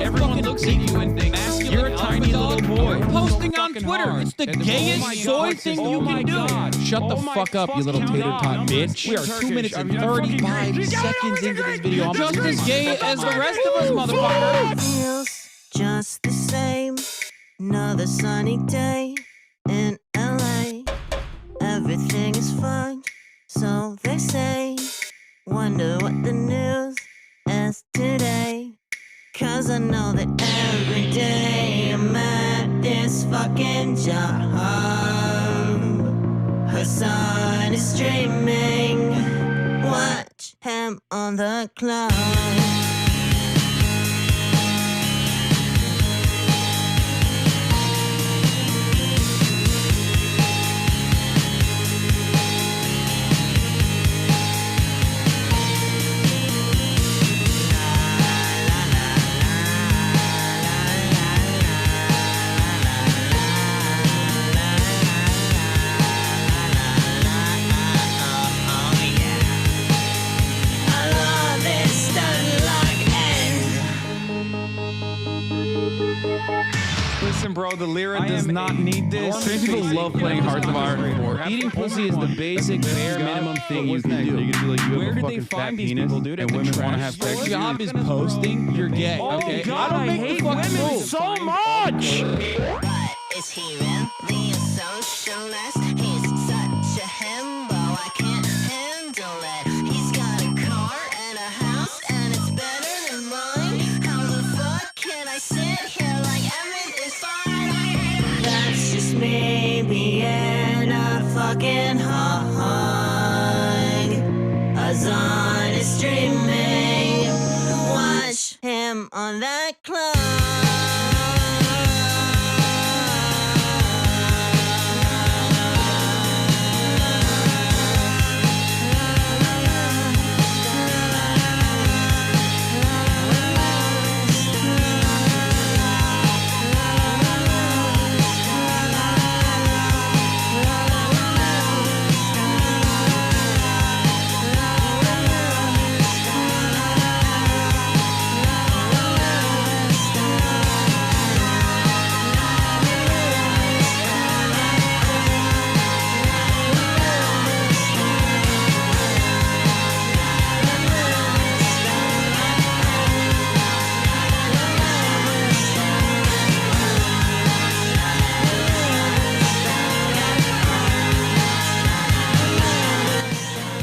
everyone looks at you and thinks you're a tiny little boy posting on Twitter. It's the gayest soy thing you can do. Shut the fuck up, you little tater tot bitch. We are 2 minutes and 35 seconds into this video. I'm just as gay as the rest of us, motherfucker. Feels just the same. Another sunny day in LA. Everything is fine, so they say. Wonder what the news is today. Cause I know that every day I'm at this fucking job. Hasan is streaming. Watch him on the clock. Listen, bro, the Lyra does not need this. Trans people love playing Hearts of Iron. Eating pussy is the basic bare minimum thing you can do. Where did they find these people, dude? And women want to have sex. Your job is posting. You're gay. Okay. God, I hate women so much. But is he really a socialist? He's such a himbo, I can't handle it. He's got a car and a house and it's better than mine. How the fuck can I sit here like everything is fine? That's just me being a fucking hog. Hasan is streaming. Watch him on that clock.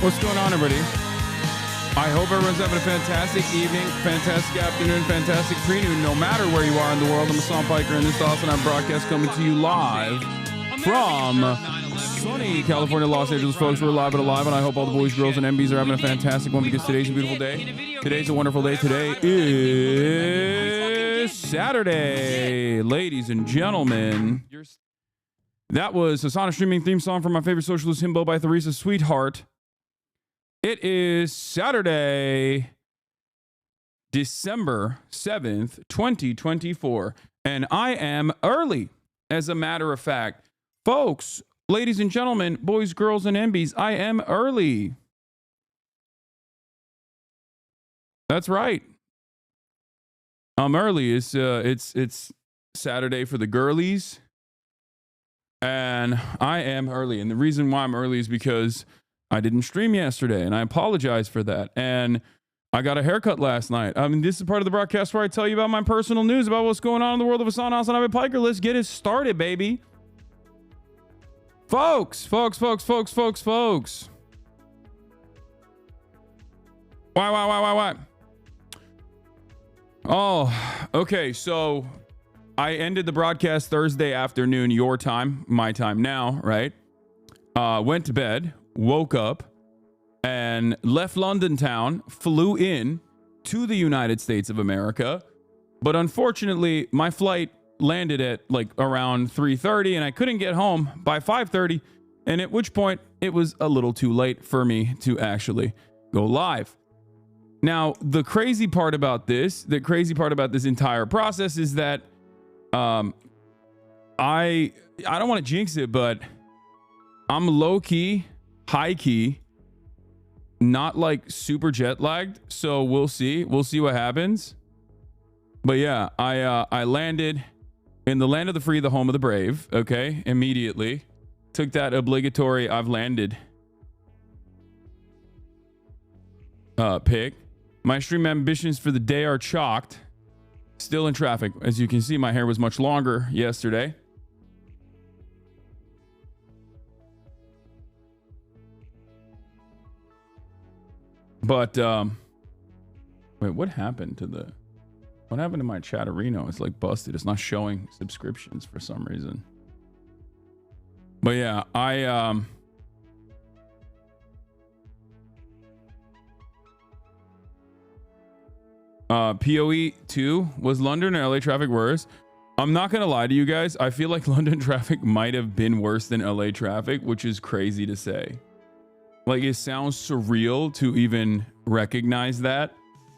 What's going on, everybody? I hope everyone's having a fantastic evening, fantastic afternoon, fantastic pre-noon, no matter where you are in the world. I'm hasanpiker, and this is awesome. I'm broadcast coming to you live from sunny California, Los Angeles, folks. We're live and alive, and I hope all the boys, girls, and MBs are having a fantastic one because today's a beautiful day. Today's a wonderful day. Today is Saturday, ladies and gentlemen. That was Hasan streaming theme song from my favorite socialist himbo by Theresa Sweetheart. It is Saturday, December 7th, 2024, and I am early, as a matter of fact. Folks, ladies and gentlemen, boys, girls, and MBs, I am early. That's right. I'm early. It's Saturday for the girlies, and I am early. And the reason why I'm early is because I didn't stream yesterday, and I apologize for that. And I got a haircut last night. I mean, this is part of the broadcast where I tell you about my personal news about what's going on in the world of Hasanabi Piker. Let's get it started, baby. Folks. Why? Oh, okay. So I ended the broadcast Thursday afternoon, your time, my time now, right? Went to bed. Woke up and left London town, flew in to the United States of America. But unfortunately, my flight landed at like around 3:30 and I couldn't get home by 5:30. And at which point it was a little too late for me to actually go live. Now, the crazy part about this entire process is that I don't want to jinx it, but I'm low key, high key, not like super jet lagged. So we'll see what happens. But yeah, I landed in the land of the free, the home of the brave. Okay, immediately took that obligatory I've landed pick. My stream ambitions for the day are chalked. Still in traffic. As you can see, my hair was much longer yesterday. But wait, what happened to my Chatterino? It's like busted. It's not showing subscriptions for some reason. But yeah, PoE 2, was London or LA traffic worse? I'm not gonna lie to you guys, I feel like London traffic might have been worse than LA traffic, which is crazy to say. Like, it sounds surreal to even recognize that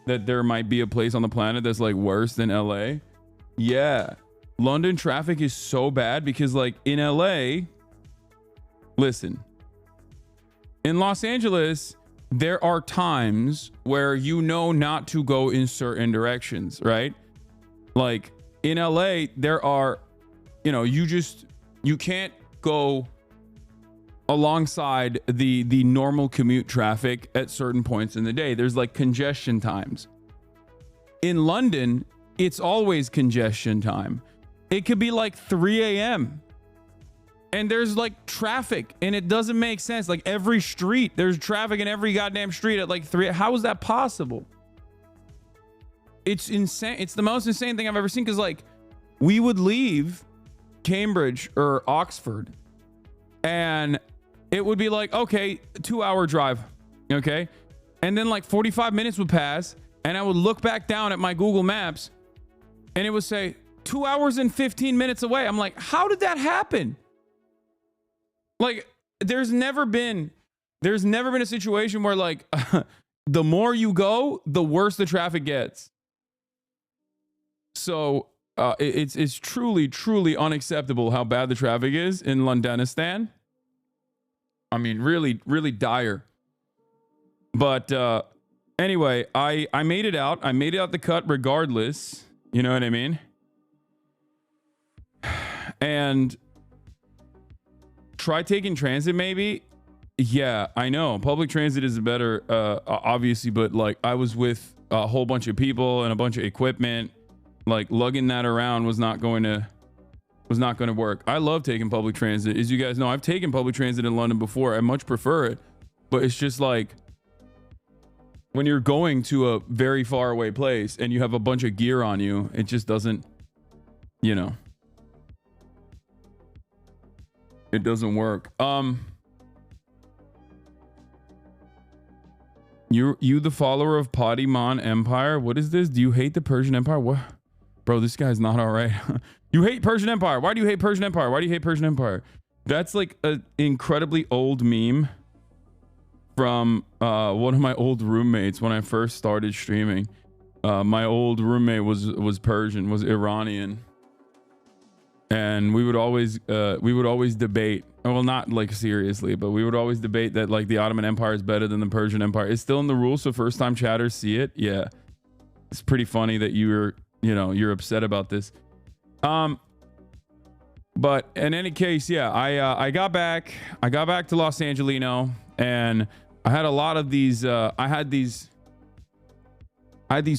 there might be a place on the planet that's like worse than LA. Yeah, London traffic is so bad because, like, in LA, listen, in Los Angeles, there are times where you know not to go in certain directions, right? Like in LA, there are, you can't go alongside the normal commute traffic at certain points in the day. There's like congestion times. In London, it's always congestion time. It could be like 3 a.m. and there's like traffic and it doesn't make sense. Like every street, there's traffic in every goddamn street at like 3. How is that possible? It's insane. It's the most insane thing I've ever seen, because like we would leave Cambridge or Oxford and it would be like, okay, 2-hour drive. Okay. And then like 45 minutes would pass and I would look back down at my Google Maps and it would say 2 hours and 15 minutes away. I'm like, how did that happen? Like, there's never been a situation where like the more you go, the worse the traffic gets. So it's truly unacceptable how bad the traffic is in Londonistan. I mean, really dire. But anyway, I made it out. I made it out the cut regardless. You know what I mean? And try taking transit maybe. Yeah, I know. Public transit is better, obviously, but like I was with a whole bunch of people and a bunch of equipment. Like lugging that around was not going to work. I love taking public transit. As you guys know, I've taken public transit in London before. I much prefer it, but it's just like when you're going to a very far away place and you have a bunch of gear on you, it just doesn't, it doesn't work. You the follower of Podimon Empire? What is this? Do you hate the Persian Empire? What? Bro, this guy's not all right. You hate Persian Empire. Why do you hate Persian Empire? Why do you hate Persian Empire? That's like an incredibly old meme from one of my old roommates when I first started streaming. My old roommate was Persian, was Iranian. And we would always debate. Well, not like seriously, but we would always debate that like the Ottoman Empire is better than the Persian Empire. It's still in the rules, so first time chatters see it. Yeah. It's pretty funny that you're upset about this. But in any case, yeah, I got back to Los Angelino and I had a lot of these I had these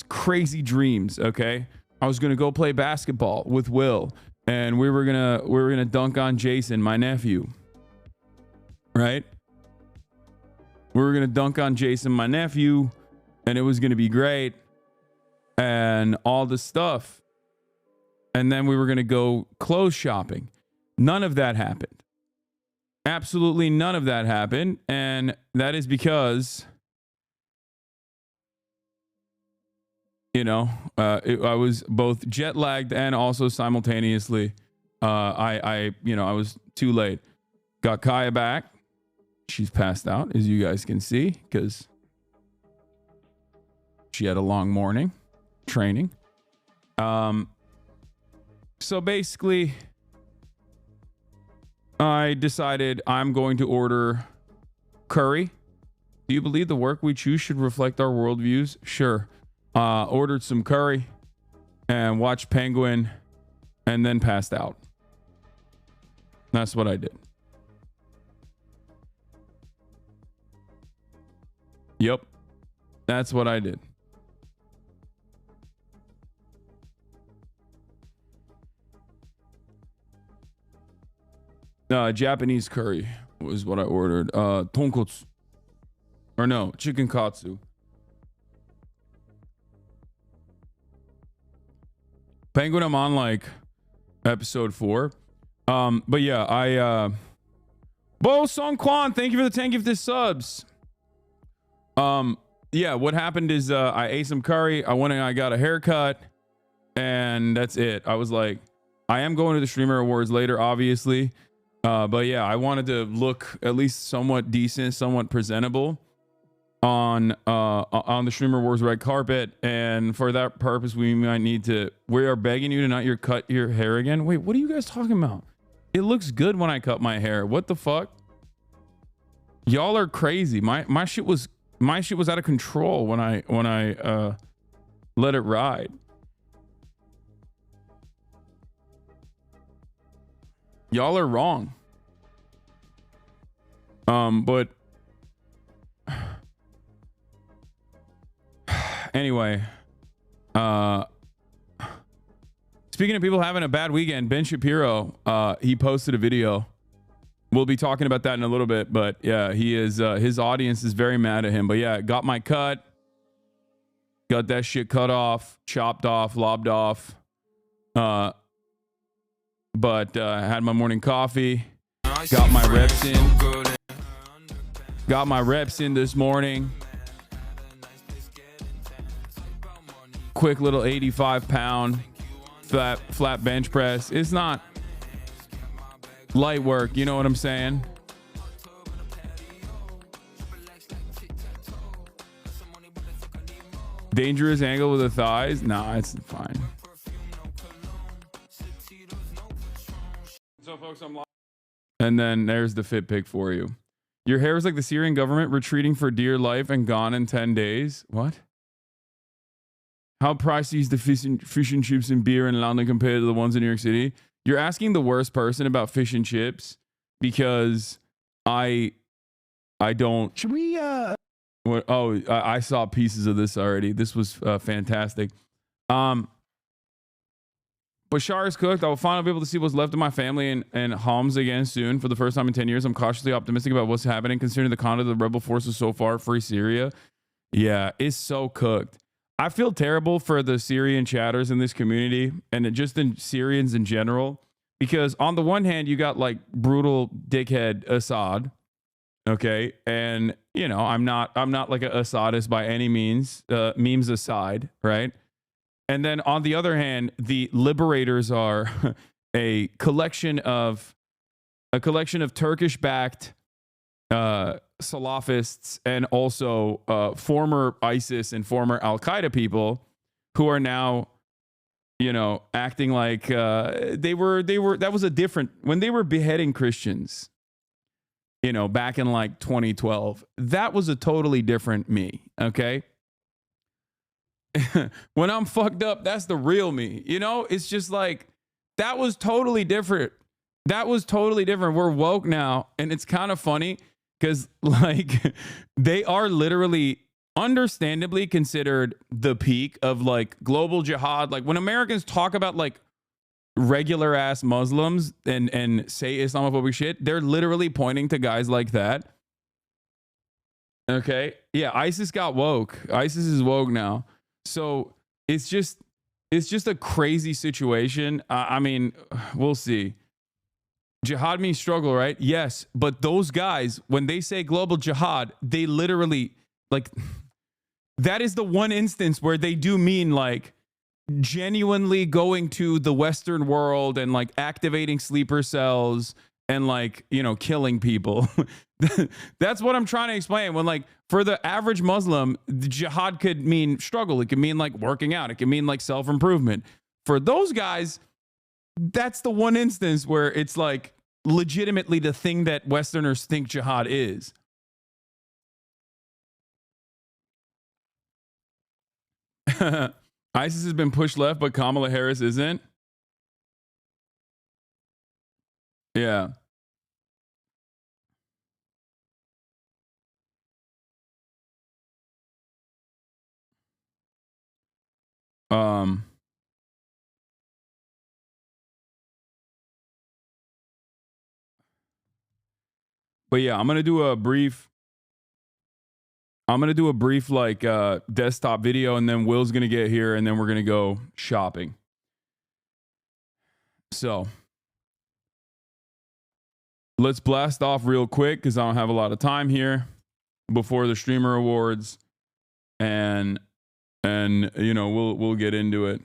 crazy dreams, okay? I was going to go play basketball with Will and we were going to dunk on Jason, my nephew. Right? We were going to dunk on Jason, my nephew, and it was going to be great and all this stuff. And then we were going to go clothes shopping. None of that happened. Absolutely none of that happened. And that is because, I was both jet lagged and also simultaneously, I was too late. Got Kaya back. She's passed out, as you guys can see, because she had a long morning training. So basically, I decided I'm going to order curry. Do you believe the work we choose should reflect our worldviews? Sure. Ordered some curry. and watched Penguin and then passed out. That's what I did. Yep. That's what I did. Japanese curry was what I ordered. Tonkotsu. Or no, chicken katsu. Penguin, I'm on like episode 4. But yeah, Bo Song Kwan, thank you for the 10 gifted subs. Yeah, what happened is I ate some curry, I went and I got a haircut, and that's it. I was like, I am going to the Streamer Awards later, obviously. But yeah, I wanted to look at least somewhat decent, somewhat presentable on the Streamer Awards red carpet, and for that purpose, we might need to. We are begging you to not cut your hair again. Wait, what are you guys talking about? It looks good when I cut my hair. What the fuck? Y'all are crazy. My shit was out of control when I let it ride. Y'all are wrong. But anyway, speaking of people having a bad weekend, Ben Shapiro, he posted a video. We'll be talking about that in a little bit, but yeah, he is, his audience is very mad at him. But yeah, got my cut, got that shit cut off, chopped off, lobbed off. But I had my morning coffee, got my reps in. Got my reps in this morning. Quick little 85-pound flat bench press. It's not light work, you know what I'm saying? Dangerous angle with the thighs? Nah, it's fine. So folks, I'm live. And then there's the fit pick for you. Your hair is like the Syrian government retreating for dear life and gone in 10 days. What? How pricey is the fish and chips and beer in London compared to the ones in New York City? You're asking the worst person about fish and chips because I don't. Should we? What? Oh, I saw pieces of this already. This was fantastic. Bashar is cooked. I will finally be able to see what's left of my family and Homs again soon. For the first time in 10 years, I'm cautiously optimistic about what's happening, considering the conduct of the rebel forces so far. Free Syria. Yeah, it's so cooked. I feel terrible for the Syrian chatters in this community and just in Syrians in general, because on the one hand, you got like brutal dickhead Assad. Okay. And you know, I'm not like an Assadist by any means, memes aside. Right. And then on the other hand, the liberators are a collection of Turkish-backed Salafists and also former ISIS and former Al-Qaeda people who are now, you know, acting like that was a different, when they were beheading Christians, you know, back in like 2012, that was a totally different me. Okay. When I'm fucked up, that's the real me. You know, it's just like, that was totally different. That was totally different. We're woke now. And it's kind of funny because like they are literally understandably considered the peak of like global jihad. Like when Americans talk about like regular ass Muslims and say Islamophobic shit, they're literally pointing to guys like that. Okay. Yeah. ISIS got woke. ISIS is woke now. So it's just a crazy situation. I mean, we'll see. Jihad means struggle, right? Yes. But those guys, when they say global jihad, they literally like, that is the one instance where they do mean like genuinely going to the Western world and like activating sleeper cells and like, you know, killing people. That's what I'm trying to explain. When like for the average Muslim, the jihad could mean struggle. It could mean like working out. It could mean like self-improvement. For those guys, that's the one instance where it's like legitimately the thing that Westerners think jihad is. ISIS has been pushed left, but Kamala Harris isn't. Yeah. But yeah, I'm gonna do a brief like desktop video, and then Will's gonna get here, and then we're gonna go shopping. So let's blast off real quick because I don't have a lot of time here before the streamer awards, and you know we'll get into it.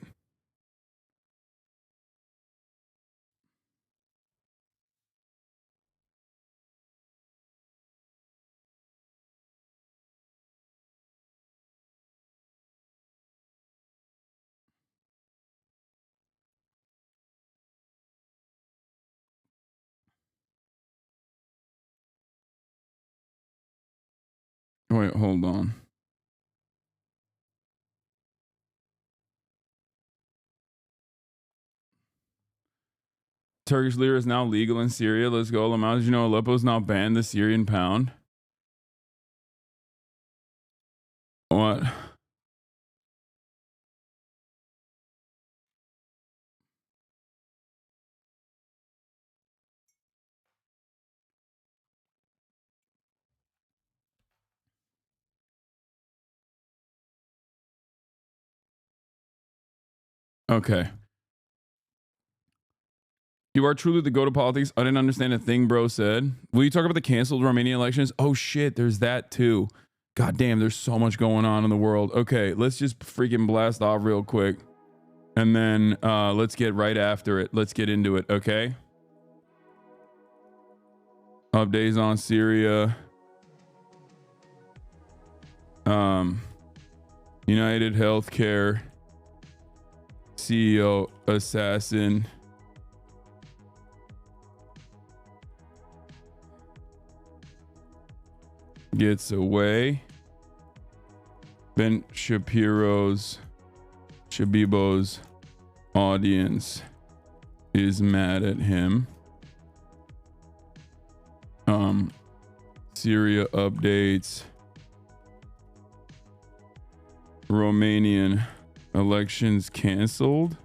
Wait, hold on. Turkish lira is now legal in Syria. Let's go. Lamau, did you know Aleppo's now banned the Syrian pound? What? Okay. You are truly the go to politics. I didn't understand a thing bro said. Will you talk about the canceled Romanian elections? Oh shit, there's that too. God damn, there's so much going on in the world. Okay, let's just freaking blast off real quick. And then let's get right after it. Let's get into it, okay? Updates on Syria. United Healthcare. CEO assassin. Gets away. Ben Shabibo's audience is mad at him. Syria updates. Romanian elections canceled.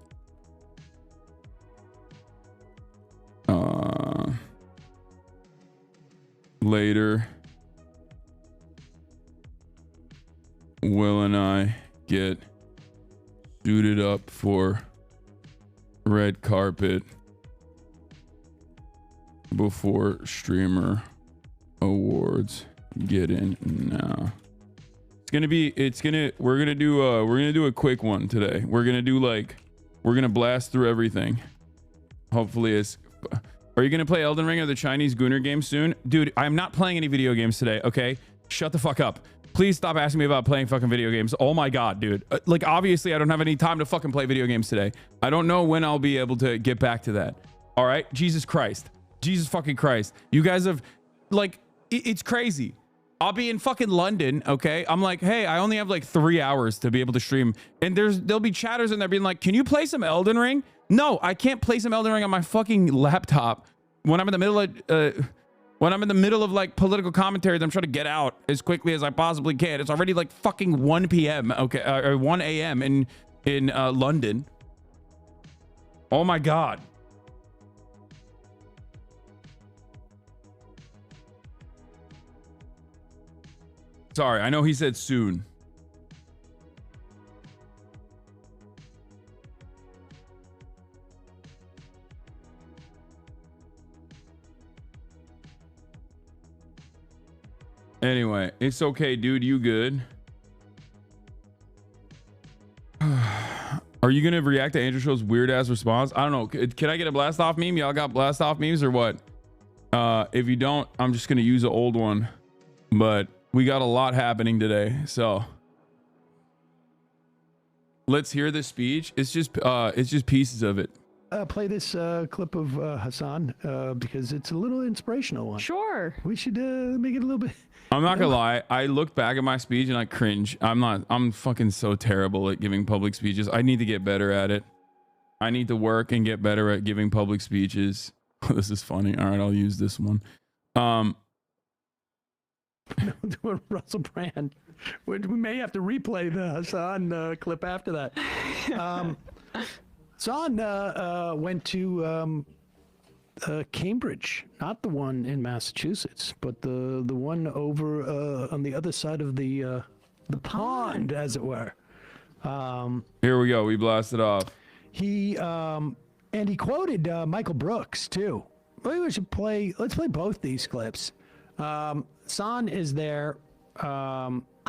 Later, Will and I get suited up for red carpet before streamer awards. Get in now. We're gonna do a quick one today. We're gonna blast through everything. Hopefully are you gonna play Elden Ring or the Chinese Gooner game soon? Dude, I'm not playing any video games today, okay? Shut the fuck up. Please stop asking me about playing fucking video games. Oh my god, dude. Like, obviously I don't have any time to fucking play video games today. I don't know when I'll be able to get back to that. All right? Jesus Christ. Jesus fucking Christ. You guys have, like, it's crazy. I'll be in fucking London, okay? I'm like, hey, I only have like 3 hours to be able to stream. And there'll be chatters in there being like, can you play some Elden Ring? No, I can't play some Elden Ring on my fucking laptop when I'm in the middle of like political commentaries. I'm trying to get out as quickly as I possibly can. It's already like fucking 1 p.m. okay, or 1 a.m. in London. Oh my god. Sorry, I know he said soon. Anyway, it's okay, dude. You good? Are you gonna react to Andrew Show's weird ass response? I don't know. Can I get a blast off meme? Y'all got blast off memes or what? If you don't, I'm just gonna use an old one. But we got a lot happening today, so let's hear the speech. It's just pieces of it. play this clip of Hasan because it's a little inspirational one. Sure. We should make it a little bit. I'm not gonna lie. I look back at my speech and I cringe. I'm fucking so terrible at giving public speeches. I need to get better at it. I need to work and get better at giving public speeches. This is funny. All right, I'll use this one. Doing Russell Brand. We may have to replay the Hasan clip after that. Hasan went to Cambridge, not the one in Massachusetts, but the one over on the other side of the pond, as it were. Here we go. We blasted off. He quoted Michael Brooks too. Maybe we should play. Let's play both these clips. Hasan is there.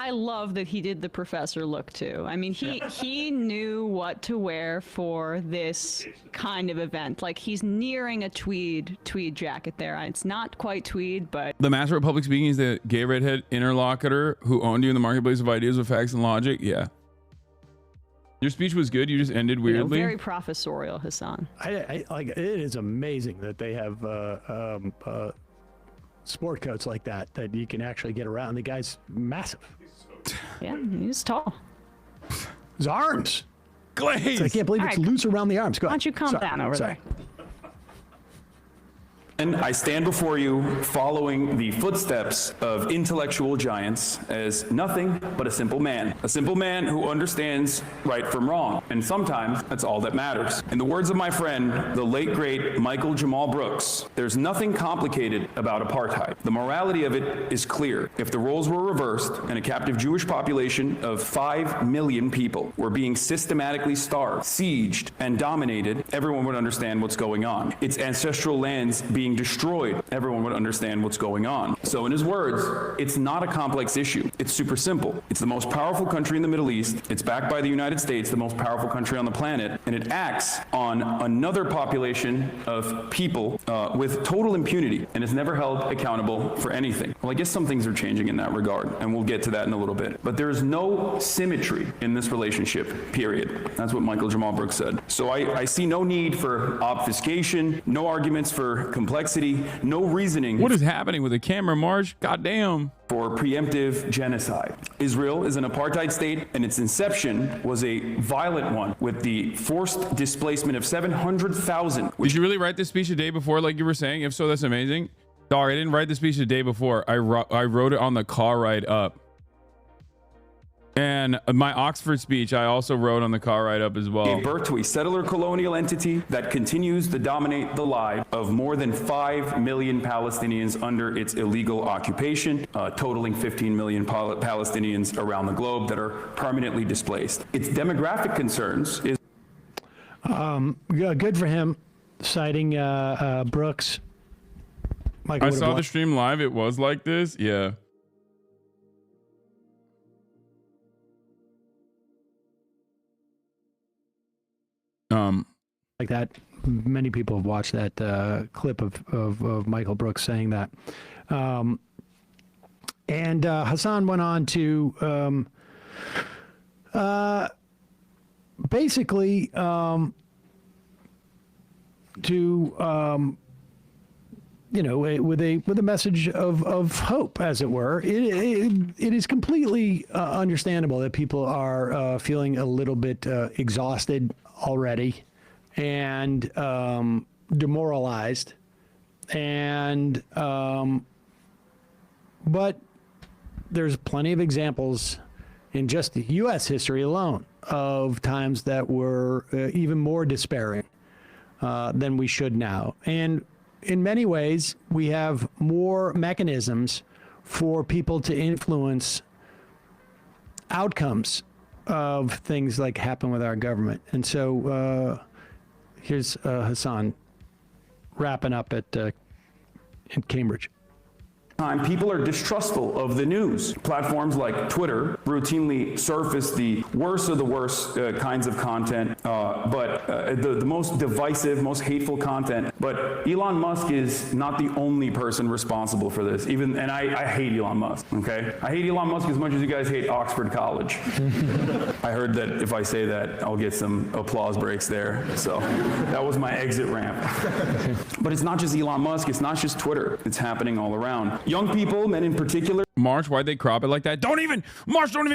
I love that he did the professor look too. I mean, he knew what to wear for this kind of event. Like, he's nearing a tweed jacket there. It's not quite tweed, but The master of public speaking is the gay redhead interlocutor who owned you in the marketplace of ideas with facts and logic. Yeah. Your speech was good. You just ended weirdly. very professorial, Hasan. I like. It is amazing that they have sport coats like that you can actually get around. The guy's massive. Yeah, he's tall. His arms. Glaze. I can't believe it's loose around the arms. Go Why ahead. don't you calm down over there? And I stand before you following the footsteps of intellectual giants as nothing but a simple man who understands right from wrong. And sometimes that's all that matters. In the words of my friend, the late great Michael Jamal Brooks, there's nothing complicated about apartheid. The morality of it is clear. If the roles were reversed and a captive Jewish population of 5 million people were being systematically starved, sieged, and dominated, everyone would understand what's going on. Its ancestral lands being destroyed, everyone would understand what's going on. So in his words, it's not a complex issue. It's super simple. It's the most powerful country in the Middle East. It's backed by the United States, the most powerful country on the planet, and it acts on another population of people with total impunity and is never held accountable for anything. Well, I guess some things are changing in that regard, and we'll get to that in a little bit. But there is no symmetry in this relationship, period. That's what Michael Jamal Brooks said. So I see no need for obfuscation, no arguments for complexity, no reasoning. What is happening with the camera, Marge? Goddamn. For preemptive genocide. Israel is an apartheid state, and its inception was a violent one with the forced displacement of 700,000. Did you really write this speech a day before, like you were saying? If so, that's amazing. Dog, I didn't write the speech the day before. I wrote it on the car ride up. And my Oxford speech, I also wrote on the car ride up as well. Gave birth to a settler colonial entity that continues to dominate the lives of more than 5 million Palestinians under its illegal occupation, totaling 15 million Palestinians around the globe that are permanently displaced. Its demographic concerns is good for him, citing Brooks. Michael, I saw the stream live. It was like this. Yeah. Like that. Many people have watched that clip of Michael Brooks saying that. And Hasan went on to basically with a message of hope, as it were. It is completely understandable that people are feeling a little bit exhausted already and demoralized, and but there's plenty of examples in just the U.S. history alone of times that were even more despairing than we should now. And in many ways, we have more mechanisms for people to influence outcomes of things like happen with our government. And so here's Hasan wrapping up at in Cambridge. time, people are distrustful of the news. Platforms like Twitter routinely surface the worst of the worst kinds of content, but the most divisive, most hateful content. But Elon Musk is not the only person responsible for this. And I hate Elon Musk, okay? I hate Elon Musk as much as you guys hate Oxford College. I heard that if I say that, I'll get some applause breaks there. So that was my exit ramp. But it's not just Elon Musk, it's not just Twitter. It's happening all around. Young people, men in particular. March, why'd they crop it like that? Don't even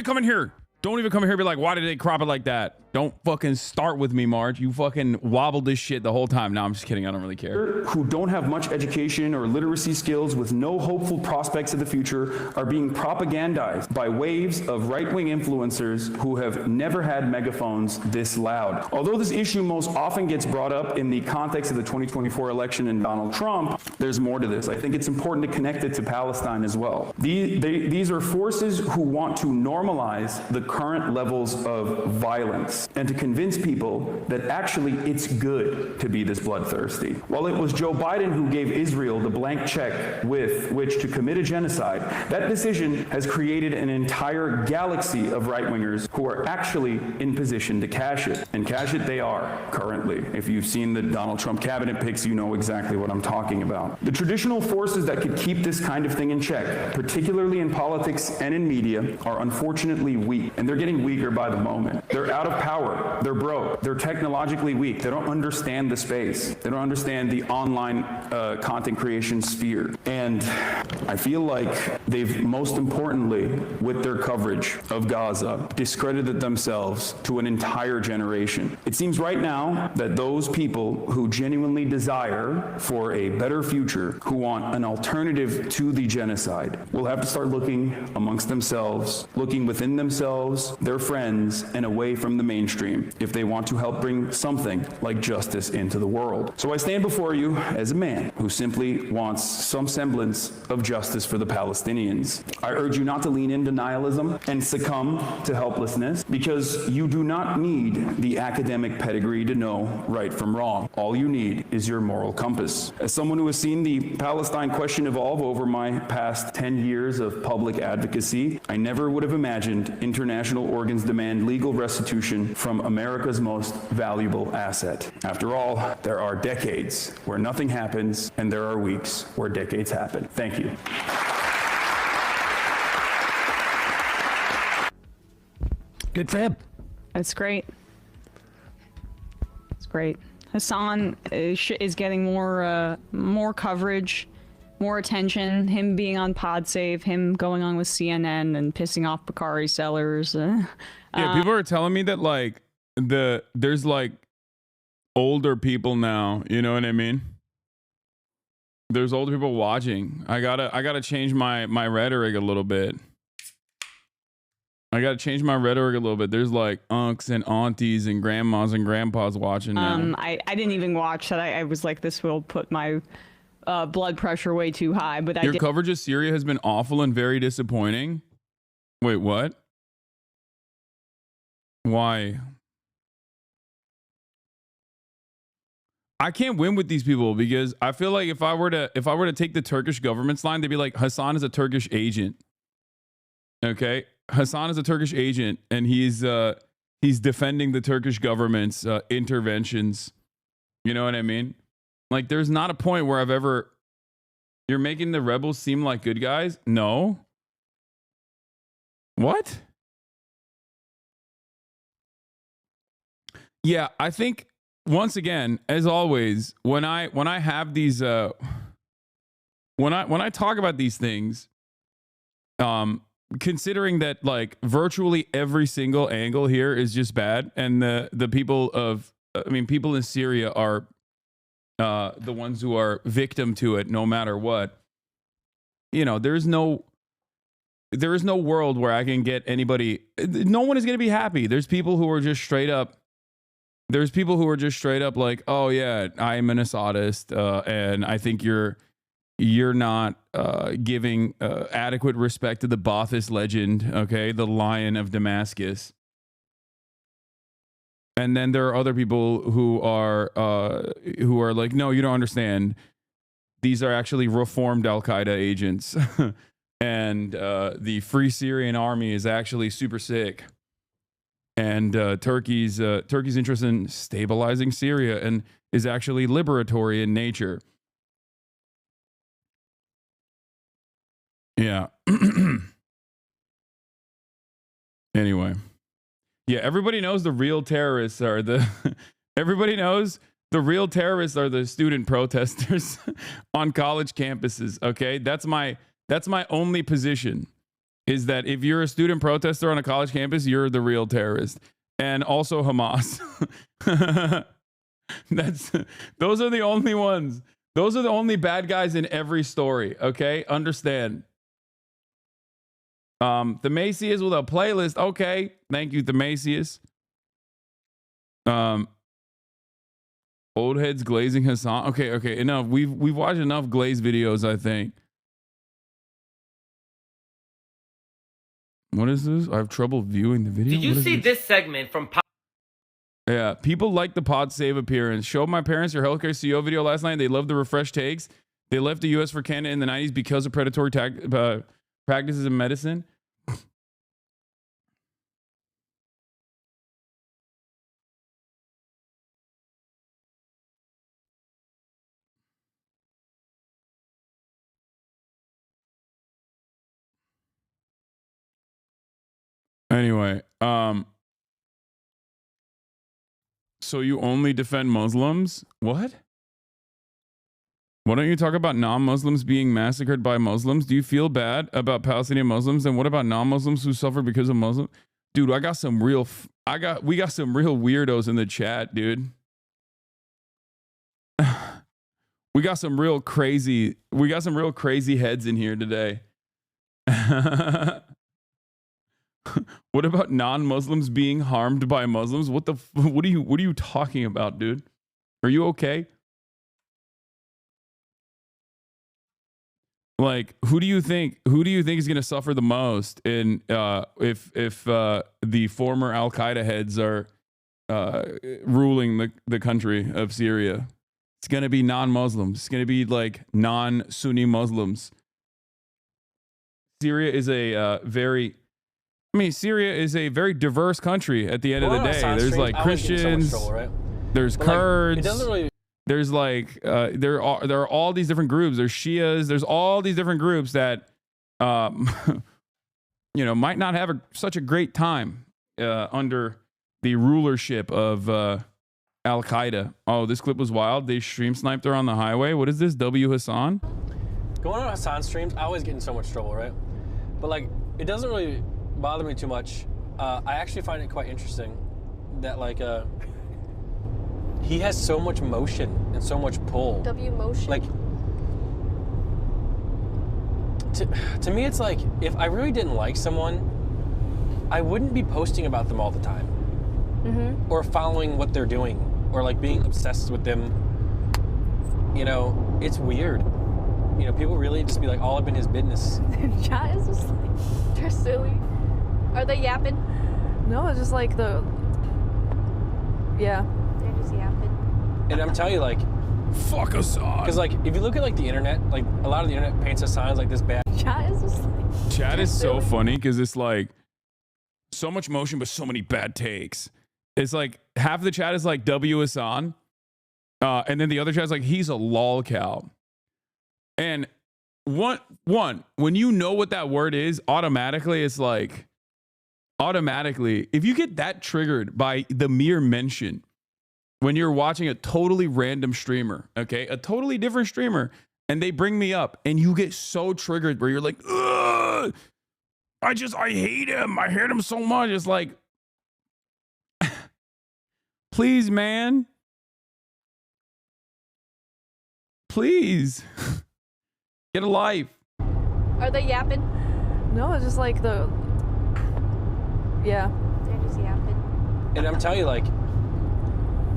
come in here. Don't even come in here and be like, why did they crop it like that? Don't fucking start with me, Marge. You fucking wobbled this shit the whole time. No, I'm just kidding. I don't really care. Who don't have much education or literacy skills with no hopeful prospects of the future are being propagandized by waves of right-wing influencers who have never had megaphones this loud. Although this issue most often gets brought up in the context of the 2024 election and Donald Trump, there's more to this. I think it's important to connect it to Palestine as well. These are forces who want to normalize the current levels of violence and to convince people that actually it's good to be this bloodthirsty. While it was Joe Biden who gave Israel the blank check with which to commit a genocide, that decision has created an entire galaxy of right-wingers who are actually in position to cash it. And cash it they are currently. If you've seen the Donald Trump cabinet picks, you know exactly what I'm talking about. The traditional forces that could keep this kind of thing in check, particularly in politics and in media, are unfortunately weak. And they're getting weaker by the moment. They're out of power. They're broke. They're technologically weak. They don't understand the space. They don't understand the online content creation sphere. And I feel like they've, most importantly, with their coverage of Gaza, discredited themselves to an entire generation. It seems right now that those people who genuinely desire for a better future, who want an alternative to the genocide, will have to start looking amongst themselves, looking within themselves, their friends, and away from the mainstream if they want to help bring something like justice into the world. So I stand before you as a man who simply wants some semblance of justice for the Palestinians. I urge you not to lean into nihilism and succumb to helplessness, because you do not need the academic pedigree to know right from wrong. All you need is your moral compass. As someone who has seen the Palestine question evolve over my past 10 years of public advocacy, I never would have imagined international organs demand legal restitution from America's most valuable asset. After all, there are decades where nothing happens, and there are weeks where decades happen. Thank you. Good for him. That's great. It's great. Hasan is getting more coverage, more attention. Him being on PodSave, him going on with CNN and pissing off Bakari sellers. Yeah, people are telling me that like there's like older people now. You know what I mean? There's older people watching. I gotta change my rhetoric a little bit. I gotta change my rhetoric a little bit. There's like unks and aunties and grandmas and grandpas watching now. I didn't even watch that. I was like, this will put my blood pressure way too high. But your coverage of Syria has been awful and very disappointing. Wait, what? Why? I can't win with these people because I feel like if I were to take the Turkish government's line, they'd be like, Hasan is a Turkish agent. Okay, Hasan is a Turkish agent, and he's defending the Turkish government's interventions. You know what I mean? Like, there's not a point where you're making the rebels seem like good guys. No. What? Yeah, I think once again, as always, when I have these when I talk about these things, considering that like virtually every single angle here is just bad, and the people people in Syria are the ones who are victim to it no matter what. You know, there is no world where I can get anybody. No one is going to be happy. There's people who are just straight up like, oh yeah, I'm an Assadist, and I think you're not giving adequate respect to the Ba'athist legend, okay, the Lion of Damascus. And then there are other people who are like, no, you don't understand. these are actually reformed Al-Qaeda agents. And the Free Syrian Army is actually super sick. And Turkey's interest in stabilizing Syria and is actually liberatory in nature. Yeah. Anyway. Yeah, everybody knows the real terrorists are the everybody knows the real terrorists are the student protesters on college campuses, okay? That's my only position, is that if you're a student protester on a college campus, you're the real terrorist. And also Hamas. Those are the only ones. Those are the only bad guys in every story, okay? Understand. Themasius with a playlist. Okay. Thank you, Themasius. Old heads glazing Hasan. Okay, enough. We've watched enough Glaze videos, I think. What is this? I have trouble viewing the video. Did you see this segment from Yeah, people like the Pod Save appearance. Showed my parents your healthcare CEO video last night. They love the refresh takes. They left the U.S. for Canada in the 90s because of predatory practices in medicine. Anyway, so you only defend Muslims? What? Why don't you talk about non-Muslims being massacred by Muslims? Do you feel bad about Palestinian Muslims? And what about non-Muslims who suffer because of Muslims? Dude, we got some real weirdos in the chat, dude. We got some real crazy heads in here today. What about non-Muslims being harmed by Muslims? What are you talking about, dude? Are you okay? Like, who do you think is going to suffer the most in if the former Al-Qaeda heads are ruling the country of Syria? It's going to be non-Muslims. It's going to be like non-Sunni Muslims. Syria is a very diverse country at the end of the day. There's like Christians, there's Kurds, there's like there are all these different groups. There's Shias, there's all these different groups that might not have such a great time under the rulership of Al-Qaeda. Oh, this clip was wild. They stream sniped her on the highway. What is this? W Hasan? Going on Hasan streams, I always get in so much trouble, right? But like, it doesn't really bother me too much. I actually find it quite interesting that like he has so much motion and so much pull. W motion. Like to me, it's like if I really didn't like someone, I wouldn't be posting about them all the time, or following what they're doing, or like being obsessed with them. You know, it's weird. You know, people really just be like all up in his business. Chat is just like, they're silly. Are they yapping? No, it's just like yeah. They're just yapping. And I'm telling you, like, fuck Hasan. Because like, if you look at like the internet, like a lot of the internet paints Hasan as like this bad. Chat is just like. Chat is so funny because it's like so much motion but so many bad takes. It's like half the chat is like W Hasan, and then the other chat's like he's a lol cow. And when you know what that word is, automatically it's like if you get that triggered by the mere mention when you're watching a totally random streamer, okay, a totally different streamer, and they bring me up and you get so triggered where you're like, ugh, I hate him. I hate him so much. It's like, please, man. Please. Get a life. Are they yapping? No, it's just like yeah. They're just yapping. And I'm telling you, like,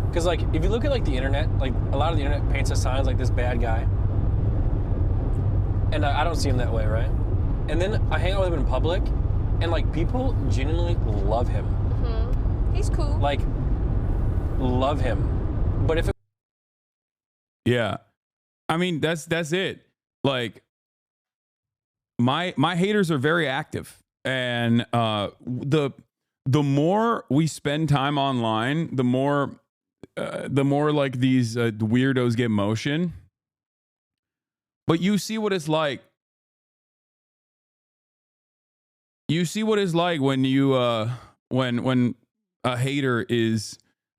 because like if you look at like the internet, like a lot of the internet paints Hasan as like this bad guy, and I don't see him that way, right? And then I hang out with him in public, and like people genuinely love him. He's cool. Like, love him. But if it yeah. I mean, that's it. Like my haters are very active, and the more we spend time online, the more like these weirdos get motion. But you see what it's like. You see what it's like when you when a hater is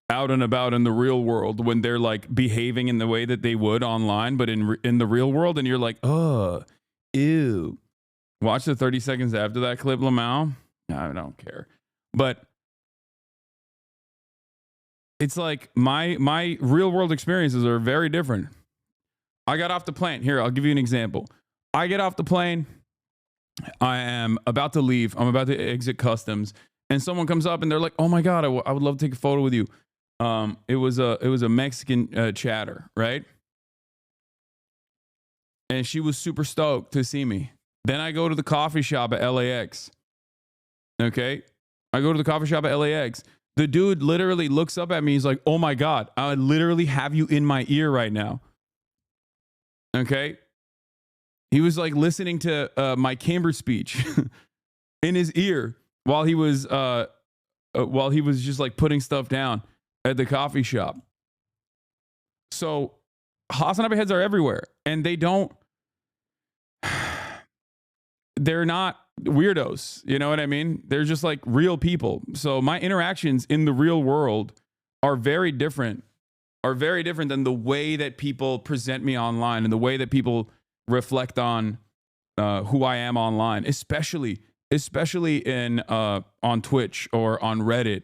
out and about in the real world, when they're like behaving in the way that they would online, but in the real world, and you're like, oh, ew. Watch the 30 seconds after that clip, Lamau. I don't care. But it's like my real world experiences are very different. I got off the plane. Here, I'll give you an example. I get off the plane. I am about to leave. I'm about to exit customs, and someone comes up and they're like, "Oh my god, I would love to take a photo with you." It was a Mexican chatter, right? And she was super stoked to see me. Then I go to the coffee shop at LAX. Okay, I go to the coffee shop at LAX. The dude literally looks up at me. He's like, "Oh my god, I literally have you in my ear right now." Okay. He was like listening to my Cambridge speech in his ear while he was just like putting stuff down at the coffee shop. So Hasanabi heads are everywhere, and they're not weirdos. You know what I mean? They're just like real people. So my interactions in the real world are very different than the way that people present me online and the way that people reflect on who I am online, especially in on Twitch or on Reddit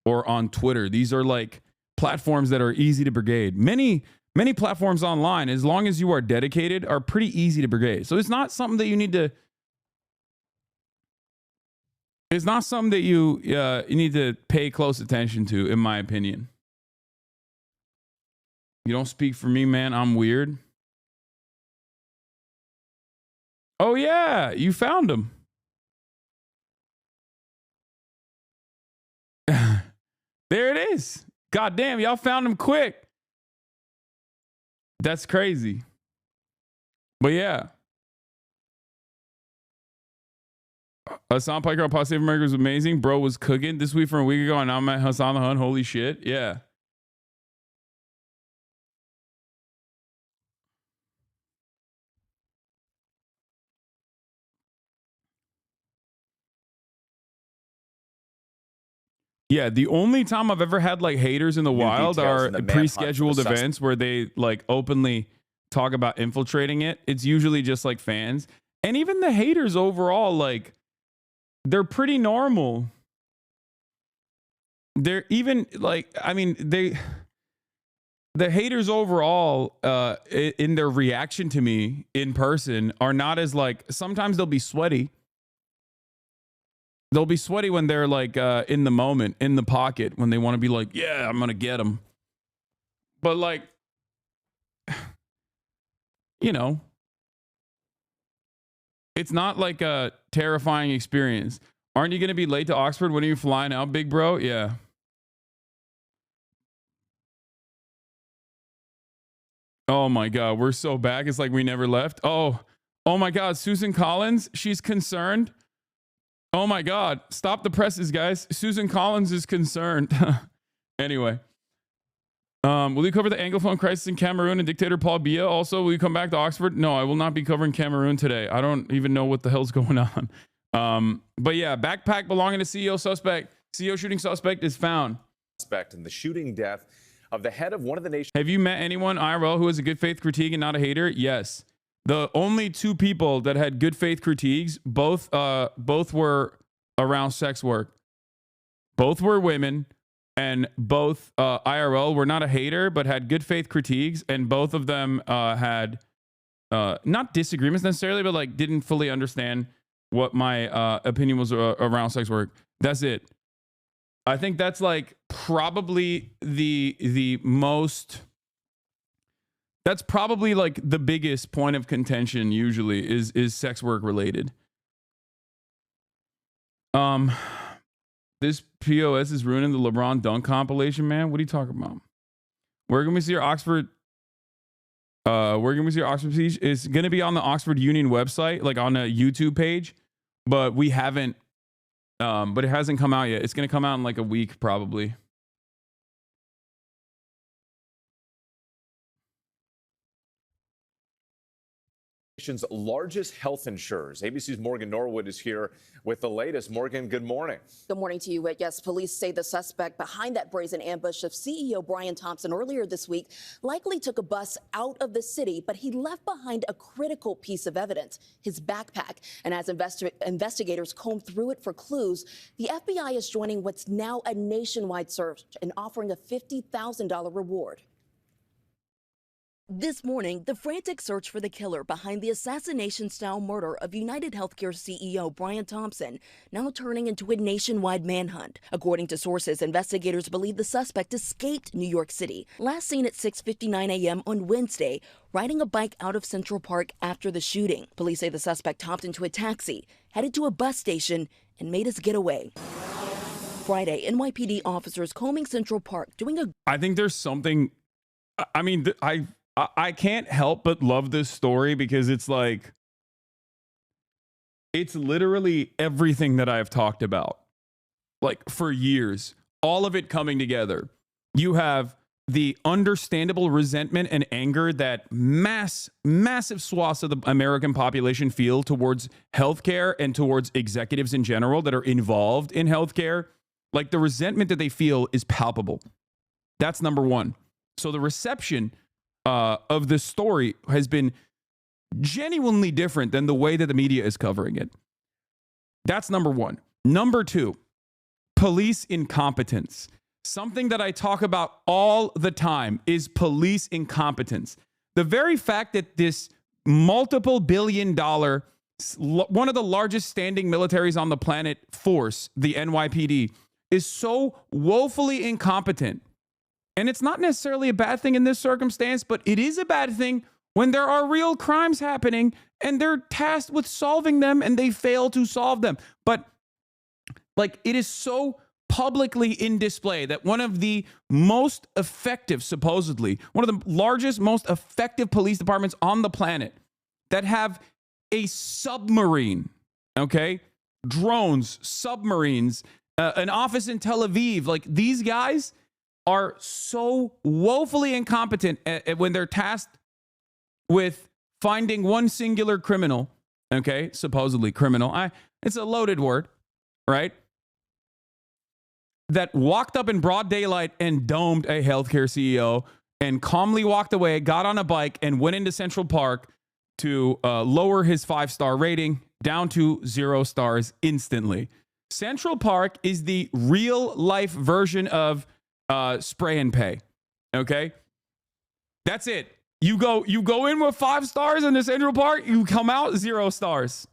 or on Twitter. These are like platforms that are easy to brigade. Many platforms online, as long as you are dedicated, are pretty easy to brigade. So it's not something that you need to. It's not something that you need to pay close attention to, in my opinion. You don't speak for me, man. I'm weird. Oh, yeah. You found him. There it is. God damn, y'all found him quick. That's crazy. But yeah. Hasanpiker on Positive America was amazing. Bro was cooking this week from a week ago, and now I'm at Hasan the Hun. Holy shit. Yeah. Yeah, the only time I've ever had like haters in the wild are pre-scheduled events where they like openly talk about infiltrating it. It's usually just like fans. And even the haters overall, like, they're pretty normal. They're even like, I mean, the haters overall in their reaction to me in person are not as like, sometimes they'll be sweaty. They'll be sweaty when they're like in the moment, in the pocket, when they want to be like, yeah, I'm going to get them. But like, you know, it's not like a terrifying experience. Aren't you going to be late to Oxford? When are you flying out, big bro? Yeah. Oh my God, we're so back. It's like we never left. Oh my God, Susan Collins, she's concerned. Oh my God, stop the presses, guys. Susan Collins is concerned. Anyway, will you cover the Anglophone crisis in Cameroon and dictator Paul Biya? Also, will you come back to Oxford? No, I will not be covering Cameroon today. I don't even know what the hell's going on. But yeah, backpack belonging to CEO suspect. CEO shooting suspect is found. Suspect in the shooting death of the head of one of the nation's. Have you met anyone IRL who has a good faith critique and not a hater? Yes. The only two people that had good faith critiques, both were around sex work. Both were women, and both IRL were not a hater, but had good faith critiques, and both of them had not disagreements necessarily, but like didn't fully understand what my opinion was around sex work. That's it. I think that's like probably the most. That's probably like the biggest point of contention usually is sex work related. This POS is ruining the LeBron dunk compilation, man. What are you talking about? Where can we see your Oxford Where can we see Oxford speech? It's going to be on the Oxford Union website, like on a YouTube page, but we haven't, but it hasn't come out yet. It's going to come out in like a week, probably. Nation's largest health insurers. ABC's Morgan Norwood is here with the latest. Morgan, good morning. Good morning to you. Yes, police say the suspect behind that brazen ambush of CEO Brian Thompson earlier this week likely took a bus out of the city, but he left behind a critical piece of evidence, his backpack. And as investigators comb through it for clues, the FBI is joining what's now a nationwide search and offering a $50,000 reward. This morning, the frantic search for the killer behind the assassination-style murder of United Healthcare CEO Brian Thompson now turning into a nationwide manhunt. According to sources, investigators believe the suspect escaped New York City, last seen at 6:59 a.m. on Wednesday, riding a bike out of Central Park after the shooting. Police say the suspect hopped into a taxi, headed to a bus station, and made his getaway. Friday, NYPD officers combing Central Park doing a... I think there's something... I mean, I can't help but love this story because it's like, it's literally everything that I've talked about, like for years, all of it coming together. You have the understandable resentment and anger that massive swaths of the American population feel towards healthcare and towards executives in general that are involved in healthcare. Like the resentment that they feel is palpable. That's number one. So the reception of this story has been genuinely different than the way that the media is covering it. That's number one. Number two, police incompetence. Something that I talk about all the time is police incompetence. The very fact that this multiple billion-dollar, one of the largest standing militaries on the planet force, the NYPD, is so woefully incompetent. And it's not necessarily a bad thing in this circumstance, but it is a bad thing when there are real crimes happening and they're tasked with solving them and they fail to solve them. But like, it is so publicly in display that one of the most effective, supposedly, one of the largest, most effective police departments on the planet that have a submarine, okay? Drones, submarines, an office in Tel Aviv, like these guys are so woefully incompetent when they're tasked with finding one singular criminal, okay, supposedly criminal. It's a loaded word, right? That walked up in broad daylight and domed a healthcare CEO and calmly walked away, got on a bike and went into Central Park to lower his 5-star rating down to 0 stars instantly. Central Park is the real life version of spray and pay. Okay. That's it. You go in with 5 stars in the Central Park, you come out 0 stars.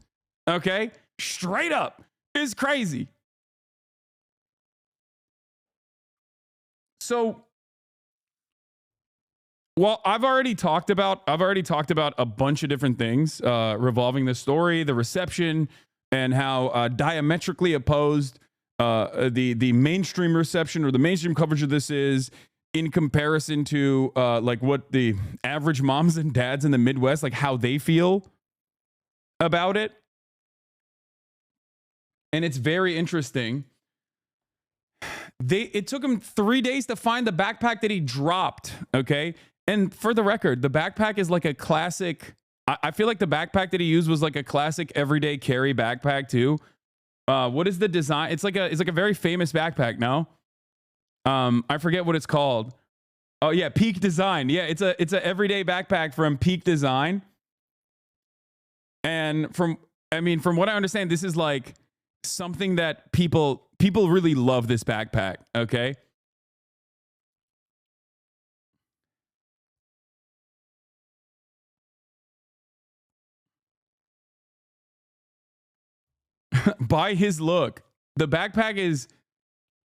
Okay. Straight up. It's crazy. So, well, I've already talked about a bunch of different things revolving the story, the reception, and how diametrically opposed the mainstream reception or the mainstream coverage of this is in comparison to like what the average moms and dads in the Midwest, like how they feel about it. And it's very interesting. It took him 3 days to find the backpack that he dropped. Okay. And for the record, the backpack is like a classic. I feel like the backpack that he used was like a classic everyday carry backpack too. What is the design? It's like a very famous backpack. No, I forget what it's called. Oh yeah, Peak Design. Yeah, it's a everyday backpack from Peak Design. And from what I understand, this is like something that people really love this backpack. Okay. By his look, the backpack is,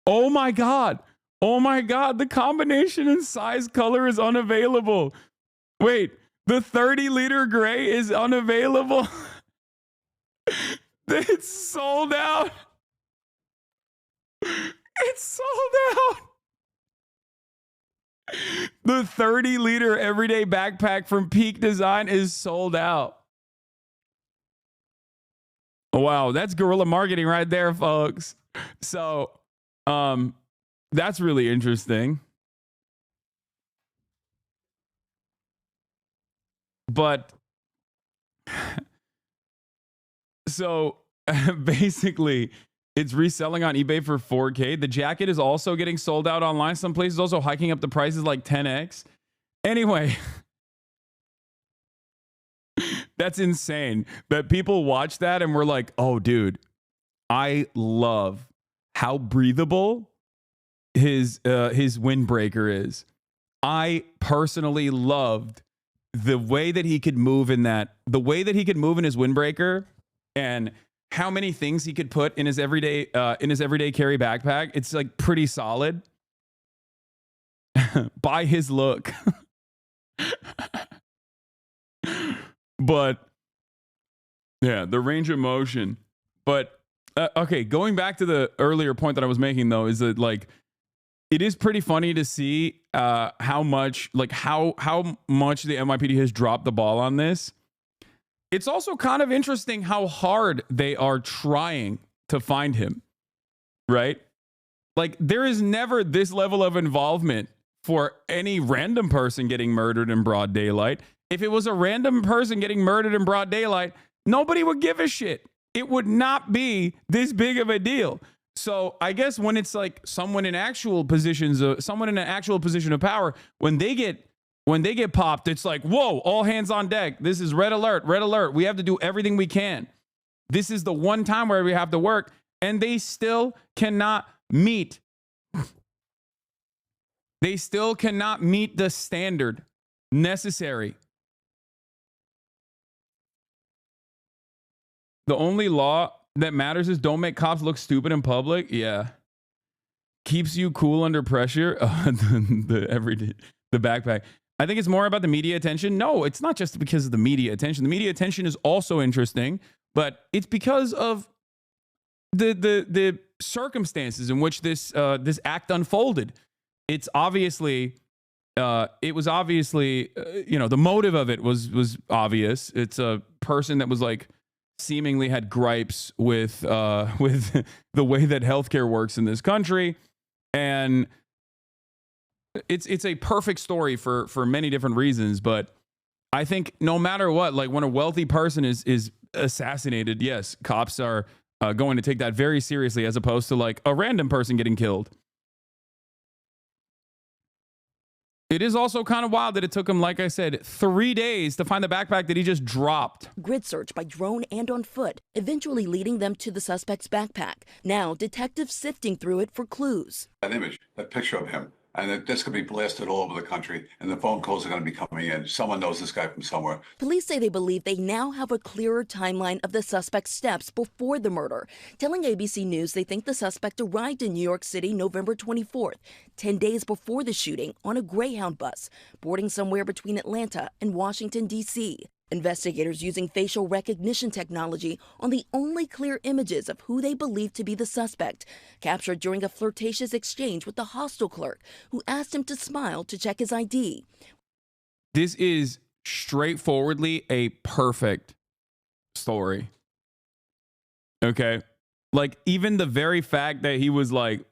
oh my God, the combination in size color is unavailable. Wait, the 30-liter gray is unavailable. It's sold out. It's sold out. The 30-liter everyday backpack from Peak Design is sold out. Wow, that's guerrilla marketing right there, folks. So, that's really interesting. But so basically, it's reselling on eBay for $4K. The jacket is also getting sold out online. Some places also hiking up the prices like 10x. Anyway, that's insane that people watch that and we're like, oh, dude, I love how breathable his windbreaker is. I personally loved the way that he could move in that, the way that he could move in his windbreaker, and how many things he could put in his everyday carry backpack. It's like pretty solid by his look. But yeah, the range of motion. But okay, going back to the earlier point that I was making though, is that like it is pretty funny to see how much the NYPD has dropped the ball on this. It's also kind of interesting how hard they are trying to find him, right? Like there is never this level of involvement for any random person getting murdered in broad daylight. If it was a random person getting murdered in broad daylight, nobody would give a shit. It would not be this big of a deal. So I guess when it's like someone in an actual position of power, when they get popped, it's like, whoa, all hands on deck. This is red alert, red alert. We have to do everything we can. This is the one time where we have to work, and they still cannot meet. They still cannot meet the standard necessary. The only law that matters is don't make cops look stupid in public. Yeah. Keeps you cool under pressure. The backpack. I think it's more about the media attention. No, it's not just because of the media attention. The media attention is also interesting, but it's because of the circumstances in which this act unfolded. It's obviously the motive of it was obvious. It's a person that was like seemingly had gripes with the way that healthcare works in this country, and it's a perfect story for many different reasons. But I think no matter what, like when a wealthy person is assassinated, yes, cops are going to take that very seriously, as opposed to like a random person getting killed. It is also kind of wild that it took him, like I said, 3 days to find the backpack that he just dropped. Grid search by drone and on foot, eventually leading them to the suspect's backpack. Now, detectives sifting through it for clues. That image, that picture of him, and this could be blasted all over the country, and the phone calls are going to be coming in. Someone knows this guy from somewhere. Police say they believe they now have a clearer timeline of the suspect's steps before the murder, telling ABC News they think the suspect arrived in New York City November 24th, 10 days before the shooting, on a Greyhound bus, boarding somewhere between Atlanta and Washington, D.C. Investigators using facial recognition technology on the only clear images of who they believe to be the suspect, captured during a flirtatious exchange with the hostel clerk who asked him to smile to check his ID. This is straightforwardly a perfect story. Okay? Like, even the very fact that he was like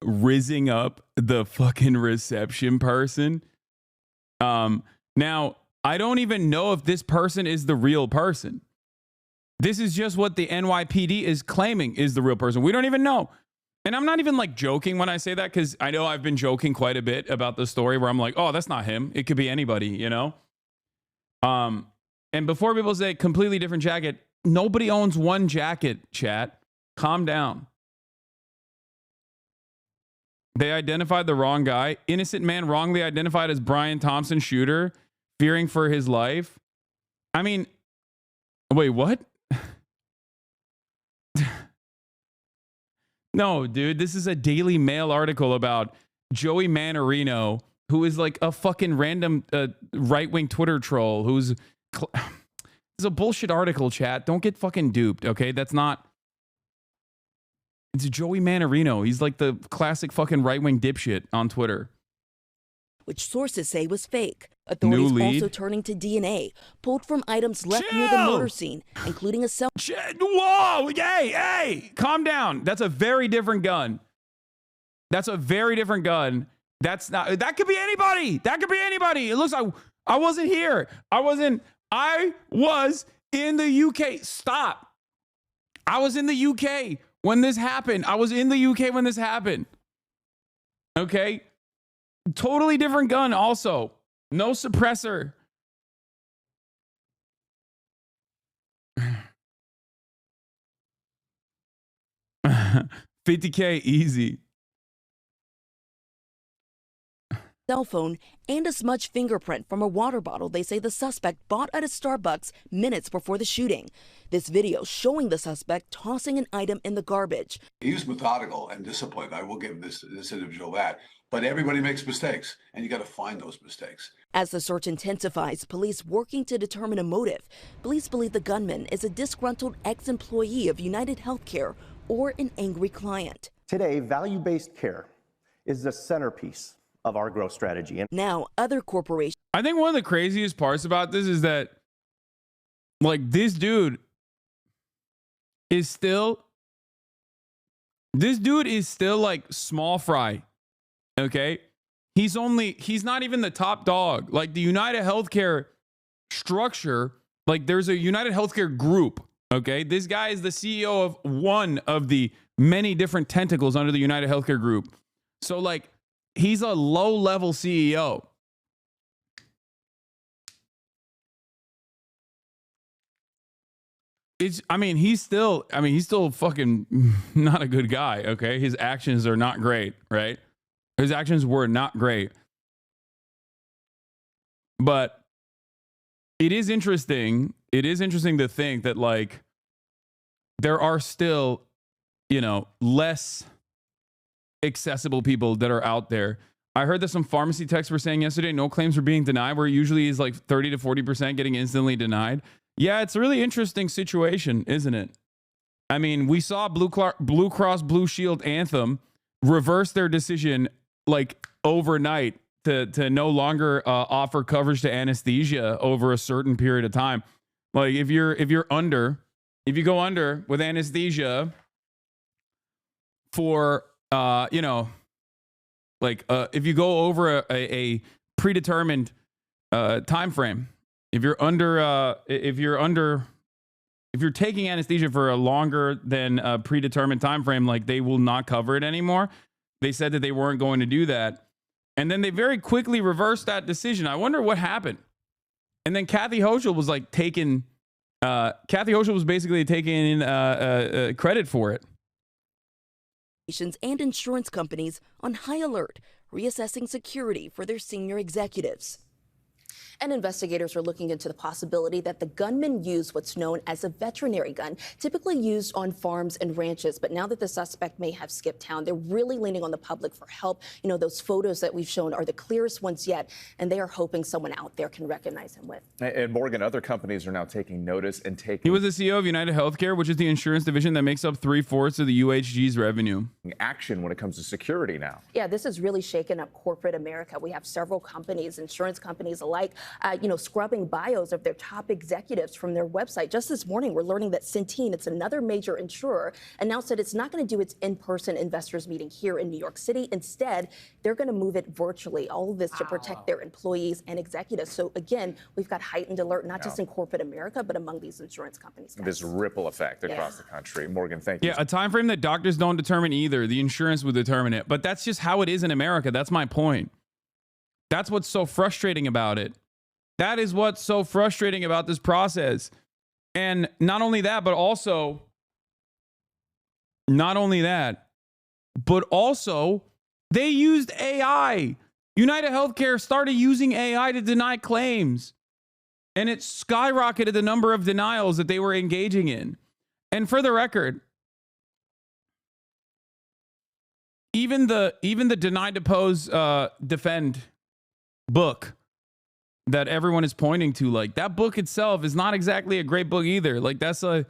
rizzing up the fucking reception person. Now, I don't even know if this person is the real person. This is just what the NYPD is claiming is the real person. We don't even know. And I'm not even like joking when I say that, because I know I've been joking quite a bit about the story where I'm like, oh, that's not him. It could be anybody, you know? And before people say completely different jacket, nobody owns one jacket, chat. Calm down. They identified the wrong guy. Innocent man wrongly identified as Brian Thompson shooter, fearing for his life. I mean, wait, what? No, dude, this is a Daily Mail article about Joey Manorino, who is like a fucking random right-wing Twitter troll who's... It's a bullshit article, chat. Don't get fucking duped, okay? That's not... It's Joey Manorino. He's like the classic fucking right-wing dipshit on Twitter. which sources say was fake. Authorities also turning to DNA pulled from items left near the murder scene, including a cell. Whoa! Hey! Calm down. That's a very different gun. That's a very different gun. That's not. That could be anybody. That could be anybody. It looks like I wasn't here. I was in the UK. Stop. I was in the UK when this happened. Okay. Totally different gun also. No suppressor. $50K easy. Cell phone and a smudged fingerprint from a water bottle they say the suspect bought at a Starbucks minutes before the shooting. This video showing the suspect tossing an item in the garbage. He was methodical and disciplined. I will give this individual that. But everybody makes mistakes, and you got to find those mistakes. As the search intensifies, police working to determine a motive. Police believe the gunman is a disgruntled ex-employee of United Healthcare or an angry client. Today, value-based care is the centerpiece of our growth strategy. And now other corporations. I think one of the craziest parts about this is that, like, this dude is still like small fry. Okay. He's not even the top dog. Like the United Healthcare structure, like there's a United Healthcare group. Okay. This guy is the CEO of one of the many different tentacles under the United Healthcare group. So like, he's a low-level CEO. He's still fucking not a good guy, okay? His actions are not great, right? His actions were not great. But it is interesting. It is interesting to think that, like, there are still, less accessible people that are out there. I heard that some pharmacy techs were saying yesterday no claims were being denied, where it usually is like 30 to 40% getting instantly denied. Yeah, it's a really interesting situation, isn't it? I mean, we saw Blue Cross Blue Shield Anthem reverse their decision like overnight to no longer offer coverage to anesthesia over a certain period of time. Like if you go under with anesthesia for if you go over a predetermined time frame, if you're taking anesthesia for a longer than a predetermined time frame, like they will not cover it anymore. They said that they weren't going to do that, and then they very quickly reversed that decision. I wonder what happened. And then Kathy Hochul was like taking. Kathy Hochul was basically taking credit for it. And insurance companies on high alert, reassessing security for their senior executives. And investigators are looking into the possibility that the gunman used what's known as a veterinary gun, typically used on farms and ranches. But now that the suspect may have skipped town, they're really leaning on the public for help. Those photos that we've shown are the clearest ones yet, and they are hoping someone out there can recognize him with. And Morgan, other companies are now taking notice and taking. He was the CEO of United Healthcare, which is the insurance division that makes up 3/4 of the UHG's revenue. Action when it comes to security now. Yeah, this has really shaken up corporate America. We have several companies, insurance companies alike, scrubbing bios of their top executives from their website. Just this morning, we're learning that Centene, it's another major insurer, announced that it's not going to do its in-person investors meeting here in New York City. Instead, they're going to move it virtually. All of this to protect their employees and executives. So again, we've got heightened alert, not just in corporate America, but among these insurance companies. This ripple effect across the country. Morgan, thank you. Yeah, a time frame that doctors don't determine either. The insurance would determine it. But that's just how it is in America. That's my point. That's what's so frustrating about it. That is what's so frustrating about this process. And not only that, but also they used AI. United Healthcare started using AI to deny claims. And it skyrocketed the number of denials that they were engaging in. And for the record, even the deny, depose, defend book that everyone is pointing to, like that book itself is not exactly a great book either. Like that's a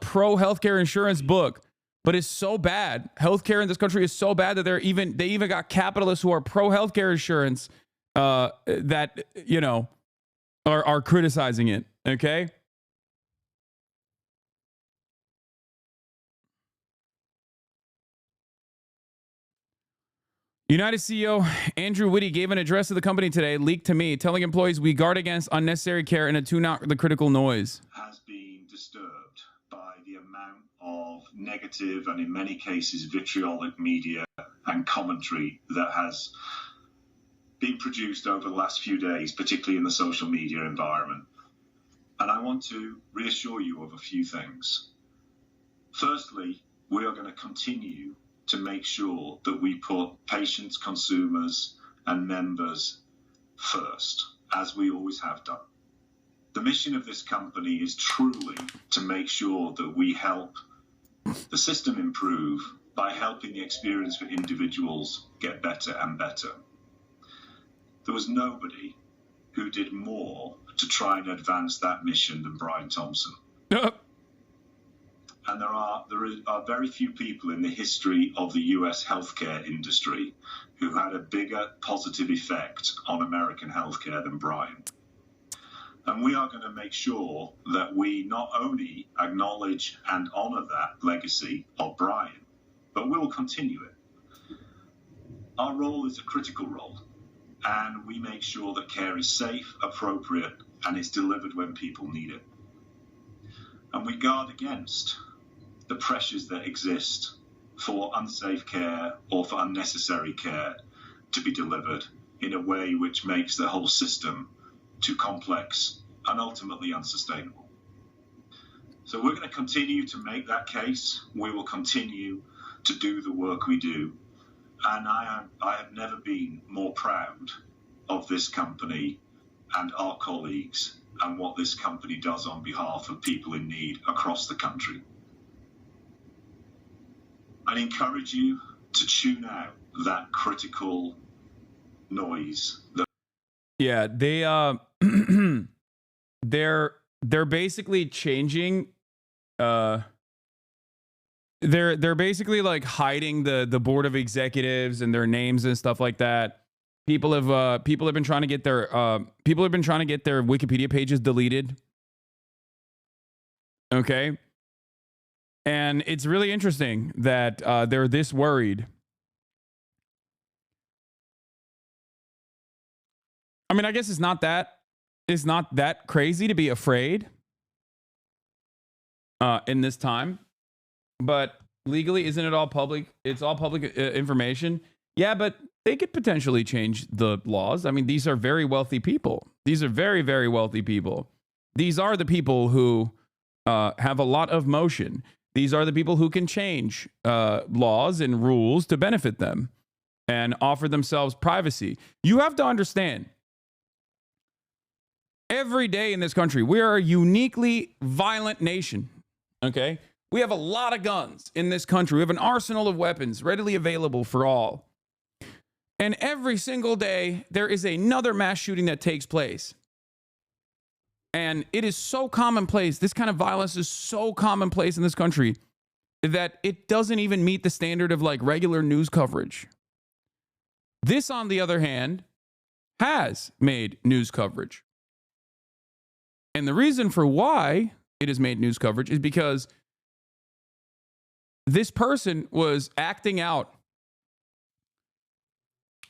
pro healthcare insurance book, but it's so bad. Healthcare in this country is so bad that they even got capitalists who are pro healthcare insurance that, you know, are criticizing it. Okay. United CEO Andrew Whitty gave an address to the company today, leaked to me, telling employees we guard against unnecessary care and tune out the critical noise. Has been disturbed by the amount of negative and in many cases vitriolic media and commentary that has been produced over the last few days, particularly in the social media environment. And I want to reassure you of a few things. Firstly, we are going to continue to make sure that we put patients, consumers, and members first, as we always have done. The mission of this company is truly to make sure that we help the system improve by helping the experience for individuals get better and better. There was nobody who did more to try and advance that mission than Brian Thompson. And there are very few people in the history of the US healthcare industry who had a bigger positive effect on American healthcare than Brian. And we are going to make sure that we not only acknowledge and honor that legacy of Brian, but we will continue it. Our role is a critical role, and we make sure that care is safe, appropriate, and is delivered when people need it. And we guard against the pressures that exist for unsafe care or for unnecessary care to be delivered in a way which makes the whole system too complex and ultimately unsustainable. So we're going to continue to make that case. We will continue to do the work we do. And I have never been more proud of this company and our colleagues and what this company does on behalf of people in need across the country. I encourage you to tune out that critical noise. Yeah, they're basically changing. They're basically like hiding the board of executives and their names and stuff like that. People have been trying to get their Wikipedia pages deleted. Okay. And it's really interesting that they're this worried. I mean, I guess it's not that crazy to be afraid in this time, but legally, isn't it all public? It's all public information. Yeah, but they could potentially change the laws. I mean, these are very wealthy people. These are very, very wealthy people. These are the people who have a lot of motion. These are the people who can change laws and rules to benefit them and offer themselves privacy. You have to understand, every day in this country, we are a uniquely violent nation, okay? We have a lot of guns in this country. We have an arsenal of weapons readily available for all. And every single day, there is another mass shooting that takes place. And it is so commonplace. This kind of violence is so commonplace in this country that it doesn't even meet the standard of like regular news coverage. This, on the other hand, has made news coverage. And the reason for why it has made news coverage is because this person was acting out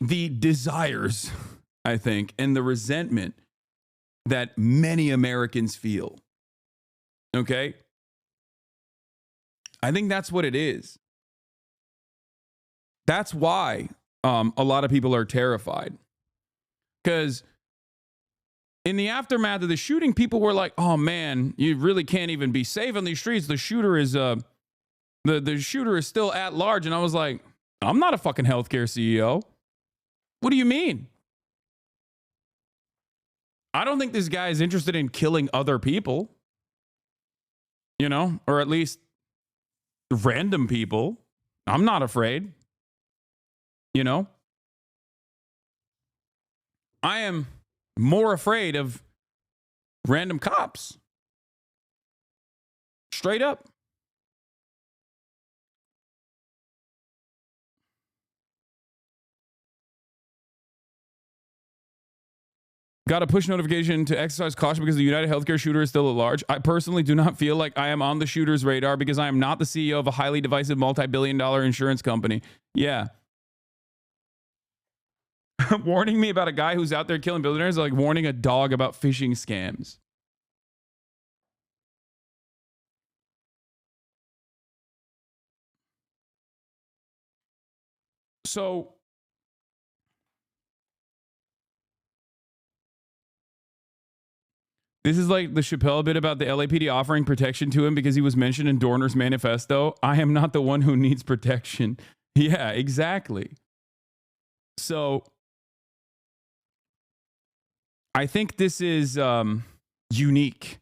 the desires, I think, and the resentment that many Americans feel. Okay? I think that's what it is. That's why a lot of people are terrified. Because in the aftermath of the shooting, people were like, oh man, you really can't even be safe on these streets. The shooter is the shooter is still at large. And I was like, I'm not a fucking healthcare CEO. What do you mean? I don't think this guy is interested in killing other people, you know, or at least random people. I'm not afraid, you know. I am more afraid of random cops. Straight up. Got a push notification to exercise caution because the United Healthcare shooter is still at large. I personally do not feel like I am on the shooter's radar because I am not the CEO of a highly divisive multi-billion-dollar insurance company. Yeah. Warning me about a guy who's out there killing billionaires is like warning a dog about phishing scams. So this is like the Chappelle bit about the LAPD offering protection to him because he was mentioned in Dorner's manifesto. I am not the one who needs protection. Yeah, exactly. So I think this is unique.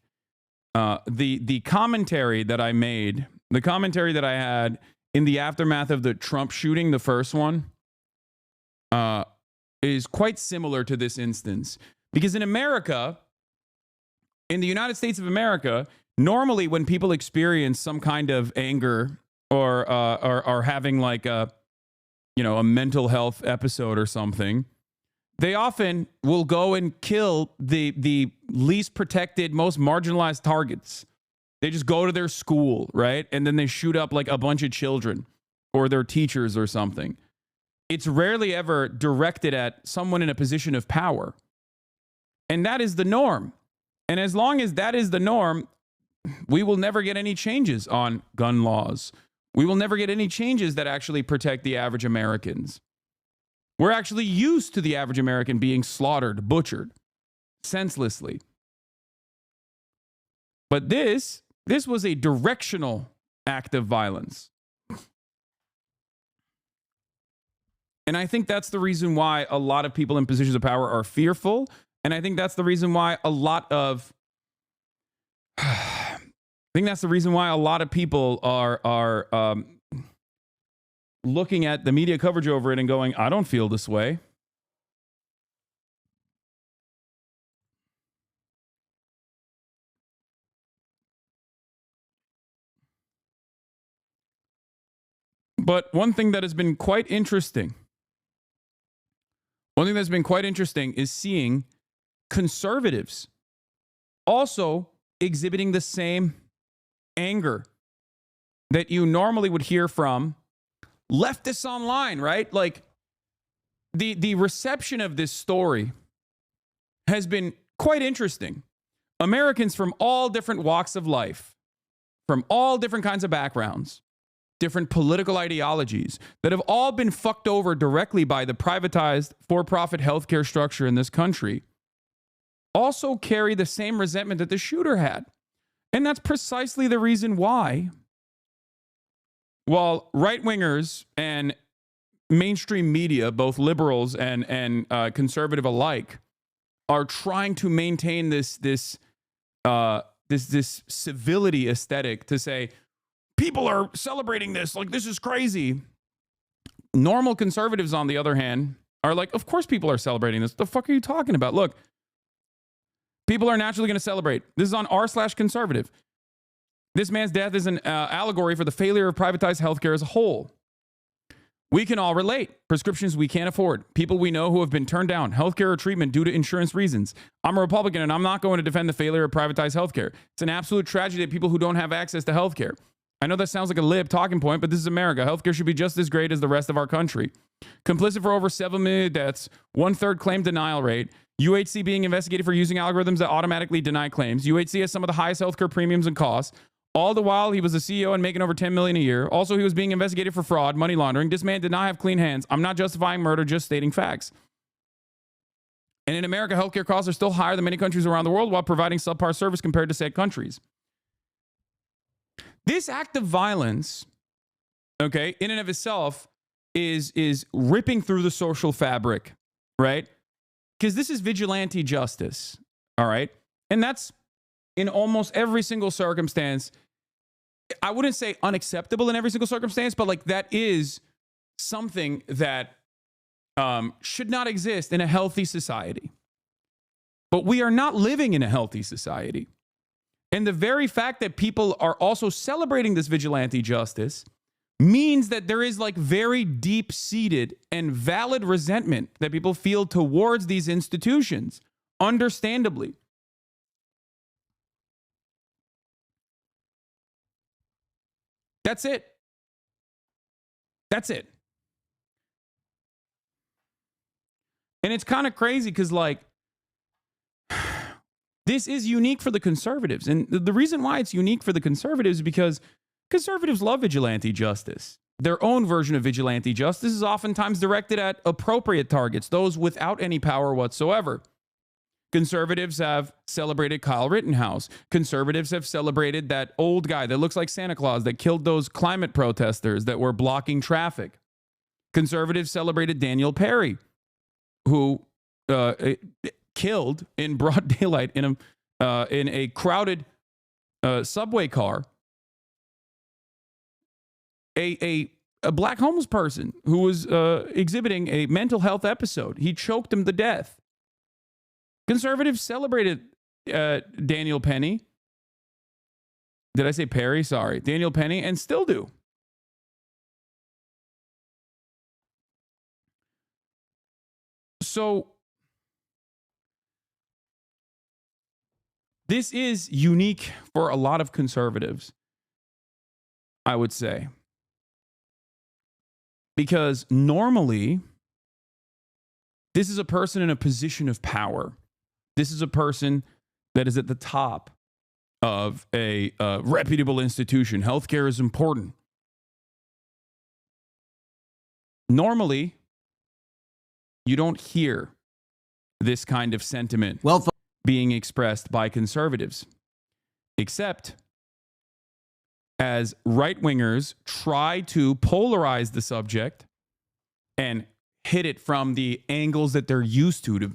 The commentary that I made, the commentary that I had in the aftermath of the Trump shooting, the first one, is quite similar to this instance. Because in America, in the United States of America, normally when people experience some kind of anger or are having like a mental health episode or something, they often will go and kill the least protected, most marginalized targets. They just go to their school, right? And then they shoot up like a bunch of children or their teachers or something. It's rarely ever directed at someone in a position of power. And that is the norm. And as long as that is the norm, we will never get any changes on gun laws. We will never get any changes that actually protect the average Americans. We're actually used to the average American being slaughtered, butchered, senselessly. But this was a directional act of violence. And I think that's the reason why a lot of people in positions of power are fearful. And I think that's the reason why a lot of people are looking at the media coverage over it and going, I don't feel this way. But one thing that has been quite interesting, is seeing conservatives also exhibiting the same anger that you normally would hear from leftists online, right? Like the reception of this story has been quite interesting. Americans from all different walks of life, from all different kinds of backgrounds, different political ideologies that have all been fucked over directly by the privatized for-profit healthcare structure in this country also carry the same resentment that the shooter had. And that's precisely the reason why, while right-wingers and mainstream media, both liberals and conservative alike, are trying to maintain this civility aesthetic to say, people are celebrating this, like this is crazy. Normal conservatives, on the other hand, are like, of course people are celebrating this. The fuck are you talking about? Look, people are naturally going to celebrate. This is on r/conservative. This man's death is an allegory for the failure of privatized healthcare as a whole. We can all relate. Prescriptions we can't afford. People we know who have been turned down. Healthcare or treatment due to insurance reasons. I'm a Republican and I'm not going to defend the failure of privatized healthcare. It's an absolute tragedy that people who don't have access to healthcare. I know that sounds like a lib talking point, but this is America. Healthcare should be just as great as the rest of our country. Complicit for over 7 million deaths, 1/3 claim denial rate, UHC being investigated for using algorithms that automatically deny claims. UHC has some of the highest healthcare premiums and costs. All the while, he was a CEO and making over $10 million a year. Also, he was being investigated for fraud, money laundering. This man did not have clean hands. I'm not justifying murder, just stating facts. And in America, healthcare costs are still higher than many countries around the world while providing subpar service compared to said countries. This act of violence, okay, in and of itself, is ripping through the social fabric, right? Because this is vigilante justice, all right? And that's in almost every single circumstance. I wouldn't say unacceptable in every single circumstance, but like that is something that should not exist in a healthy society. But we are not living in a healthy society. And the very fact that people are also celebrating this vigilante justice means that there is like very deep-seated and valid resentment that people feel towards these institutions understandably. That's it. That's it. And it's kind of crazy because, like, this is unique for the conservatives. And the reason why it's unique for the conservatives is because conservatives love vigilante justice. Their own version of vigilante justice is oftentimes directed at appropriate targets, those without any power whatsoever. Conservatives have celebrated Kyle Rittenhouse. Conservatives have celebrated that old guy that looks like Santa Claus that killed those climate protesters that were blocking traffic. Conservatives celebrated Daniel Perry, who killed in broad daylight in a crowded subway car a black homeless person who was exhibiting a mental health episode. He choked him to death. Conservatives celebrated Daniel Penny. Did I say Perry? Sorry. Daniel Penny, and still do. So this is unique for a lot of conservatives, I would say. Because normally, this is a person in a position of power. This is a person that is at the top of a reputable institution. Healthcare is important. Normally, you don't hear this kind of sentiment being expressed by conservatives, except as right-wingers try to polarize the subject and hit it from the angles that they're used to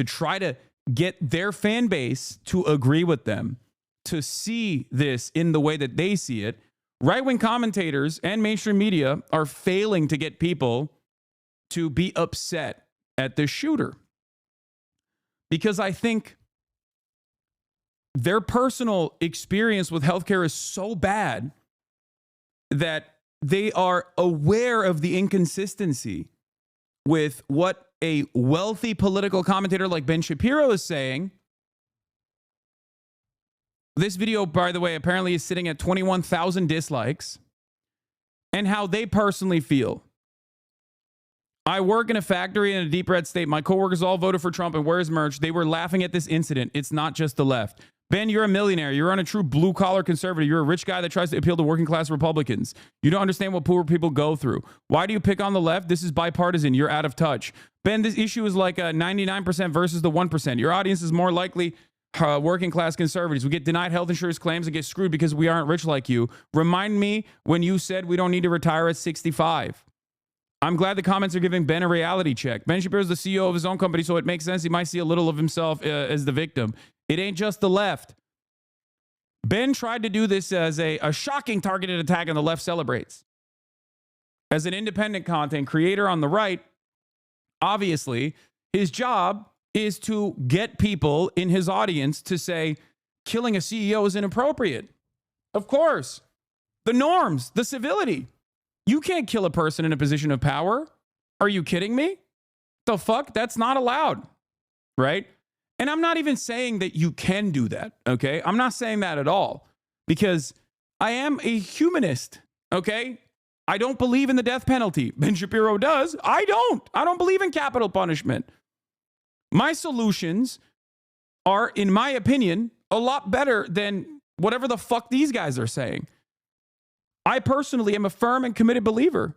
try to get their fan base to agree with them, to see this in the way that they see it. Right-wing commentators and mainstream media are failing to get people to be upset at the shooter, because I think their personal experience with healthcare is so bad that they are aware of the inconsistency with what a wealthy political commentator like Ben Shapiro is saying. This video, by the way, apparently is sitting at 21,000 dislikes, and how they personally feel. I work in a factory in a deep red state. My coworkers all voted for Trump and wears merch. They were laughing at this incident. It's not just the left. Ben, you're a millionaire. You're on a true blue-collar conservative. You're a rich guy that tries to appeal to working-class Republicans. You don't understand what poor people go through. Why do you pick on the left? This is bipartisan. You're out of touch. Ben, this issue is like a 99% versus the 1%. Your audience is more likely working-class conservatives. We get denied health insurance claims and get screwed because we aren't rich like you. Remind me when you said we don't need to retire at 65. I'm glad the comments are giving Ben a reality check. Ben Shapiro is the CEO of his own company, so it makes sense he might see a little of himself as the victim. It ain't just the left. Ben tried to do this as a shocking targeted attack, and the left celebrates. As an independent content creator on the right, obviously, his job is to get people in his audience to say, killing a CEO is inappropriate. Of course. The norms, the civility. You can't kill a person in a position of power. Are you kidding me? The fuck? That's not allowed, right? And I'm not even saying that you can do that, okay? I'm not saying that at all, because I am a humanist, okay? I don't believe in the death penalty. Ben Shapiro does. I don't believe in capital punishment. My solutions are, in my opinion, a lot better than whatever the fuck these guys are saying. I personally am a firm and committed believer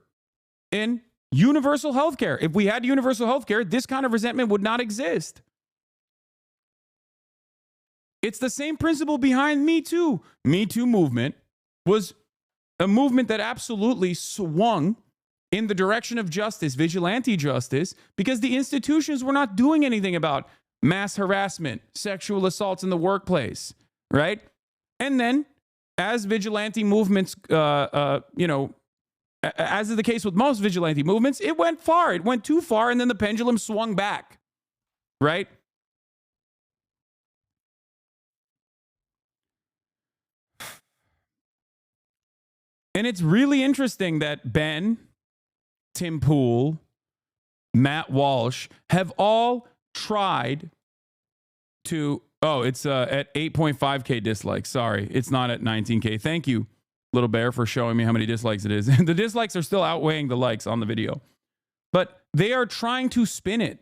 in universal health care. If we had universal health care, this kind of resentment would not exist. It's the same principle behind Me Too. Me Too movement was a movement that absolutely swung in the direction of justice, vigilante justice, because the institutions were not doing anything about mass harassment, sexual assaults in the workplace, right? And then, as vigilante movements, as is the case with most vigilante movements, it went far. It went too far, and then the pendulum swung back, right? And it's really interesting that Ben, Tim Pool, Matt Walsh have all tried to, oh, it's at 8.5K dislikes. Sorry, it's not at 19K. Thank you, Little Bear, for showing me how many dislikes it is. The dislikes are still outweighing the likes on the video. But they are trying to spin it.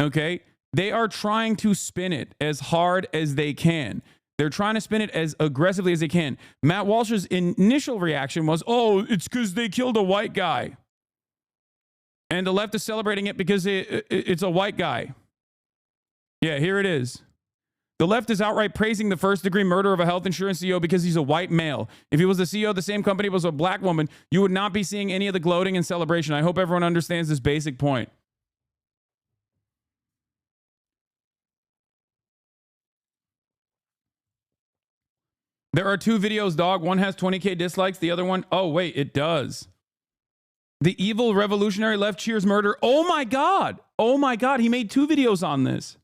Okay? They are trying to spin it as hard as they can. They're trying to spin it as aggressively as they can. Matt Walsh's initial reaction was, oh, it's because they killed a white guy. And the left is celebrating it because it's a white guy. Yeah, here it is. The left is outright praising the first-degree murder of a health insurance CEO because he's a white male. If he was the CEO of the same company was a black woman, you would not be seeing any of the gloating and celebration. I hope everyone understands this basic point. There are two videos, dog. One has 20K dislikes. The other one, oh, wait, it does. The evil revolutionary left cheers murder. Oh, my God. Oh, my God. He made two videos on this.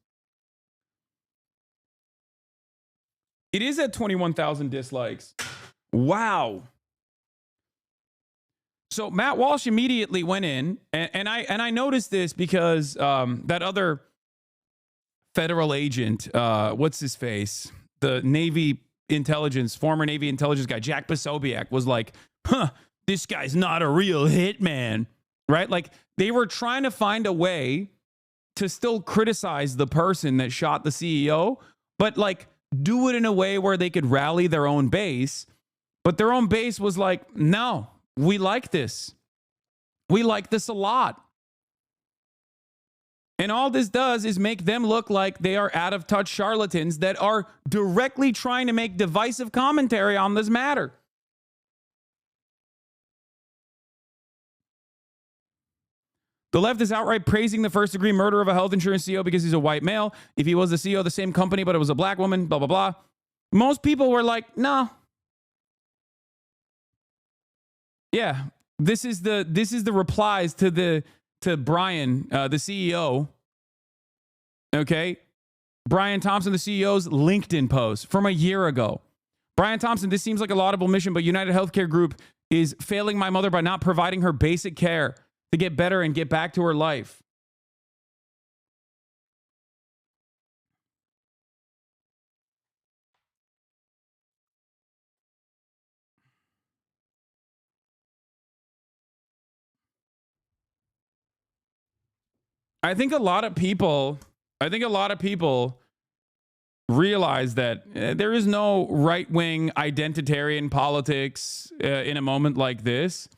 It is at 21,000 dislikes. Wow. So Matt Walsh immediately went in, and I noticed this because that other federal agent, what's his face? The Navy intelligence, former Navy intelligence guy, Jack Posobiec, was like, huh, this guy's not a real hitman, right? Like, they were trying to find a way to still criticize the person that shot the CEO, but like, do it in a way where they could rally their own base. But their own base was like, no, we like this. We like this a lot. And all this does is make them look like they are out of touch charlatans that are directly trying to make divisive commentary on this matter. The left is outright praising the first-degree murder of a health insurance CEO because he's a white male. If he was the CEO of the same company, but it was a black woman, blah, blah, blah. Most people were like, no. Yeah, this is the replies to Brian, the CEO. Okay? Brian Thompson, the CEO's LinkedIn post from a year ago. Brian Thompson, this seems like a laudable mission, but United Healthcare Group is failing my mother by not providing her basic care to get better and get back to her life. I think a lot of people realize that there is no right-wing identitarian politics in a moment like this,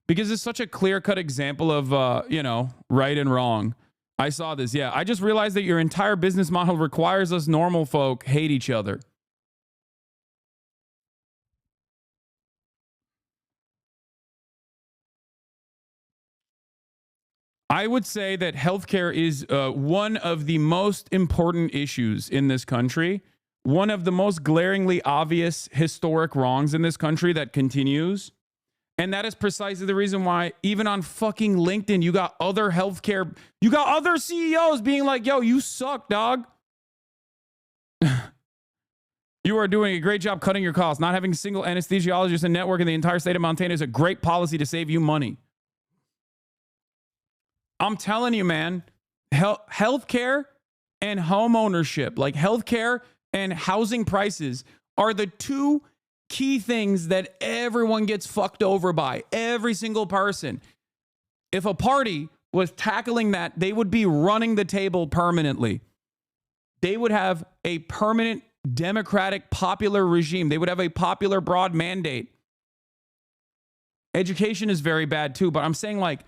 because it's such a clear-cut example of, right and wrong. I saw this. Yeah, I just realized that your entire business model requires us normal folk hate each other. I would say that healthcare is one of the most important issues in this country, one of the most glaringly obvious historic wrongs in this country that continues. And that is precisely the reason why even on fucking LinkedIn, you got other CEOs being like, yo, you suck, dog. You are doing a great job cutting your costs. Not having a single anesthesiologist and network in the entire state of Montana is a great policy to save you money. I'm telling you, man, healthcare and home ownership, like healthcare and housing prices, are the two key things that everyone gets fucked over by. Every single person. If a party was tackling that, they would be running the table permanently. They would have a permanent democratic popular regime. They would have a popular broad mandate. Education is very bad too, but I'm saying, like,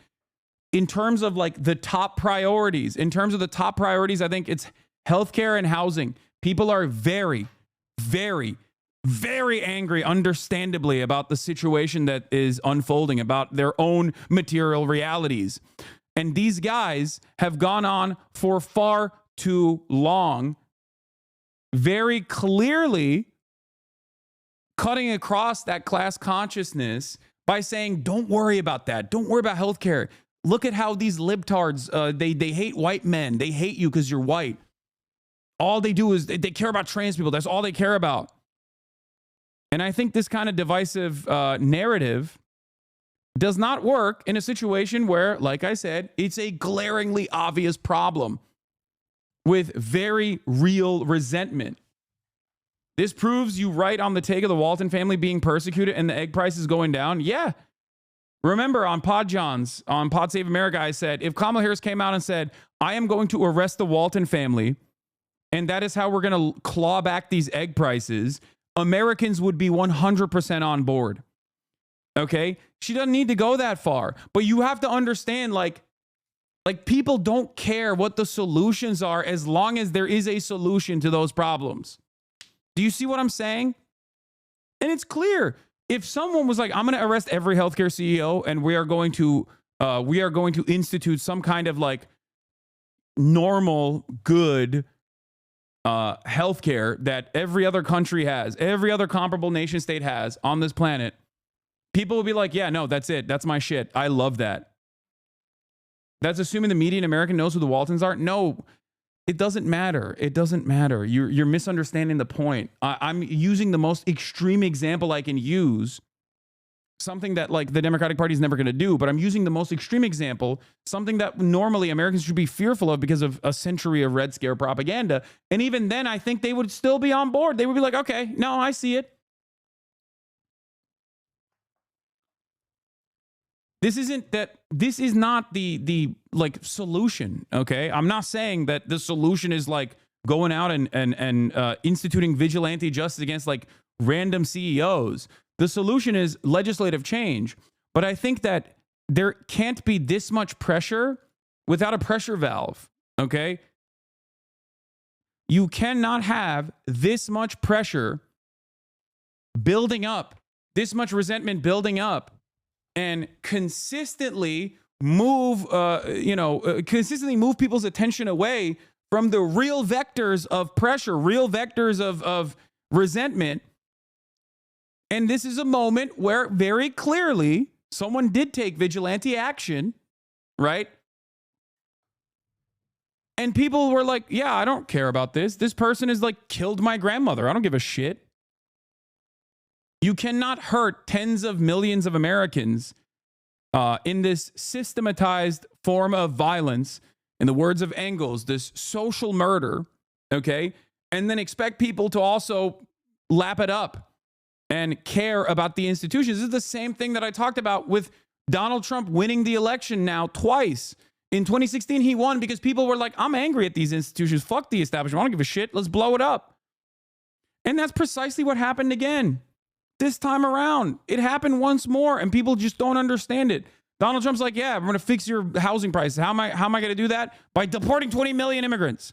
in terms of like the top priorities, I think it's healthcare and housing. People are very, very, very angry, understandably, about the situation that is unfolding, about their own material realities. And these guys have gone on for far too long, very clearly cutting across that class consciousness by saying, don't worry about that. Don't worry about healthcare. Look at how these libtards, they hate white men. They hate you because you're white. All they do is they care about trans people. That's all they care about. And I think this kind of divisive narrative does not work in a situation where, like I said, it's a glaringly obvious problem. with very real resentment. This proves you right on the take of the Walton family being persecuted and the egg prices going down. Yeah. Remember on Pod Save America, I said, if Kamala Harris came out and said, I am going to arrest the Walton family, and that is how we're going to claw back these egg prices, Americans would be 100% on board. Okay? She doesn't need to go that far. But you have to understand, like people don't care what the solutions are as long as there is a solution to those problems. Do you see what I'm saying? And it's clear. If someone was like, I'm going to arrest every healthcare CEO and we are going to institute some kind of like normal, good healthcare that every other country has, every other comparable nation state has on this planet, people will be like, yeah, no, that's it. That's my shit. I love that. That's assuming the median American knows who the Waltons are. No, it doesn't matter. It doesn't matter. You're misunderstanding the point. I'm using the most extreme example I can use, something that like the Democratic Party is never going to do, but I'm using the most extreme example, something that normally Americans should be fearful of because of a century of Red Scare propaganda. And even then, I think they would still be on board. They would be like, okay, no, I see it. This is not the like solution, okay? I'm not saying that the solution is like going out and instituting vigilante justice against like random CEOs. The solution is legislative change. But I think that there can't be this much pressure without a pressure valve, okay? You cannot have this much pressure building up, this much resentment building up, and consistently move people's attention away from the real vectors of pressure, real vectors of resentment. And this is a moment where very clearly someone did take vigilante action, right? And people were like, yeah, I don't care about this. This person has like killed my grandmother. I don't give a shit. You cannot hurt tens of millions of Americans in this systematized form of violence, in the words of Engels, this social murder, okay? And then expect people to also lap it up and care about the institutions. This is the same thing that I talked about with Donald Trump winning the election now twice. In 2016, he won because people were like, I'm angry at these institutions. Fuck the establishment. I don't give a shit. Let's blow it up. And that's precisely what happened again. This time around, it happened once more, and people just don't understand it. Donald Trump's like, yeah, we're going to fix your housing prices. How am I going to do that? By deporting 20 million immigrants.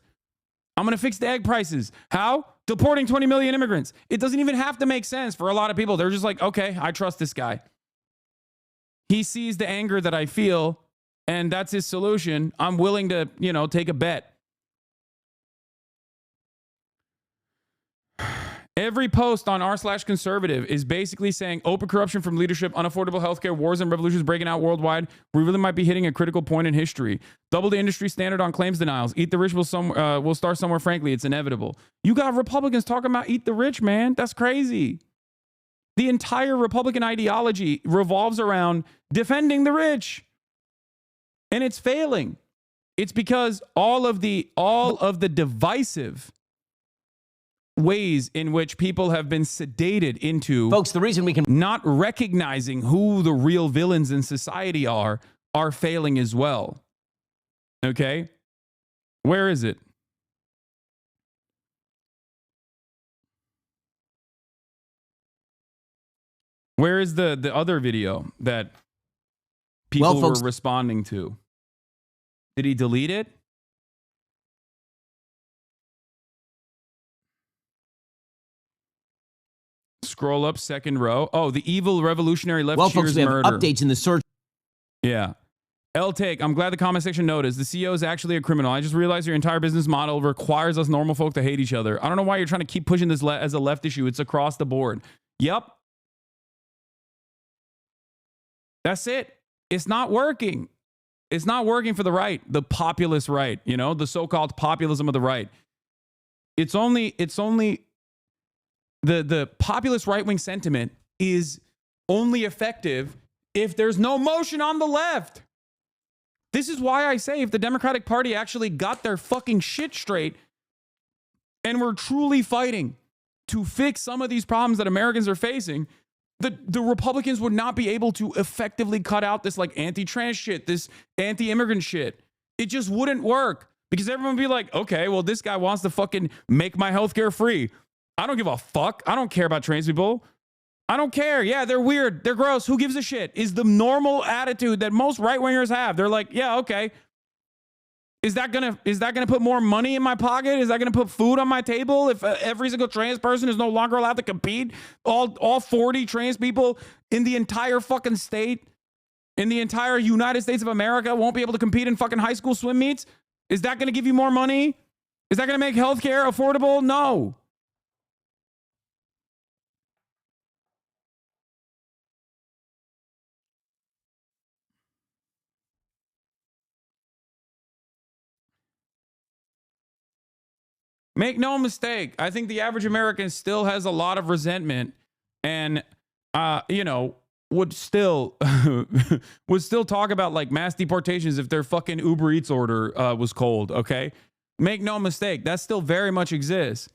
I'm going to fix the egg prices. How? Deporting 20 million immigrants. It doesn't even have to make sense for a lot of people. They're just like, okay, I trust this guy. He sees the anger that I feel, and that's his solution. I'm willing to, take a bet. Every post on r/conservative is basically saying open corruption from leadership, unaffordable healthcare, wars and revolutions breaking out worldwide. We really might be hitting a critical point in history. Double the industry standard on claims denials. Eat the rich will start somewhere. Frankly, it's inevitable. You got Republicans talking about eat the rich, man. That's crazy. The entire Republican ideology revolves around defending the rich, and it's failing. It's because all of the divisive ways in which people have been sedated into, folks, the reason we can not recognizing who the real villains in society are failing as well. Okay? Where is it? Where is the other video that people were responding to? Did he delete it? Scroll up, second row. Oh, the evil revolutionary left cheers murder. Updates in the search. Yeah. L-Take, I'm glad the comment section noticed. The CEO is actually a criminal. I just realized your entire business model requires us normal folk to hate each other. I don't know why you're trying to keep pushing this as a left issue. It's across the board. Yep. That's it. It's not working. It's not working for the right, the populist right, the so-called populism of the right. It's only the populist right-wing sentiment is only effective if there's no motion on the left. This is why I say if the Democratic Party actually got their fucking shit straight and were truly fighting to fix some of these problems that Americans are facing, the Republicans would not be able to effectively cut out this like anti-trans shit, this anti-immigrant shit. It just wouldn't work because everyone would be like, okay, well, this guy wants to fucking make my healthcare free. I don't give a fuck. I don't care about trans people. I don't care. Yeah, they're weird. They're gross. Who gives a shit? Is the normal attitude that most right-wingers have. They're like, yeah, okay. Is that gonna put more money in my pocket? Is that gonna put food on my table if every single trans person is no longer allowed to compete? All 40 trans people in the entire fucking state, in the entire United States of America won't be able to compete in fucking high school swim meets? Is that gonna give you more money? Is that gonna make healthcare affordable? No. Make no mistake. I think the average American still has a lot of resentment and, would still talk about like mass deportations if their fucking Uber Eats order was cold. Okay. Make no mistake. That still very much exists.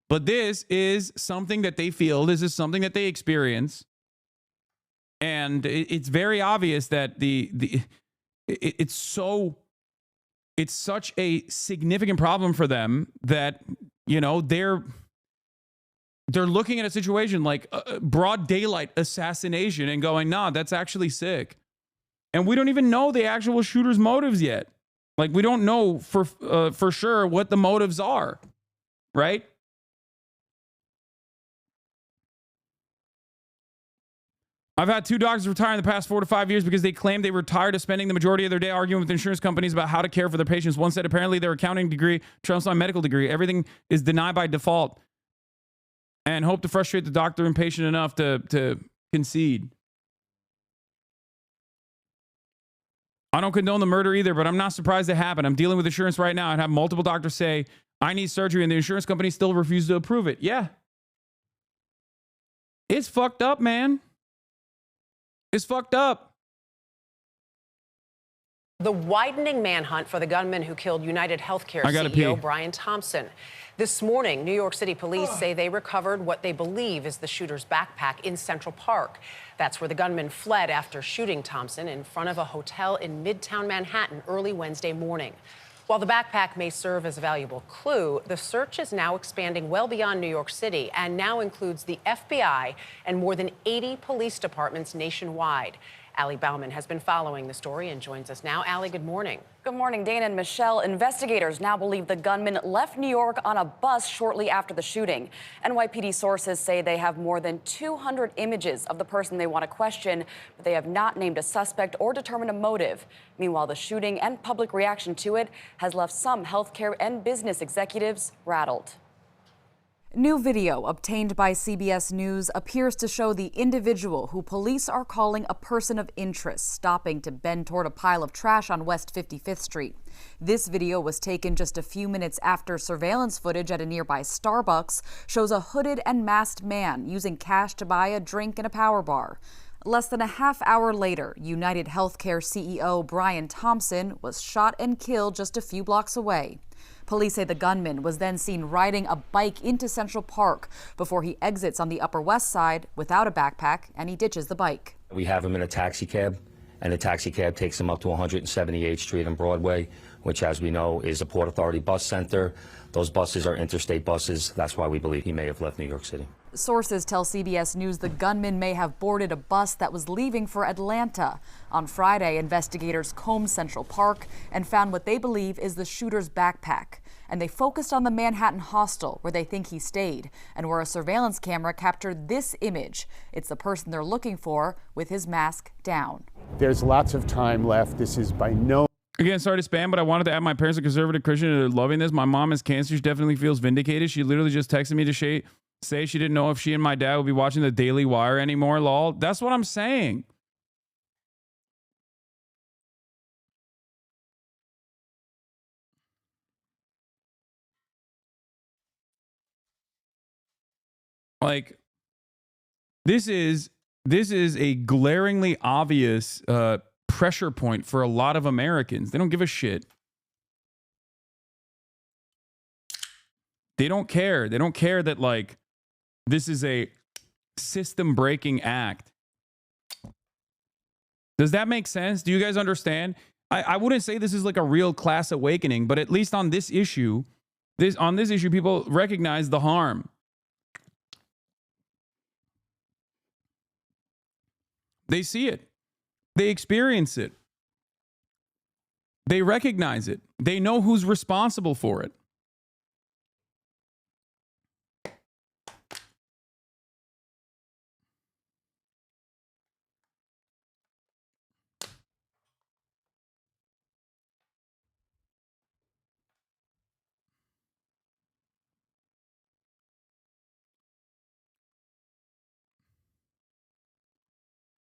But this is something that they feel. This is something that they experience. And it's very obvious that it's such a significant problem for them that, they're looking at a situation like broad daylight assassination and going, nah, that's actually sick. And we don't even know the actual shooter's motives yet. Like, we don't know for sure what the motives are, right? I've had 2 doctors retire in the past 4 to 5 years because they claimed they were tired of spending the majority of their day arguing with insurance companies about how to care for their patients. One said apparently their accounting degree trumps my medical degree. Everything is denied by default and hope to frustrate the doctor impatient enough to concede. I don't condone the murder either, but I'm not surprised it happened. I'm dealing with insurance right now and have multiple doctors say, I need surgery, and the insurance company still refuses to approve it. Yeah. It's fucked up, man. It's fucked up. The widening manhunt for the gunman who killed United Healthcare CEO Brian Thompson. This morning, New York City police say they recovered what they believe is the shooter's backpack in Central Park. That's where the gunman fled after shooting Thompson in front of a hotel in Midtown Manhattan early Wednesday morning. While the backpack may serve as a valuable clue, the search is now expanding well beyond New York City and now includes the FBI and more than 80 police departments nationwide. Allie Bauman has been following the story and joins us now. Allie, good morning. Good morning, Dana and Michelle. Investigators now believe the gunman left New York on a bus shortly after the shooting. NYPD sources say they have more than 200 images of the person they want to question, but they have not named a suspect or determined a motive. Meanwhile, the shooting and public reaction to it has left some healthcare and business executives rattled. New video obtained by CBS News appears to show the individual who police are calling a person of interest stopping to bend toward a pile of trash on West 55th Street. This video was taken just a few minutes after surveillance footage at a nearby Starbucks shows a hooded and masked man using cash to buy a drink in a power bar. Less than a half hour later, United Healthcare CEO Brian Thompson was shot and killed just a few blocks away. Police say the gunman was then seen riding a bike into Central Park before he exits on the Upper West Side without a backpack, and he ditches the bike. We have him in a taxi cab, and the taxi cab takes him up to 178th Street and Broadway, which, as we know, is a Port Authority bus center. Those buses are interstate buses. That's why we believe he may have left New York City. Sources tell CBS News the gunman may have boarded a bus that was leaving for Atlanta. On Friday, investigators combed Central Park and found what they believe is the shooter's backpack. And they focused on the Manhattan hostel where they think he stayed and where a surveillance camera captured this image. It's the person they're looking for with his mask down. There's lots of time left. This is by no... Again, sorry to spam, but I wanted to add my parents are conservative Christian and they're loving this. My mom has cancer. She definitely feels vindicated. She literally just texted me to say she didn't know if she and my dad would be watching the Daily Wire anymore, lol. That's what I'm saying. Like, this is a glaringly obvious pressure point for a lot of Americans. They don't give a shit. They don't care. They don't care that, like, this is a system-breaking act. Does that make sense? Do you guys understand? I wouldn't say this is like a real class awakening, but at least on this issue, people recognize the harm. They see it. They experience it. They recognize it. They know who's responsible for it.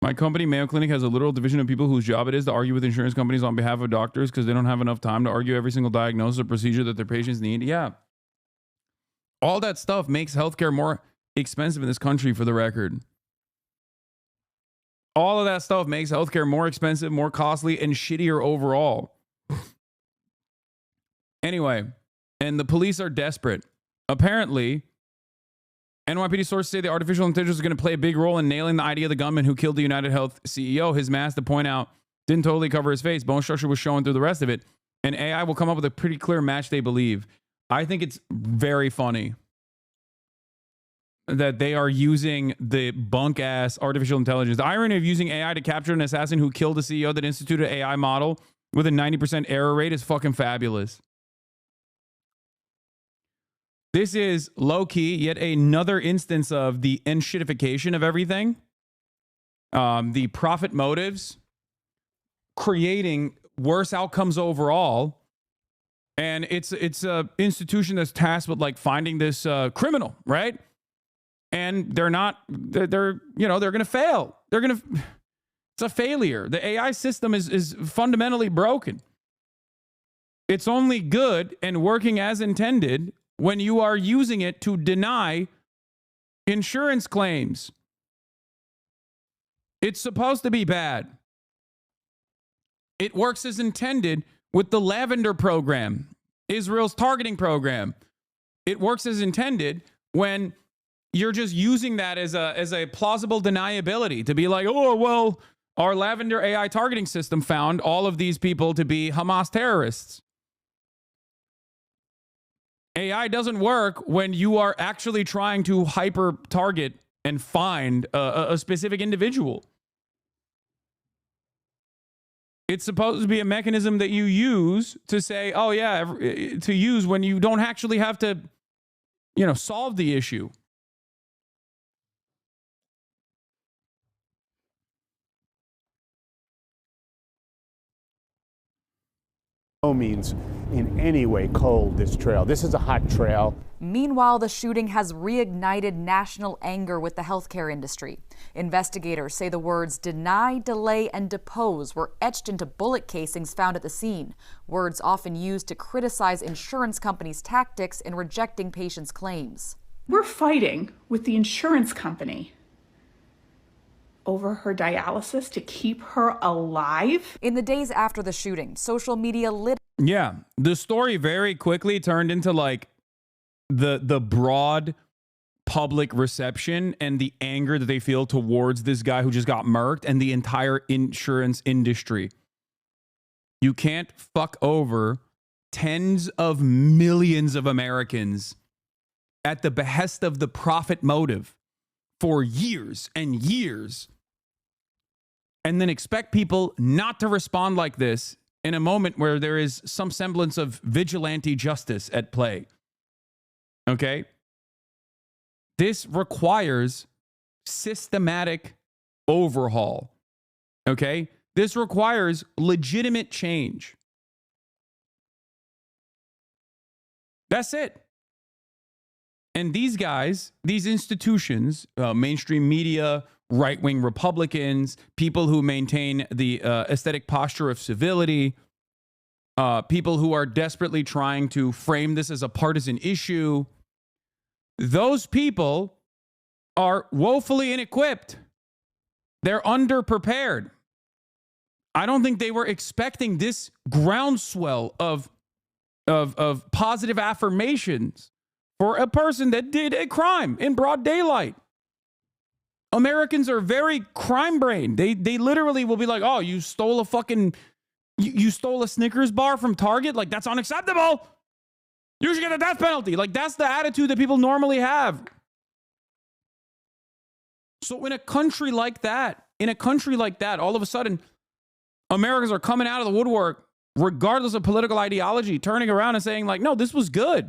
My company, Mayo Clinic, has a literal division of people whose job it is to argue with insurance companies on behalf of doctors because they don't have enough time to argue every single diagnosis or procedure that their patients need. Yeah. All that stuff makes healthcare more expensive in this country, for the record. All of that stuff makes healthcare more expensive, more costly, and shittier overall. Anyway, and the police are desperate. Apparently, NYPD sources say the artificial intelligence is going to play a big role in nailing the idea of the gunman who killed the United Health CEO. His mask, to point out, didn't totally cover his face. Bone structure was showing through the rest of it. And AI will come up with a pretty clear match, they believe. I think it's very funny that they are using the bunk-ass artificial intelligence. The irony of using AI to capture an assassin who killed the CEO that instituted an AI model with a 90% error rate is fucking fabulous. This is low-key, yet another instance of the enshittification of everything. The profit motives, creating worse outcomes overall. And it's a institution that's tasked with, like, finding this criminal, right? And they're going to fail. It's a failure. The AI system is fundamentally broken. It's only good and working as intended when you are using it to deny insurance claims. It's supposed to be bad. It works as intended with the Lavender program, Israel's targeting program. It works as intended when you're just using that as a plausible deniability to be like, oh, well, our Lavender AI targeting system found all of these people to be Hamas terrorists. AI doesn't work when you are actually trying to hyper target and find a specific individual. It's supposed to be a mechanism that you use to say, oh yeah, to use when you don't actually have to, solve the issue. No means in any way cold, this trail. This is a hot trail. Meanwhile, the shooting has reignited national anger with the healthcare industry. Investigators say the words deny, delay, and depose were etched into bullet casings found at the scene, words often used to criticize insurance companies' tactics in rejecting patients' claims. We're fighting with the insurance company over her dialysis to keep her alive. In the days after the shooting, social media lit. Yeah, the story very quickly turned into like the broad public reception and the anger that they feel towards this guy who just got murked and the entire insurance industry. You can't fuck over tens of millions of Americans at the behest of the profit motive for years and years, and then expect people not to respond like this in a moment where there is some semblance of vigilante justice at play. Okay? This requires systematic overhaul. Okay? This requires legitimate change. That's it. And these guys, these institutions, mainstream media, right-wing Republicans, people who maintain the aesthetic posture of civility, people who are desperately trying to frame this as a partisan issue, those people are woefully inequipped. They're underprepared. I don't think they were expecting this groundswell of positive affirmations for a person that did a crime in broad daylight. Americans are very crime brained. They literally will be like, oh, you stole you stole a Snickers bar from Target? Like, that's unacceptable. You should get a death penalty. Like, that's the attitude that people normally have. So in a country like that, all of a sudden, Americans are coming out of the woodwork, regardless of political ideology, turning around and saying like, no, this was good.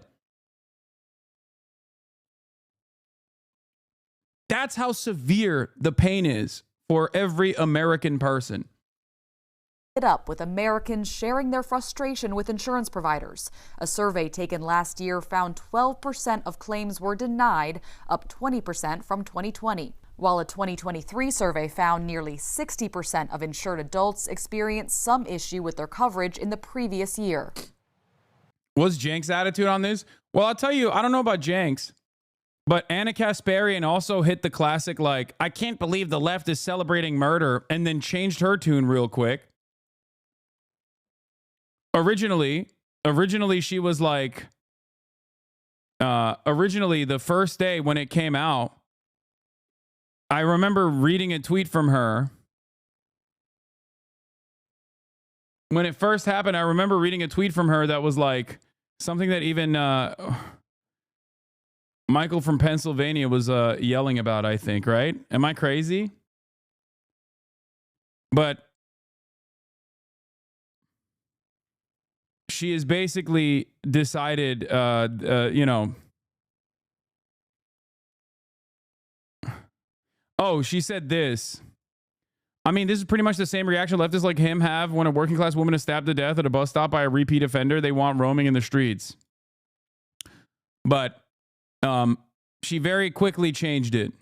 That's how severe the pain is for every American person. It up with Americans sharing their frustration with insurance providers. A survey taken last year found 12% of claims were denied, up 20% from 2020. While a 2023 survey found nearly 60% of insured adults experienced some issue with their coverage in the previous year. What's Jenks' attitude on this? Well, I'll tell you, I don't know about Jenks, but Anna Kasparian also hit the classic, like, I can't believe the left is celebrating murder, and then changed her tune real quick. Originally she was like, originally the first day when it came out, I remember reading a tweet from her. When it first happened, I remember reading a tweet from her that was like something that even Michael from Pennsylvania was yelling about, I think, right? Am I crazy? But she has basically decided, oh, she said this. I mean, this is pretty much the same reaction leftists like him have when a working class woman is stabbed to death at a bus stop by a repeat offender. They want roaming in the streets. But she very quickly changed it.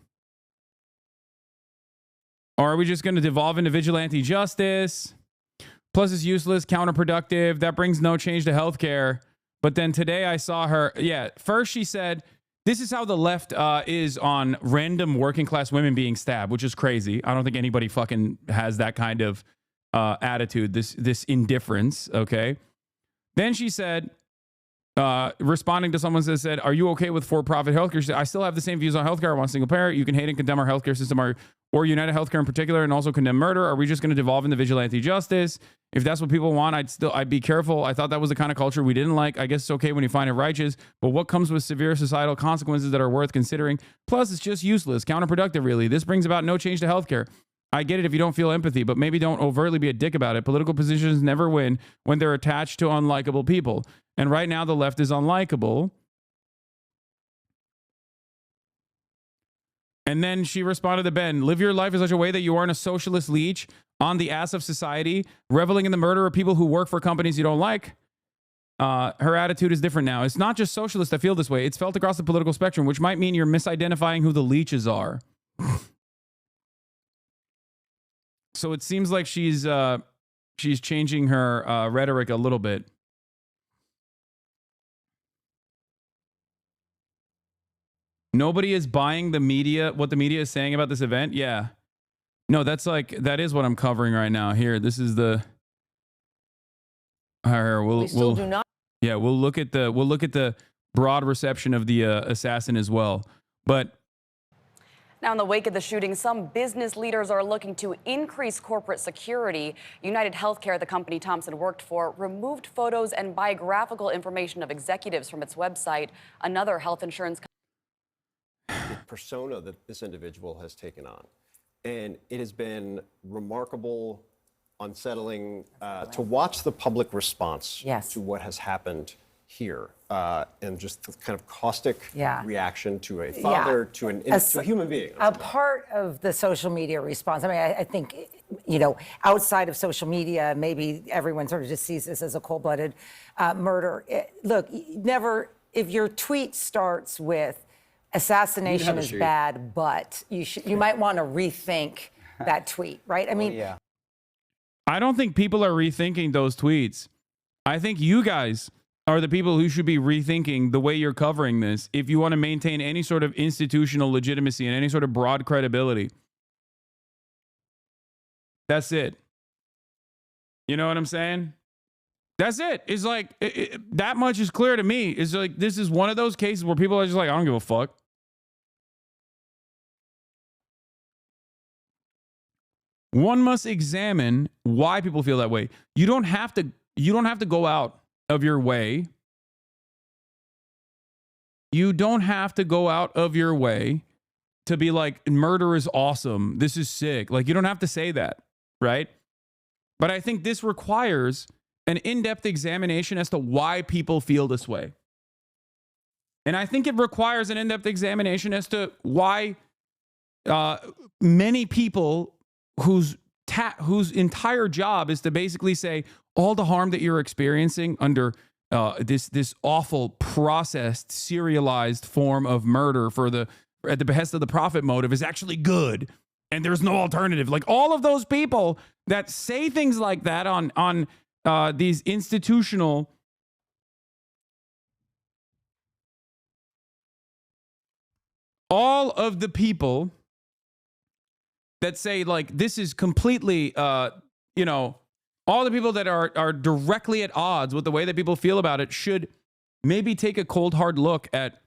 Or are we just going to devolve into vigilante justice? Plus, it's useless, counterproductive. That brings no change to healthcare. But then today I saw her. Yeah, first she said, this is how the left is on random working class women being stabbed, which is crazy. I don't think anybody fucking has that kind of attitude, this indifference, okay? Then she said, responding to someone that said, are you okay with for-profit healthcare? She said, I still have the same views on healthcare. I want single parent. You can hate and condemn our healthcare system or United Healthcare in particular and also condemn murder. Are we just going to devolve into vigilante justice? If that's what people want, I'd be careful. I thought that was the kind of culture we didn't like. I guess it's okay when you find it righteous, but what comes with severe societal consequences that are worth considering? Plus, it's just useless, counterproductive, really. This brings about no change to healthcare. I get it if you don't feel empathy, but maybe don't overtly be a dick about it. Political positions never win when they're attached to unlikable people. And right now, the left is unlikable. And then she responded to Ben, live your life in such a way that you aren't a socialist leech on the ass of society, reveling in the murder of people who work for companies you don't like. Her attitude is different now. It's not just socialists that feel this way. It's felt across the political spectrum, which might mean you're misidentifying who the leeches are. So it seems like she's changing her rhetoric a little bit. Nobody is buying the media, what the media is saying about this event. Yeah. No, that is what I'm covering right now. Here, this is the. Here, we'll look at the broad reception of the assassin as well. But now, in the wake of the shooting, some business leaders are looking to increase corporate security. United Healthcare, the company Thompson worked for, removed photos and biographical information of executives from its website. Another health insurance persona that this individual has taken on. And it has been remarkable, unsettling to watch the public response to what has happened here, and just the kind of caustic reaction to a father, to a human being. A part of the social media response. I mean, I think, outside of social media, maybe everyone sort of just sees this as a cold-blooded murder. Look, if your tweet starts with assassination is bad, but you might want to rethink that tweet, right? I mean, I don't think people are rethinking those tweets. I think you guys are the people who should be rethinking the way you're covering this if you want to maintain any sort of institutional legitimacy and any sort of broad credibility. That's it. You know what I'm saying? That's it. It's like, that much is clear to me. It's like, this is one of those cases where people are just like, I don't give a fuck. One must examine why people feel that way. You don't have to go out of your way. You don't have to go out of your way to be like, murder is awesome. This is sick. Like, you don't have to say that, right? But I think this requires an in-depth examination as to why people feel this way. And I think it requires an in-depth examination as to why many people whose entire job is to basically say all the harm that you're experiencing under this awful processed serialized form of murder at the behest of the profit motive is actually good, and there's no alternative. Like, all of those people that say things like that on these institutional all of the people that say, like, this is completely, all the people that are directly at odds with the way that people feel about it should maybe take a cold, hard look at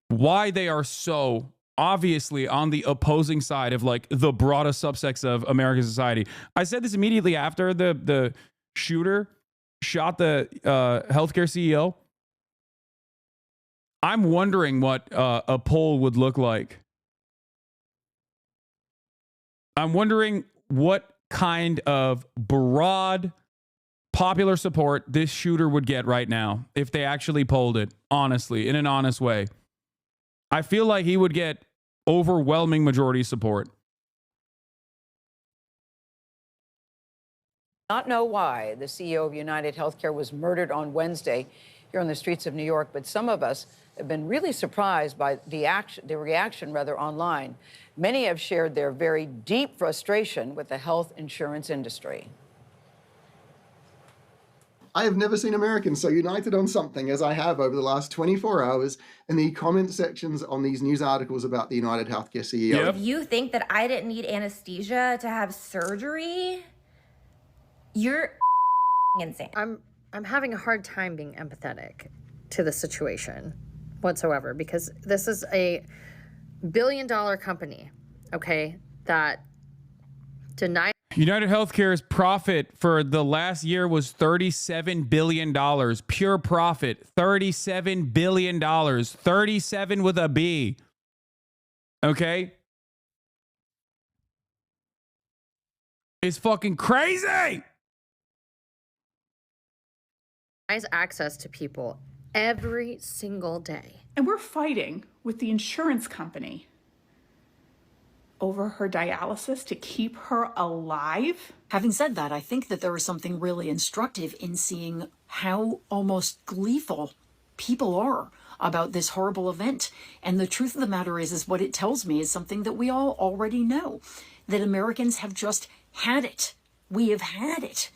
why they are so obviously on the opposing side of, like, the broadest subsects of American society. I said this immediately after the shooter shot the healthcare CEO. I'm wondering what a poll would look like. I'm wondering what kind of broad popular support this shooter would get right now if they actually polled it, honestly, in an honest way. I feel like he would get overwhelming majority support. Not know why the CEO of United Healthcare was murdered on Wednesday here on the streets of New York, but some of us have been really surprised by the reaction online. Many have shared their very deep frustration with the health insurance industry. I have never seen Americans so united on something as I have over the last 24 hours in the comment sections on these news articles about the United Healthcare CEO. If you think that I didn't need anesthesia to have surgery, you're insane. I'm having a hard time being empathetic to the situation whatsoever, because this is a billion-dollar company, okay, that denied. United Healthcare's profit for the last year was $37 billion. Pure profit, $37 billion. 37 with a B. Okay? It's fucking crazy. Access to people every single day. And we're fighting with the insurance company over her dialysis to keep her alive. Having said that, I think that there is something really instructive in seeing how almost gleeful people are about this horrible event. And the truth of the matter is what it tells me is something that we all already know, that Americans have just had it. We have had it.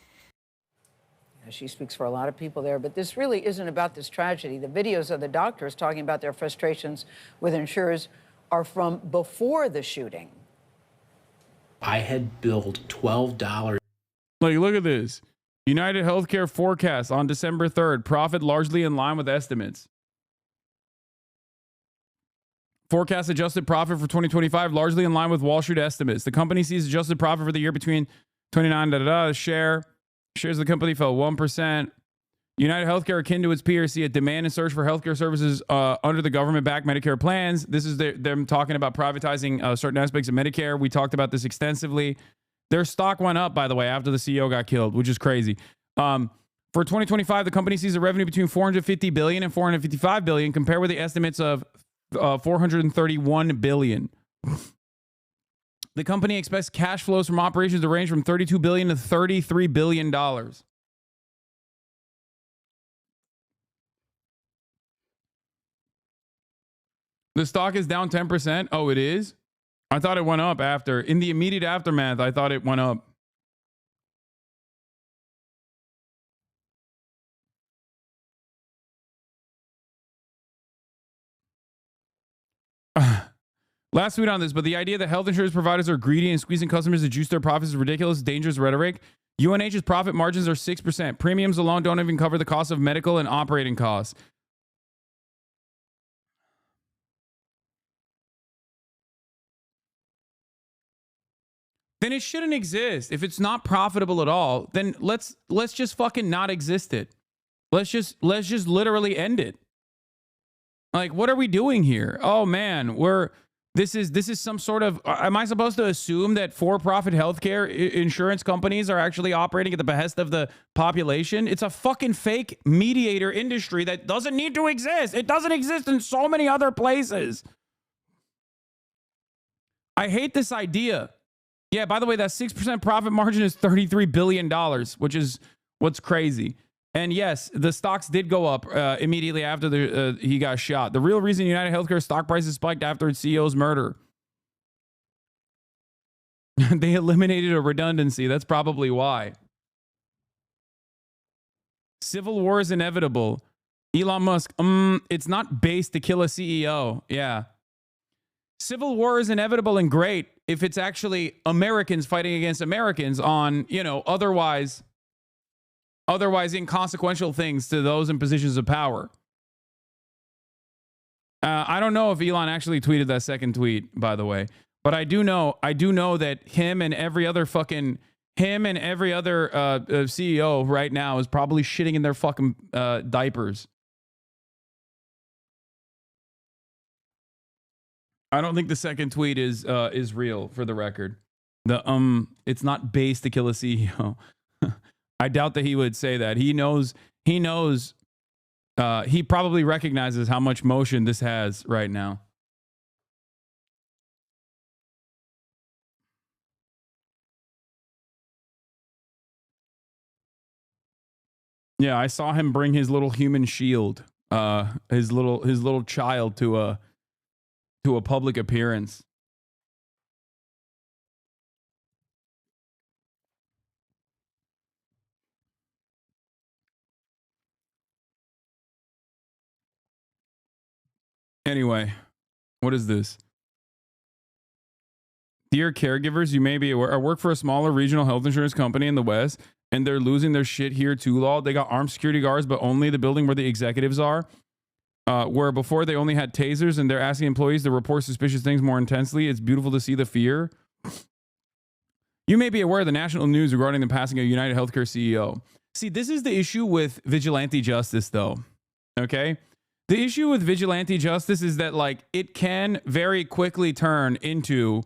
She speaks for a lot of people there, but this really isn't about this tragedy. The videos of the doctors talking about their frustrations with insurers are from before the shooting. I had billed $12. Like, look at this. United Healthcare forecast on December 3rd. Profit largely in line with estimates. Forecast adjusted profit for 2025 largely in line with Wall Street estimates. The company sees adjusted profit for the year between 29 shares of the company fell 1%. United Healthcare, akin to its peers, see a demand and surge for healthcare services under the government-backed Medicare plans. This is them talking about privatizing certain aspects of Medicare. We talked about this extensively. Their stock went up, by the way, after the CEO got killed, which is crazy. For 2025, the company sees a revenue between $450 billion and $455 billion, compared with the estimates of $431 billion. The company expects cash flows from operations to range from $32 billion to $33 billion. The stock is down 10%. Oh, it is? I thought it went up after. In the immediate aftermath, I thought it went up. Last tweet on this, but the idea that health insurance providers are greedy and squeezing customers to juice their profits is ridiculous, dangerous rhetoric. UNH's profit margins are 6%. Premiums alone don't even cover the cost of medical and operating costs. Then it shouldn't exist. If it's not profitable at all, then let's just fucking not exist it. Let's just literally end it. Like, what are we doing here? Oh man, this is some sort of, am I supposed to assume that for-profit healthcare insurance companies are actually operating at the behest of the population? It's a fucking fake mediator industry that doesn't need to exist. It doesn't exist in so many other places. I hate this idea. Yeah, by the way, that 6% profit margin is $33 billion, which is what's crazy. And yes, the stocks did go up immediately after he got shot. The real reason United Healthcare stock prices spiked after its CEO's murder. They eliminated a redundancy. That's probably why. Civil war is inevitable. Elon Musk, it's not based to kill a CEO. Yeah. Civil war is inevitable and great if it's actually Americans fighting against Americans on, otherwise inconsequential things to those in positions of power. I don't know if Elon actually tweeted that second tweet, by the way, but I do know that him and every other CEO right now is probably shitting in their fucking diapers. I don't think the second tweet is real, for the record. It's not based to kill a CEO. I doubt that he would say that. He knows, he probably recognizes how much motion this has right now. Yeah, I saw him bring his little human shield, his little child to a public appearance. Anyway, what is this? Dear caregivers, you may be aware, I work for a smaller regional health insurance company in the West, and they're losing their shit here too, Law. They got armed security guards, but only the building where the executives are. Where before they only had tasers, and they're asking employees to report suspicious things more intensely. It's beautiful to see the fear. You may be aware of the national news regarding the passing of United Healthcare CEO. See, this is the issue with vigilante justice, though. Okay? The issue with vigilante justice is that, like, it can very quickly turn into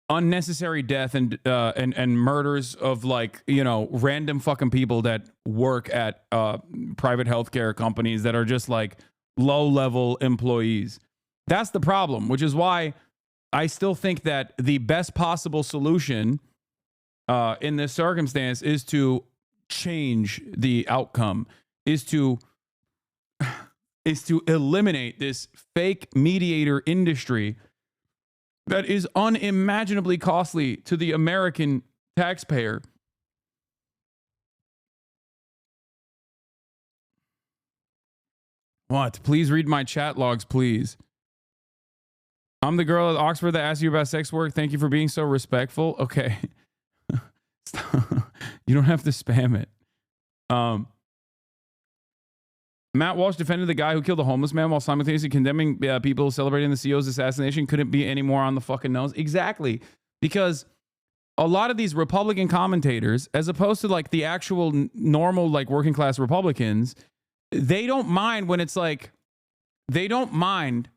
unnecessary death and murders of, like, random fucking people that work at private healthcare companies that are just like low-level employees. That's the problem, which is why I still think that the best possible solution in this circumstance is to change the outcome, is to eliminate this fake mediator industry that is unimaginably costly to the American taxpayer. What? Please read my chat logs, please. I'm the girl at Oxford that asked you about sex work. Thank you for being so respectful. Okay. You don't have to spam it. Matt Walsh defended the guy who killed a homeless man while simultaneously condemning people celebrating the CEO's assassination. Couldn't be any more on the fucking nose. Exactly. Because a lot of these Republican commentators, as opposed to like the actual normal, like working class Republicans, they don't mind when it's like, they don't mind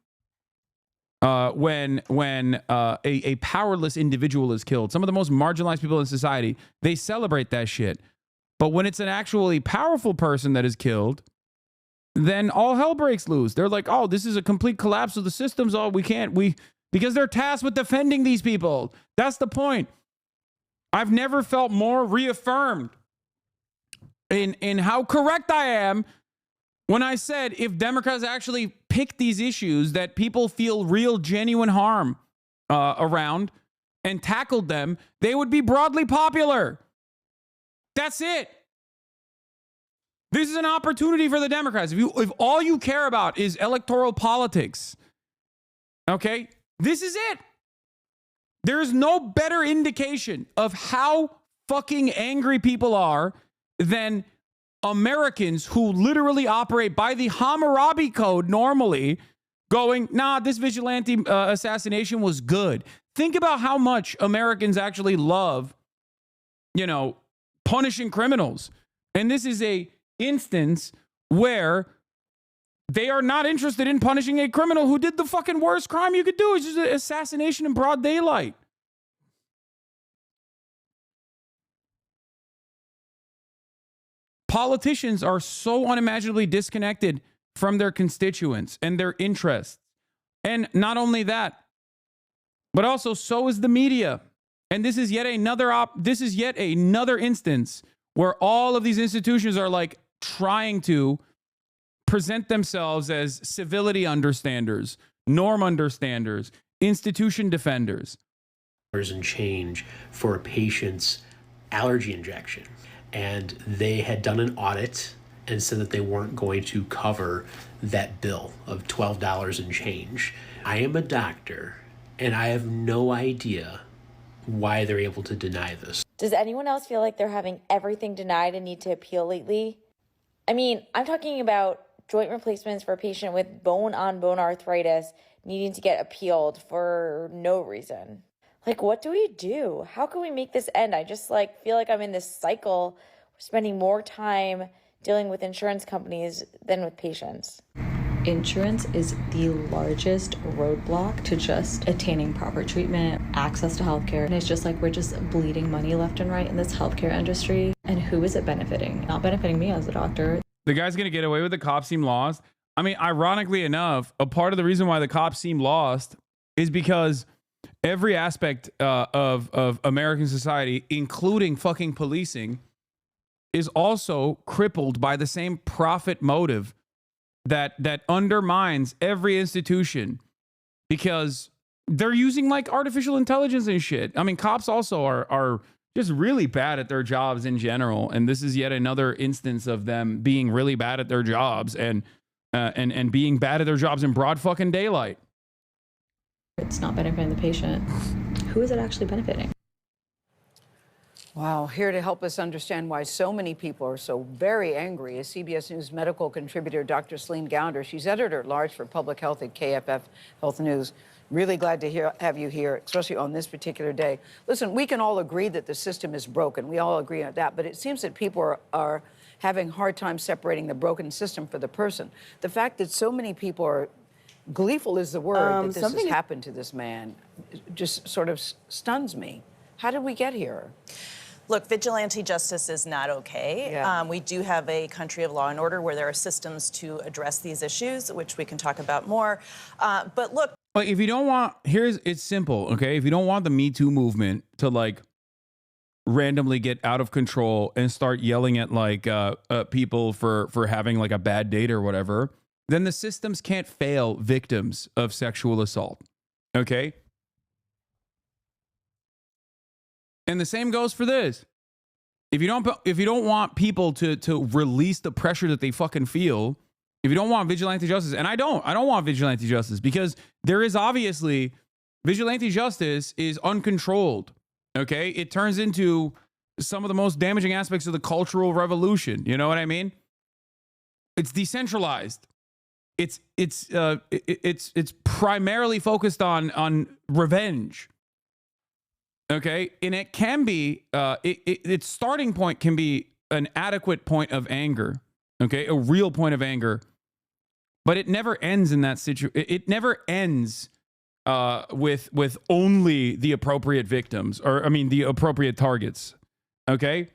when a powerless individual is killed. Some of the most marginalized people in society, they celebrate that shit. But when it's an actually powerful person that is killed, then all hell breaks loose. They're like, oh, this is a complete collapse of the systems. Oh, because they're tasked with defending these people. That's the point. I've never felt more reaffirmed in how correct I am when I said if Democrats actually pick these issues that people feel real, genuine harm around and tackled them, they would be broadly popular. That's it. This is an opportunity for the Democrats. If all you care about is electoral politics, okay, this is it. There is no better indication of how fucking angry people are than Americans who literally operate by the Hammurabi Code normally going, nah, this vigilante assassination was good. Think about how much Americans actually love, you know, punishing criminals. And this is a instance where they are not interested in punishing a criminal who did the fucking worst crime you could do. It's just an assassination in broad daylight. Politicians are so unimaginably disconnected from their constituents and their interests. And not only that, but also so is the media. And this is yet another instance where all of these institutions are like trying to present themselves as civility understanders, norm understanders, institution defenders. And change for a patient's allergy injection. And they had done an audit and said that they weren't going to cover that bill of $12 and change. I am a doctor, and I have no idea why they're able to deny this. Does anyone else feel like they're having everything denied and need to appeal lately? I mean, I'm talking about joint replacements for a patient with bone-on-bone arthritis needing to get appealed for no reason. Like, what do we do? How can we make this end? I just feel like I'm in this cycle, spending more time dealing with insurance companies than with patients. Insurance is the largest roadblock to just attaining proper treatment, access to healthcare. And it's just like we're just bleeding money left and right in this healthcare industry. And who is it benefiting? Not benefiting me as a doctor. The guy's going to get away with it. Cops seem lost. I mean, ironically enough, a part of the reason why the cops seem lost is because every aspect of American society, including fucking policing, is also crippled by the same profit motive that undermines every institution, because they're using like artificial intelligence and shit. I mean, cops also are just really bad at their jobs in general, and this is yet another instance of them being really bad at their jobs and being bad at their jobs in broad fucking daylight. It's not benefiting the patient. Who is it actually benefiting? Wow, here to help us understand why so many people are so very angry is CBS News medical contributor Dr. Celine Gounder. She's editor-at-large for public health at KFF Health News. Really glad to have you here, especially on this particular day. Listen, we can all agree that the system is broken. We all agree on that, but it seems that people are having a hard time separating the broken system from the person. The fact that so many people are gleeful is the word that this has happened to this man just sort of stuns me. How did we get here? Look, vigilante justice is not okay. Yeah. We do have a country of law and order where there are systems to address these issues, which we can talk about more. But look. But if you don't want, it's simple, okay? If you don't want the Me Too movement to like randomly get out of control and start yelling at like people for having like a bad date or whatever, then the systems can't fail victims of sexual assault, okay? And the same goes for this. If you don't want people to release the pressure that they fucking feel, if you don't want vigilante justice, and I don't want vigilante justice, because there is obviously vigilante justice is uncontrolled. Okay, it turns into some of the most damaging aspects of the Cultural Revolution. You know what I mean? It's decentralized. It's primarily focused on revenge. Okay, and it can be its starting point can be an adequate point of anger. Okay, a real point of anger, but it never ends in that situation. It never ends with only the appropriate victims, or I mean the appropriate targets. Okay,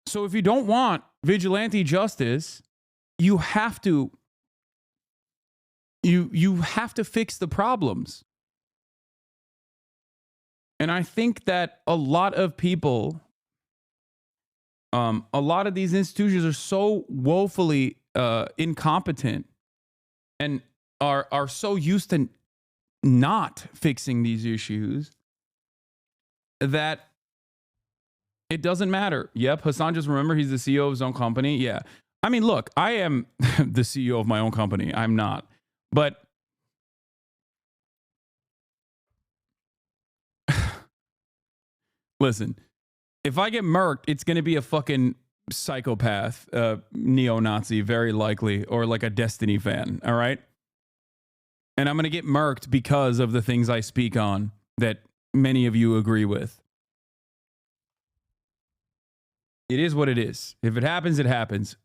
so if you don't want vigilante justice, you have to fix the problems. And I think that a lot of people, a lot of these institutions are so woefully incompetent and are so used to not fixing these issues that it doesn't matter. Yep, Hasan, just remember he's the CEO of his own company. Yeah. I mean, look, I am the CEO of my own company. I'm not. But Listen, if I get murked, it's going to be a fucking psychopath, neo-Nazi, very likely, or like a Destiny fan, all right? And I'm going to get murked because of the things I speak on that many of you agree with. It is what it is. If it happens, it happens.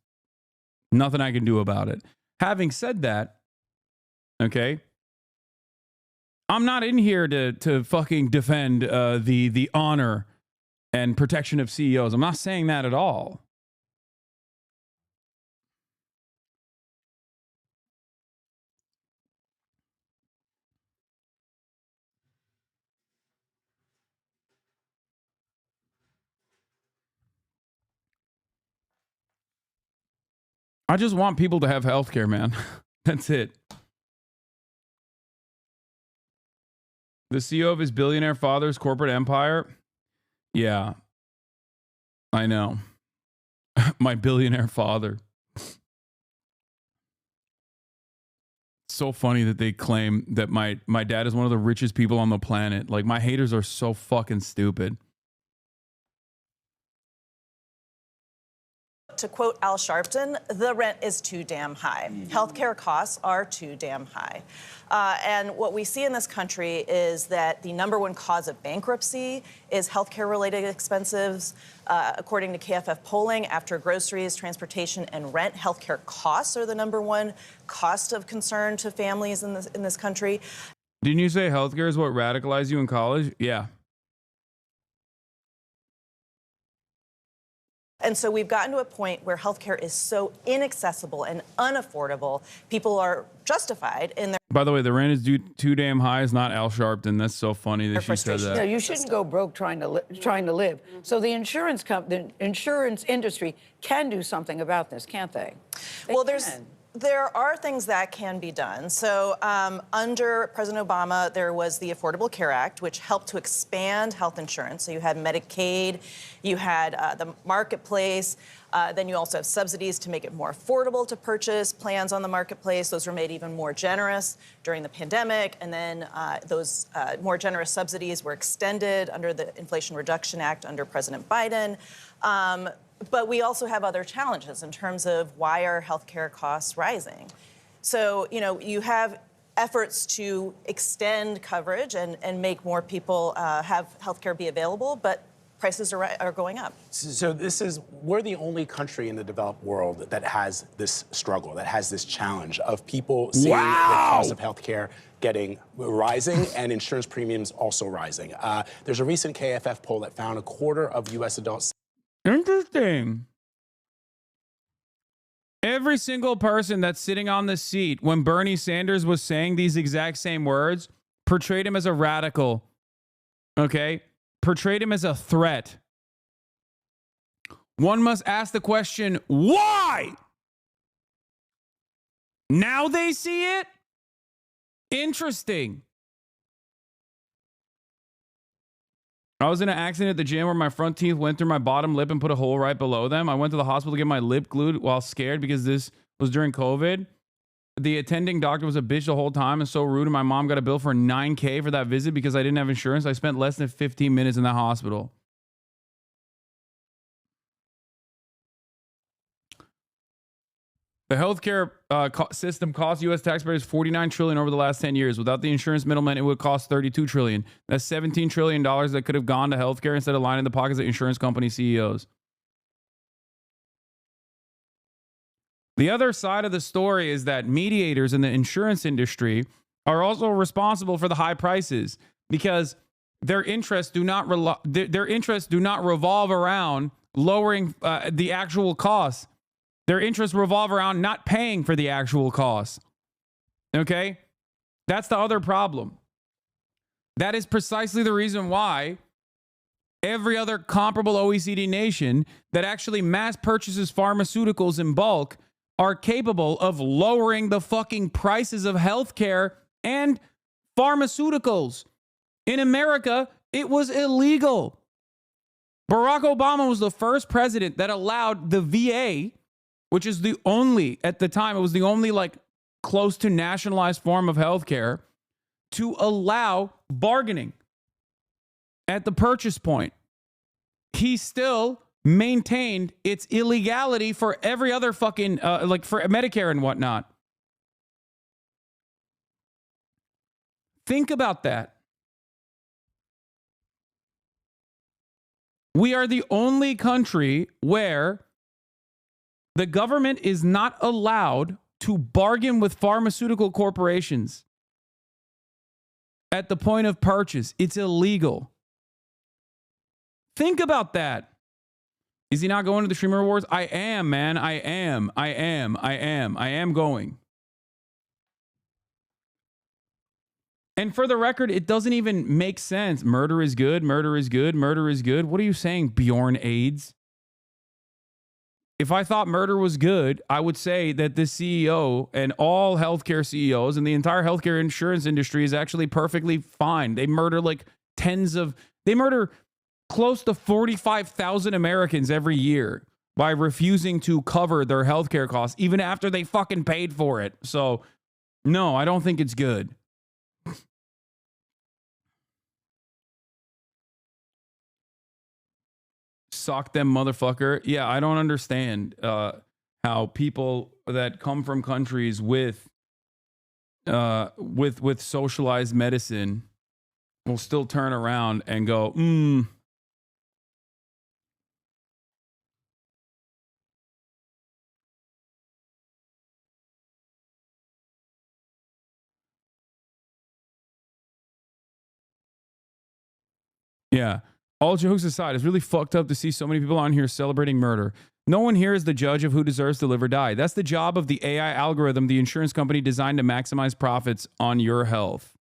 Nothing I can do about it. Having said that, okay, I'm not in here to fucking defend the honor and protection of CEOs. I'm not saying that at all. I just want people to have healthcare, man. That's it. The CEO of his billionaire father's corporate empire? Yeah, I know. My billionaire father. So funny that they claim that my dad is one of the richest people on the planet. Like, my haters are so fucking stupid. To quote Al Sharpton, the rent is too damn high. Healthcare costs are too damn high. And what we see in this country is that the number one cause of bankruptcy is healthcare-related expenses. According to KFF polling, after groceries, transportation, and rent, healthcare costs are the number one cost of concern to families in this country. Didn't you say healthcare is what radicalized you in college? Yeah. And so we've gotten to a point where healthcare is so inaccessible and unaffordable, people are justified in their... By the way, the rent is too damn high is not Al Sharpton. That's so funny that she said that. No, you shouldn't go broke trying to live. So the insurance industry can do something about this, can't they? Well, there are things that can be done. So under President Obama, there was the Affordable Care Act, which helped to expand health insurance. So you had Medicaid, you had the marketplace, then you also have subsidies to make it more affordable to purchase plans on the marketplace. Those were made even more generous during the pandemic. And then those more generous subsidies were extended under the Inflation Reduction Act under President Biden. But we also have other challenges in terms of why are healthcare costs rising. So, you know, you have efforts to extend coverage and make more people have healthcare be available, but prices are going up. So we're the only country in the developed world that has this struggle, that has this challenge of people seeing the cost of healthcare rising and insurance premiums also rising. There's a recent KFF poll that found a quarter of U.S. adults. Interesting. Every single person that's sitting on the seat when Bernie Sanders was saying these exact same words portrayed him as a radical. Okay? Portrayed him as a threat. One must ask the question, why? Now they see it? Interesting. I was in an accident at the gym where my front teeth went through my bottom lip and put a hole right below them. I went to the hospital to get my lip glued while scared because this was during COVID. The attending doctor was a bitch the whole time and so rude, and my mom got a bill for $9,000 for that visit because I didn't have insurance. I spent less than 15 minutes in the hospital. The healthcare system cost U.S. taxpayers $49 trillion over the last 10 years. Without the insurance middlemen, it would cost $32 trillion. That's $17 trillion that could have gone to healthcare instead of lining the pockets of insurance company CEOs. The other side of the story is that mediators in the insurance industry are also responsible for the high prices because their interests do not revolve around lowering the actual costs. Their interests revolve around not paying for the actual costs. Okay? That's the other problem. That is precisely the reason why every other comparable OECD nation that actually mass purchases pharmaceuticals in bulk are capable of lowering the fucking prices of healthcare and pharmaceuticals. In America, it was illegal. Barack Obama was the first president that allowed the VA, which is the only, at the time, it was the only like close to nationalized form of healthcare, to allow bargaining at the purchase point. he still maintained its illegality for every other fucking, like for Medicare and whatnot. Think about that. We are the only country where the government is not allowed to bargain with pharmaceutical corporations at the point of purchase. It's illegal. Think about that. Is he not going to the Streamer Awards? I am, man. I am going. And for the record, it doesn't even make sense. Murder is good. Murder is good. Murder is good. What are you saying, Bjorn AIDS? If I thought murder was good, I would say that the CEO and all healthcare CEOs and the entire healthcare insurance industry is actually perfectly fine. They murder like they murder close to 45,000 Americans every year by refusing to cover their healthcare costs, even after they fucking paid for it. So, no, I don't think it's good. Sock them, motherfucker. Yeah, I don't understand how people that come from countries with socialized medicine will still turn around and go, Yeah. All jokes aside, it's really fucked up to see so many people on here celebrating murder. No one here is the judge of who deserves to live or die. That's the job of the AI algorithm the insurance company designed to maximize profits on your health.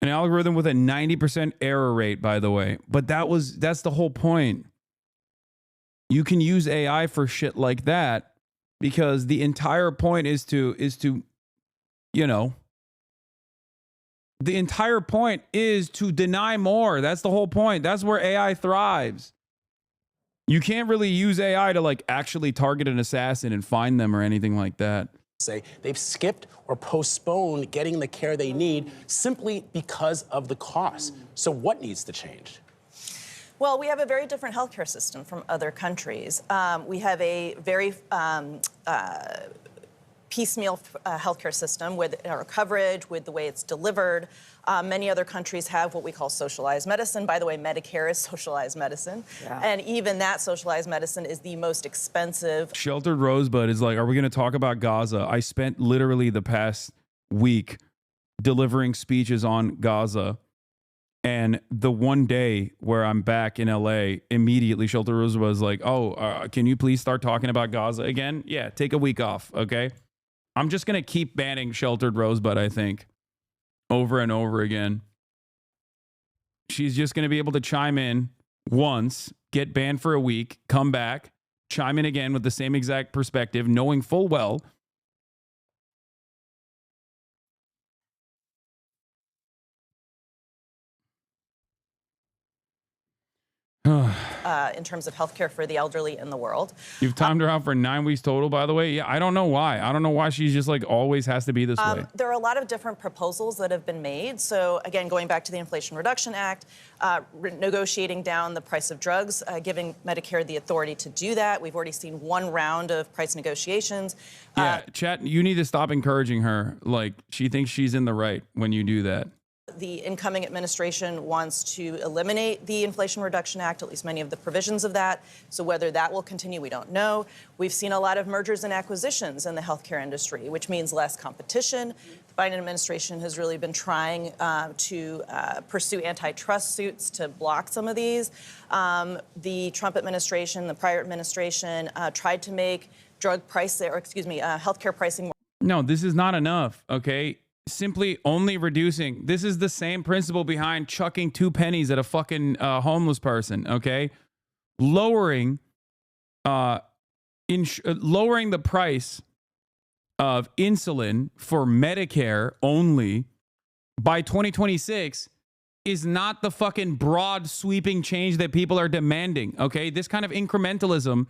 An algorithm with a 90% error rate, by the way. But that's the whole point. You can use AI for shit like that because the entire point is to, you know, the entire point is to deny more. That's the whole point. That's where AI thrives. You can't really use AI to like actually target an assassin and find them or anything like that. Say they've skipped or postponed getting the care they need simply because of the cost. So what needs to change? Well, we have a very different healthcare system from other countries. We have a very piecemeal healthcare system with our coverage, with the way it's delivered. Many other countries have what we call socialized medicine. By the way, Medicare is socialized medicine. Yeah. And even that socialized medicine is the most expensive. Sheltered Rosebud is like, are we going to talk about Gaza? I spent literally the past week delivering speeches on Gaza. And the one day where I'm back in LA, immediately Sheltered Rosebud was like, oh, can you please start talking about Gaza again? Yeah, take a week off, okay? I'm just going to keep banning Sheltered Rosebud, I think, over and over again. She's just going to be able to chime in once, get banned for a week, come back, chime in again with the same exact perspective, knowing full well in terms of healthcare for the elderly in the world. You've timed her out for 9 weeks total, by the way. Yeah, I don't know why. I don't know why she's just like always has to be this way. There are a lot of different proposals that have been made. So again, going back to the Inflation Reduction Act, negotiating down the price of drugs, giving Medicare the authority to do that. We've already seen one round of price negotiations. Yeah, chat, you need to stop encouraging her. Like, she thinks she's in the right when you do that. The incoming administration wants to eliminate the Inflation Reduction Act, at least many of the provisions of that. So whether that will continue, we don't know. We've seen a lot of mergers and acquisitions in the healthcare industry, which means less competition. The Biden administration has really been trying to pursue antitrust suits to block some of these. The Trump administration, the prior administration, tried to make healthcare pricing more. No, this is not enough, okay? simply only reducing. This is the same principle behind chucking 2 pennies at a fucking homeless person. Okay, lowering lowering the price of insulin for Medicare only by 2026 is not the fucking broad sweeping change that people are demanding. Okay, this kind of incrementalism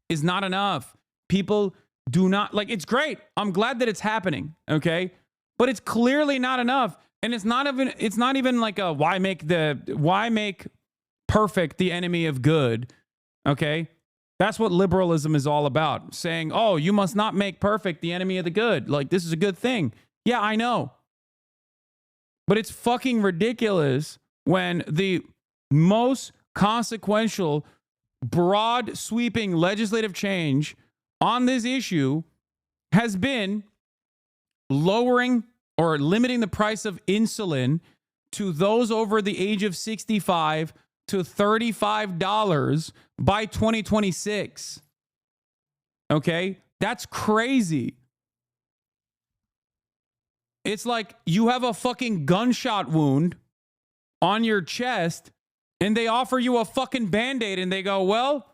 is not enough. People do not like. It's great. I'm glad that it's happening. Okay, but it's clearly not enough, and it's not even like a why make perfect the enemy of good. Okay, that's what liberalism is all about. Saying, oh, you must not make perfect the enemy of the good. Like, this is a good thing. Yeah, I know. But it's fucking ridiculous when the most consequential, broad sweeping legislative change on this issue has been lowering or limiting the price of insulin to those over the age of 65 to $35 by 2026. Okay? That's crazy. It's like you have a fucking gunshot wound on your chest and they offer you a fucking Band-Aid and they go, well,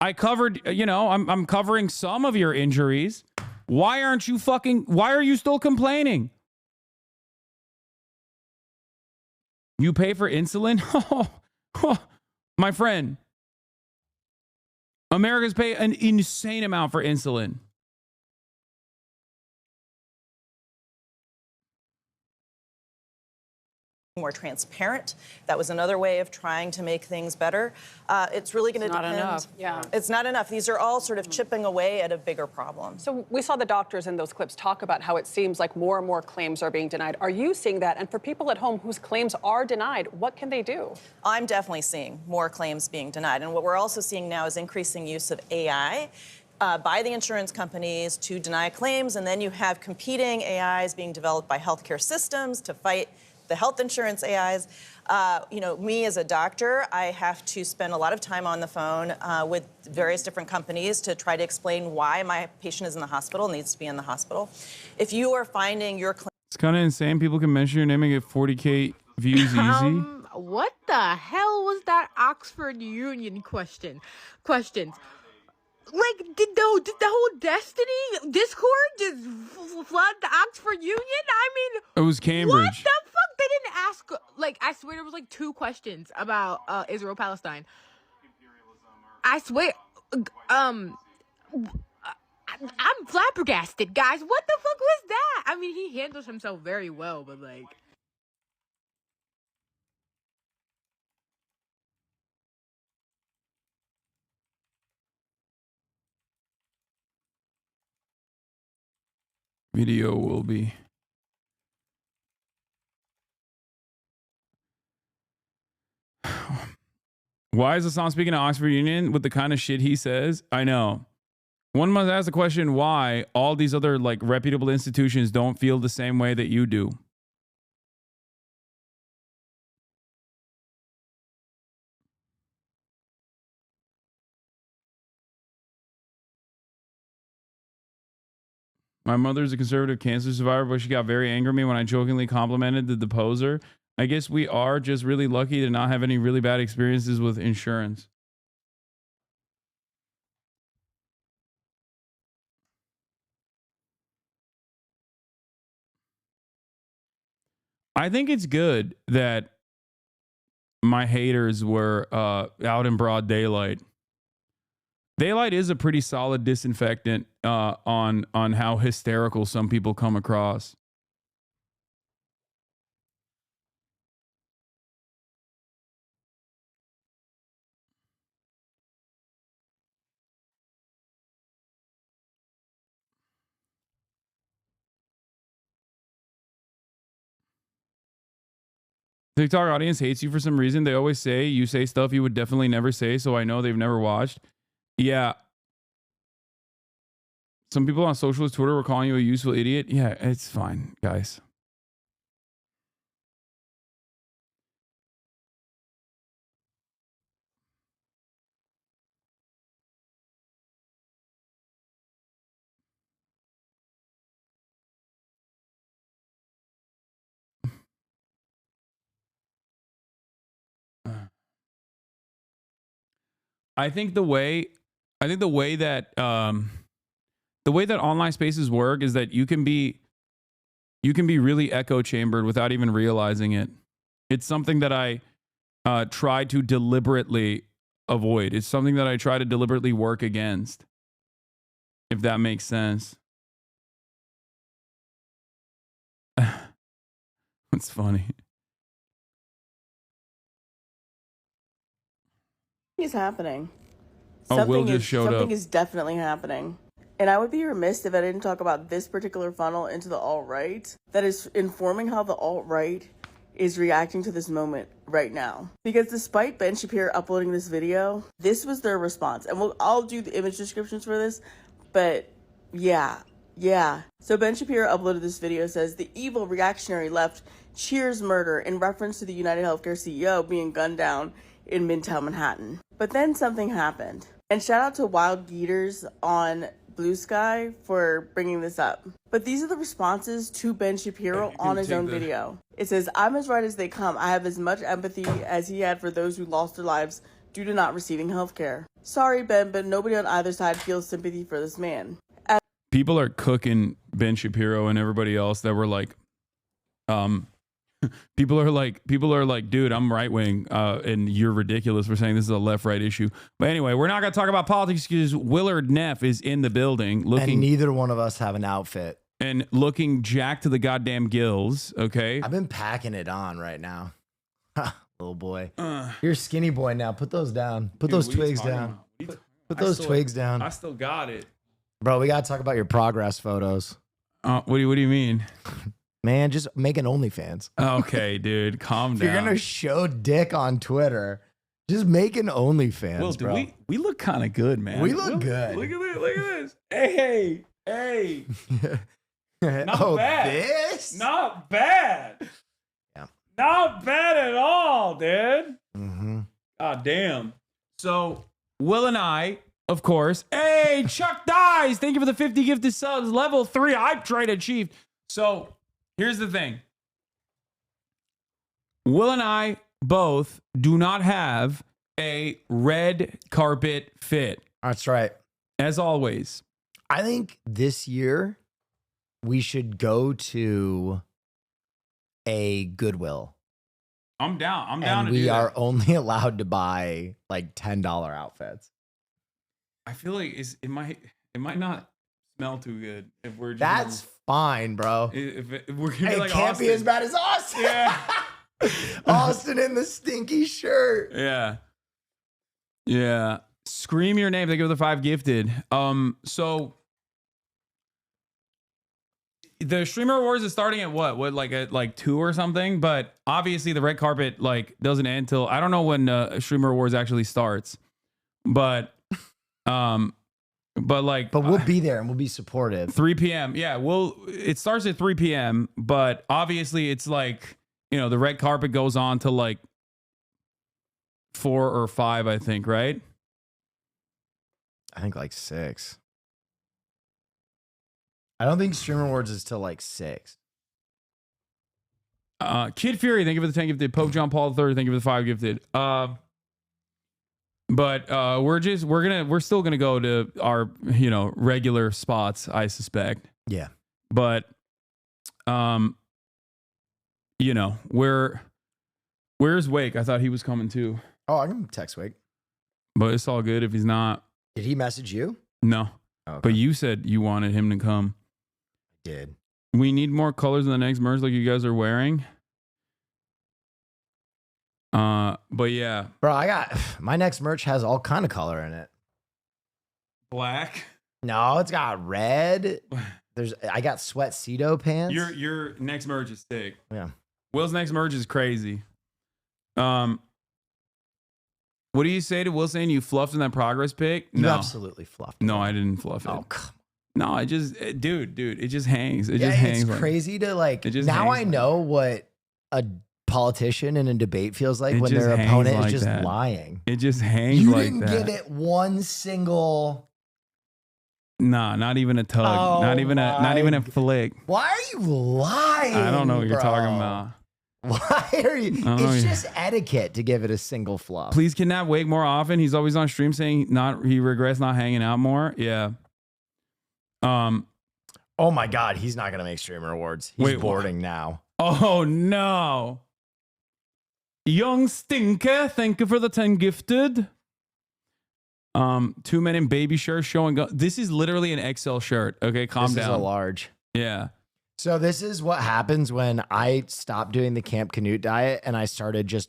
I covered, I'm covering some of your injuries. Why are you still complaining? You pay for insulin? My friend, Americans pay an insane amount for insulin. More transparent. That was another way of trying to make things better. It's really going to depend. Not enough. Yeah. It's not enough. These are all sort of chipping away at a bigger problem. So we saw the doctors in those clips talk about how it seems like more and more claims are being denied. Are you seeing that? And for people at home whose claims are denied, what can they do? I'm definitely seeing more claims being denied. And what we're also seeing now is increasing use of AI by the insurance companies to deny claims. And then you have competing AIs being developed by healthcare systems to fight the health insurance AIs. Me as a doctor, I have to spend a lot of time on the phone with various different companies to try to explain why my patient is in the hospital, needs to be in the hospital. If you are finding your claim. It's kind of insane. People can mention your name and get 40K views easy. What the hell was that Oxford Union questions? Like, did the whole Destiny Discord just flood the Oxford Union? I mean, It was Cambridge. What the fuck? They didn't ask. Like, I swear there was like 2 questions about Israel Palestine. I swear. I'm flabbergasted, guys. What the fuck was that? I mean, he handles himself very well, but like. Video will be. Why is Hasan speaking to Oxford Union with the kind of shit he says? I know. One must ask the question why all these other like reputable institutions don't feel the same way that you do. My mother's a conservative cancer survivor, but she got very angry at me when I jokingly complimented the deposer. I guess we are just really lucky to not have any really bad experiences with insurance. I think it's good that my haters were out in broad daylight. Daylight is a pretty solid disinfectant on how hysterical some people come across. TikTok audience hates you for some reason. They always say you say stuff you would definitely never say, so I know they've never watched. Yeah. Some people on socialist Twitter were calling you a useful idiot. Yeah, it's fine, guys. I think the way that online spaces work is that you can be really echo chambered without even realizing it. It's something that I try to deliberately avoid. It's something that I try to deliberately work against, if that makes sense. It's funny. Is happening. Oh, Will just showed up. Something is definitely happening. And I would be remiss if I didn't talk about this particular funnel into the alt-right that is informing how the alt-right is reacting to this moment right now. Because despite Ben Shapiro uploading this video, this was their response. And I'll do the image descriptions for this, but yeah. So Ben Shapiro uploaded this video, says the evil reactionary left cheers murder in reference to the United Healthcare CEO being gunned down in Midtown Manhattan. But then something happened. And shout out to Wild Geeters on Blue Sky for bringing this up. But these are the responses to Ben Shapiro on his own video. It says, I'm as right as they come. I have as much empathy as he had for those who lost their lives due to not receiving health care. Sorry, Ben, but nobody on either side feels sympathy for this man. People are cooking Ben Shapiro and everybody else that were like, people are like, dude, I'm right wing, and you're ridiculous for saying this is a left right issue. But anyway, we're not gonna talk about politics because Willard Neff is in the building, and neither one of us have an outfit, and looking jacked to the goddamn gills. Okay, I've been packing it on right now, little boy. You're a skinny boy now. Put those down. Put those twigs down. Put those twigs down. I still got it, bro. We gotta talk about your progress photos. What do you mean? Man, just make an OnlyFans. Okay, dude, calm down. If you're gonna show dick on Twitter, just make an OnlyFans, Well, bro. we look kind of good, man. We look good. Look at this. Look at this. Hey. Not bad. This? Not bad. Yeah. Not bad at all, dude. Mm-hmm. God damn. So Will and I, of course. Hey, Chuck Dies. Thank you for the 50 gifted subs. Level 3 hype trade achieved. So here's the thing. Will and I both do not have a red carpet fit. That's right. As always. I think this year we should go to a Goodwill. I'm down. I'm down And to we do are that. only allowed to buy like $10 outfits. I feel like it might not smell too good if we're just That's fine, bro. if we're gonna be It like can't be Austin. as bad as Austin. Yeah. Austin in the stinky shirt. Yeah. Yeah. Scream your name. Thank you for the 5 gifted. So the streamer awards is starting at what at like 2 or something, but obviously the red carpet like doesn't end till I don't know when streamer awards actually starts, but we'll be there and we'll be supportive. 3 p.m. Yeah, it starts at 3 p.m., but obviously it's like, you know, the red carpet goes on to like 4 or 5, I think, right? I think like 6. I don't think Streamer Awards is till like 6. Kid Fury, thank you for the 10 gifted. Pope John Paul III, thank you for the 5 gifted. But we're still gonna go to our, you know, regular spots, I suspect. Yeah. But you know, where's Wake? I thought he was coming too. Oh, I can text Wake. But it's all good if he's not. Did he message you? No. Okay. But you said you wanted him to come. I did. We need more colors in the next merch like you guys are wearing. But yeah. Bro, I got my next merch has all kind of color in it. Black? No, it's got red. I got sweat Cedo pants. Your next merch is sick. Yeah. Will's next merch is crazy. What do you say to Will saying you fluffed in that progress pic? You No. absolutely fluffed. No, I didn't fluff it. Oh, come on. No, I just, dude, it just hangs. It Yeah, just hangs. it's crazy to like. It just Now hangs I know what a politician in a debate feels like It when just their hangs opponent like is just that. lying. It just hangs You like didn't that. give it one single. Nah, not even a tug. Oh not even a my flick. Why are you lying? I don't know what you're bro? talking about. Why are you? It's just etiquette to give it a single fluff. Please kidnap Wake more often. He's always on stream saying he regrets not hanging out more. Yeah. Oh my God, he's not gonna make streamer awards. He's boarding now. Oh no. Young Stinker, thank you for the 10 gifted. 2 men in baby shirts showing up. This is literally an XL shirt. Okay, calm down. This is a large. Yeah. So this is what happens when I stopped doing the Camp Canute diet and I started just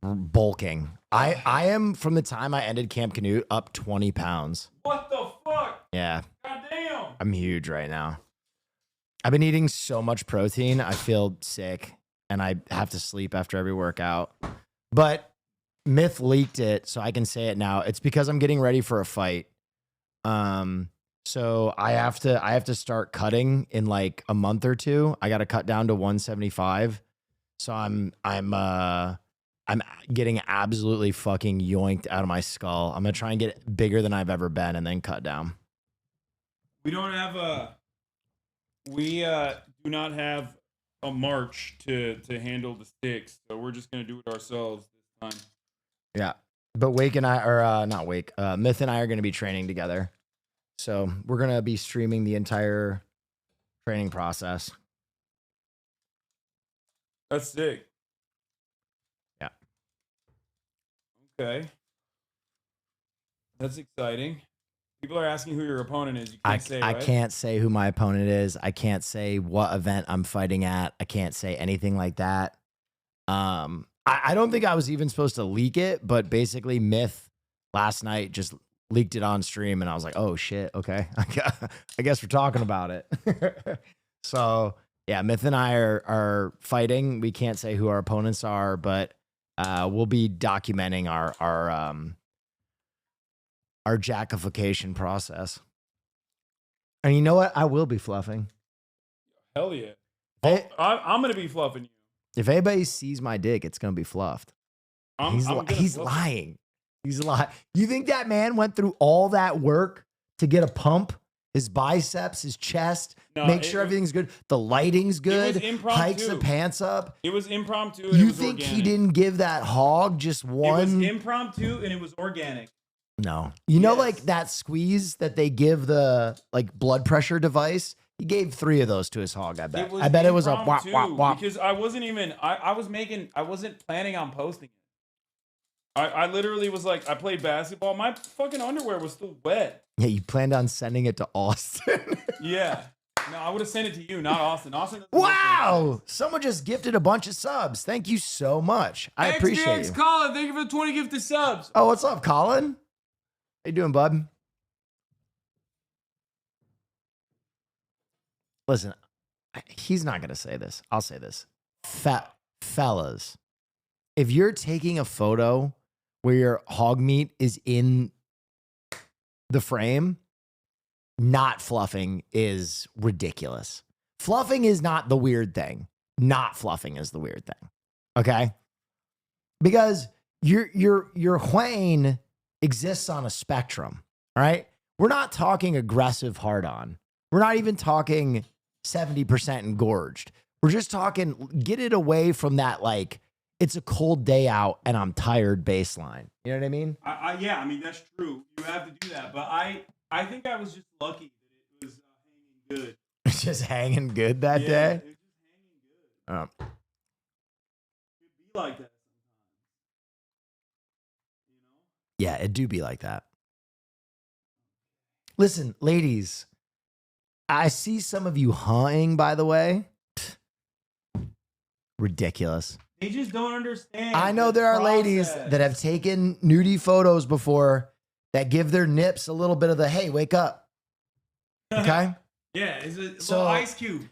bulking. I am, from the time I ended Camp Canute, up 20 pounds. What the fuck? Yeah. God damn. I'm huge right now. I've been eating so much protein. I feel sick and I have to sleep after every workout. But Myth leaked it, so I can say it now. It's because I'm getting ready for a fight. So I have to start cutting in like a month or two. I got to cut down to 175. So I'm getting absolutely fucking yoinked out of my skull. I'm gonna try and get bigger than I've ever been, and then cut down. We don't have we do not have a march to handle the sticks, so we're just gonna do it ourselves this time. Yeah, but Wake and I, or not Wake, Myth and I are gonna be training together. So we're gonna be streaming the entire training process. That's sick. Yeah. Okay. That's exciting. People are asking who your opponent is. You can't say, I right? can't say who my opponent is. I can't say what event I'm fighting at. I can't say anything like that. I don't think I was even supposed to leak it, but basically Myth last night just leaked it on stream and I was like, oh shit, okay. I guess we're talking about it. So yeah, Myth and I are fighting. We can't say who our opponents are, but we'll be documenting our jackification process. And you know what? I will be fluffing. Hell yeah. Hey, I'm going to be fluffing you. if anybody sees my dick, it's going to be fluffed. He's lying. He's lying. You think that man went through all that work to get a pump? His biceps, his chest, make sure everything's good. The lighting's good. Hikes the pants up. It was impromptu. And You it was think organic. he didn't give that hog just one? It was impromptu and it was organic. No. You know, like that squeeze that they give the like blood pressure device? He gave 3 of those to his hog, I bet. I bet it was a wop, wop, wop. Because I wasn't even, I wasn't planning on posting it. I literally was like, I played basketball. My fucking underwear was still wet. Yeah, you planned on sending it to Austin. Yeah. No, I would have sent it to you, not Austin. Austin. Wow. Someone just gifted a bunch of subs. Thank you so much. I appreciate you. Colin, thank you for the 20 gifted subs. Oh, what's up, Colin? How you doing, bud? Listen, he's not going to say this. I'll say this. Fellas, if you're taking a photo where your hog meat is in the frame, not fluffing is ridiculous. Fluffing is not the weird thing. Not fluffing is the weird thing. Okay? Because your Hwayne exists on a spectrum. All right? We're not talking aggressive hard-on. We're not even talking 70% engorged. We're just talking get it away from that, like, it's a cold day out and I'm tired baseline. You know what I mean? Yeah, I mean, that's true. You have to do that. But I think I was just lucky that it was hanging good. It's just hanging good that day? It was just hanging good. It'd be like that sometimes. Yeah, it do be like that. Listen, ladies, I see some of you hunting, by the way. Ridiculous. They just don't understand. I know there are ladies that have taken nudie photos before that give their nips a little bit of the, hey, wake up. Okay? Yeah, it's a little ice cube.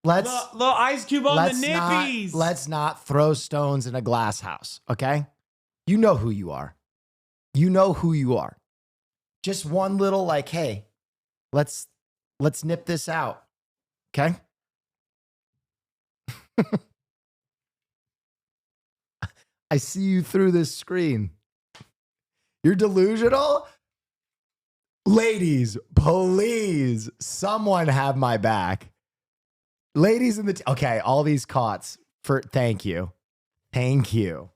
Little ice cube on the nippies. Let's not throw stones in a glass house, okay? You know who you are. You know who you are. Just one little like, hey, let's nip this out, okay? I see you through this screen. You're delusional? Ladies, please, someone have my back. Ladies in the... okay, all these cots. Thank you. Thank you.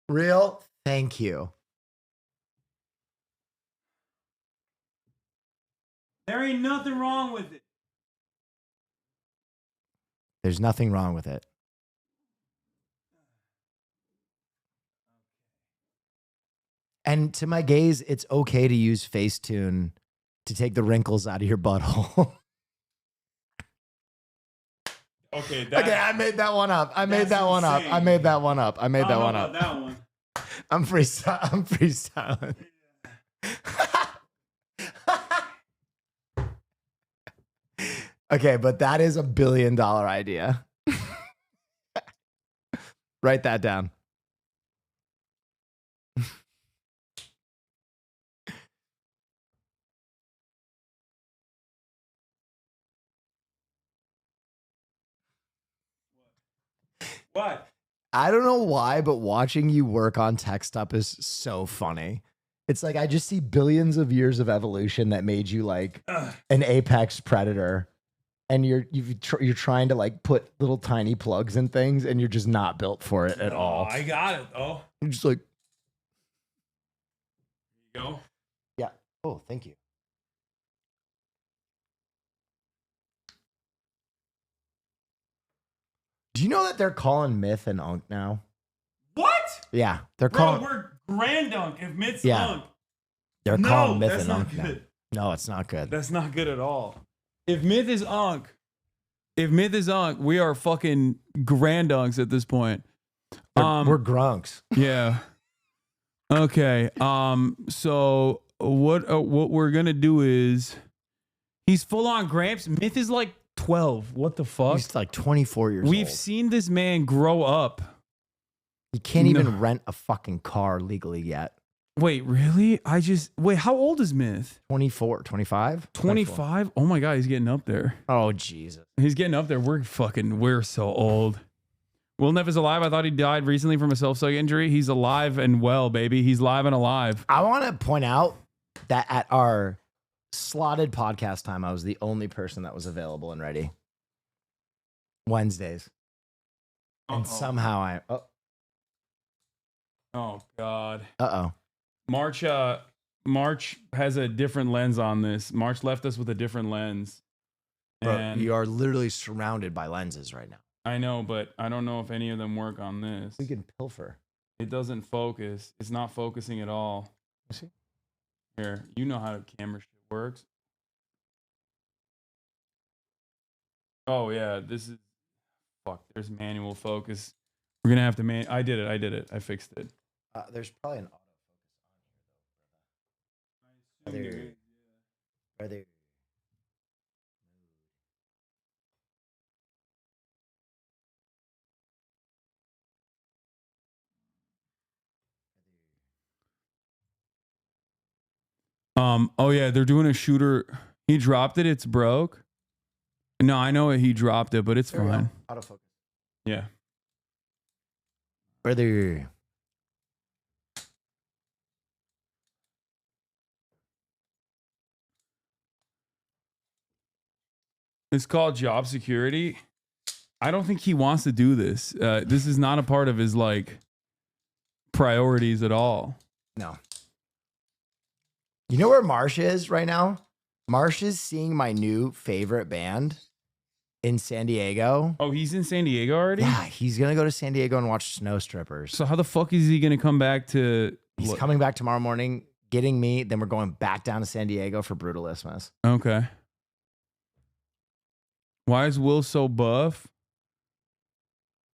Real, thank you. There ain't nothing wrong with it. There's nothing wrong with it. And to my gays, it's okay to use Facetune to take the wrinkles out of your butthole. Okay, I made that one up. I made that one up. I made that one up. That one. I'm freestyling. Okay, but that is $1 billion idea. Write that down. What? I don't know why, but watching you work on Tech Stuff is so funny. It's like I just see billions of years of evolution that made you like an apex predator, and you're trying to like put little tiny plugs in things, and you're just not built for it at all. I got it though. You're just like, There you go. yeah. Oh, thank you. Do you know that they're calling Myth and Unk now? What? Yeah, they're Bro, calling. we're grand Unk if Myth's Yeah. Unk. They're No, calling Myth that's and not Unk now. good. No, it's not good. That's not good at all. If Myth is Unk, we are fucking grand Unks at this point. We're grunks. Yeah. Okay. So what we're gonna do is he's full on Gramps. Myth is like 12. What the fuck? He's like 24 years We've old. seen this man grow up. He can't even rent a fucking car legally yet. Wait, really? Wait, how old is Myth? 24, 25? 25? Oh my God, he's getting up there. Oh, Jesus. He's getting up there. We're so old. Will Neff is alive. I thought he died recently from a self-suck injury. He's alive and well, baby. He's live and alive. I want to point out that at our slotted podcast time, I was the only person that was available and ready. Wednesdays. And somehow I... Oh, God. Uh-oh. March has a different lens on this. March left us with a different lens. Bro, And you are literally surrounded by lenses right now. I know, but I don't know if any of them work on this. We can pilfer. It doesn't focus. It's not focusing at all. See? Here, you know how the camera shit works. Oh, yeah, this is... Fuck, there's manual focus. We're going to have to... I did it. I fixed it. There's probably an autofocus on here, though. Are there... Oh yeah, they're doing a shooter. He dropped it. It's broke. No, I know he dropped it, but it's fine. Autofocus. Yeah. Brother. It's called job security. I don't think he wants to do this. This is not a part of his like priorities at all. No. You know where Marsh is right now? Marsh is seeing my new favorite band in San Diego. Oh, he's in San Diego already? Yeah, he's going to go to San Diego and watch Snow Strippers. So how the fuck is he going to come back to... He's coming back tomorrow morning, getting me. Then we're going back down to San Diego for Brutalismus. Okay. Why is Will so buff?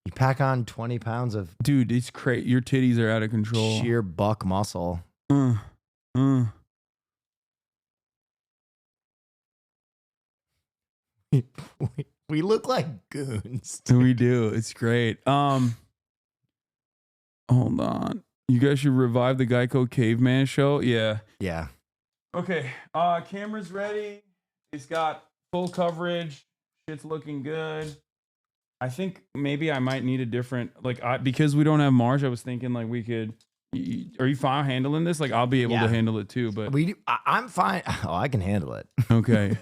You pack on 20 pounds of... Dude, it's crazy. Your titties are out of control. Sheer buck muscle. We look like goons. We do. It's great. Hold on. You guys should revive the Geico Caveman show. Yeah. Yeah. Okay. Camera's ready. It's got full coverage. Shit's looking good. I think maybe I might need a different because we don't have Marge. I was thinking like we could. Are you fine handling this? Like I'll be able to handle it too. But I'm fine. Oh, I can handle it. Okay.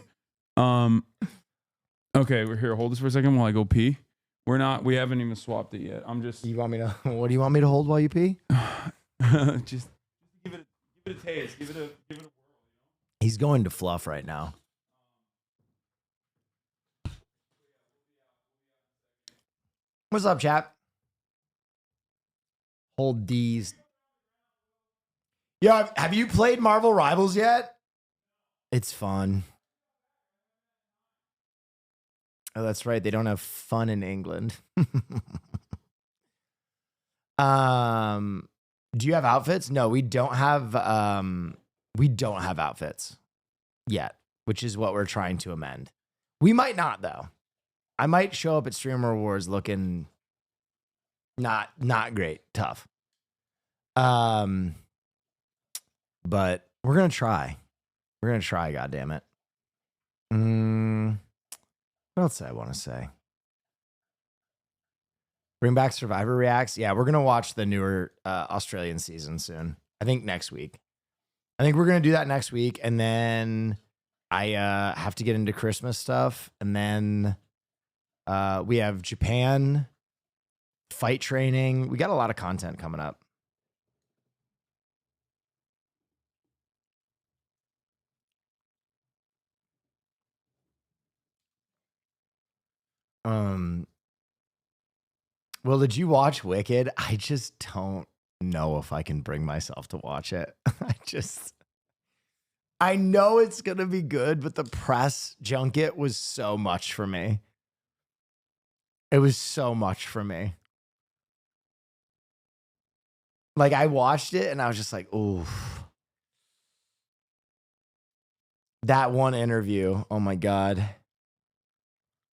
Okay, we're here. Hold this for a second while I go pee. We haven't even swapped it yet. I'm just. You want me to? What do you want me to hold while you pee? Just give it a taste. Give it a whirl. He's going to fluff right now. What's up, chap? Hold D's. Yeah, have you played Marvel Rivals yet? It's fun. Oh, that's right. They don't have fun in England. Do you have outfits? No, we don't have outfits yet, which is what we're trying to amend. We might not though. I might show up at Streamer Wars looking not great, tough. But we're going to try. We're going to try, goddammit. What else do I want to say? Bring back Survivor Reacts. Yeah, we're going to watch the newer Australian season soon. I think next week. I think we're going to do that next week. And then I have to get into Christmas stuff. And then we have Japan, fight training. We got a lot of content coming up. Well, did you watch Wicked? I just don't know if I can bring myself to watch it. I know it's going to be good, but the press junket was so much for me. It was so much for me. Like, I watched it and I was just like, ooh. That one interview, oh my God.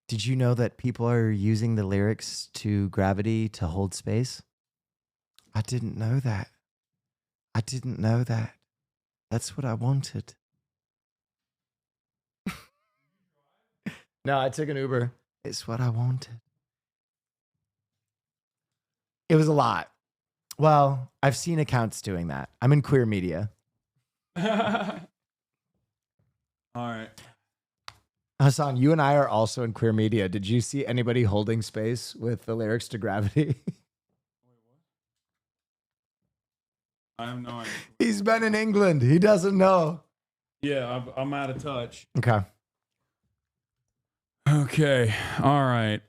Did you know that people are using the lyrics to Gravity to hold space? I didn't know that. I didn't know that. That's what I wanted. No, I took an Uber. It's what I wanted. It was a lot. Well, I've seen accounts doing that. I'm in queer media. All right. Hasan, you and I are also in queer media. Did you see anybody holding space with the lyrics to Gravity? I have no idea. He's been in England. He doesn't know. Yeah, I'm out of touch. Okay. Okay. All right.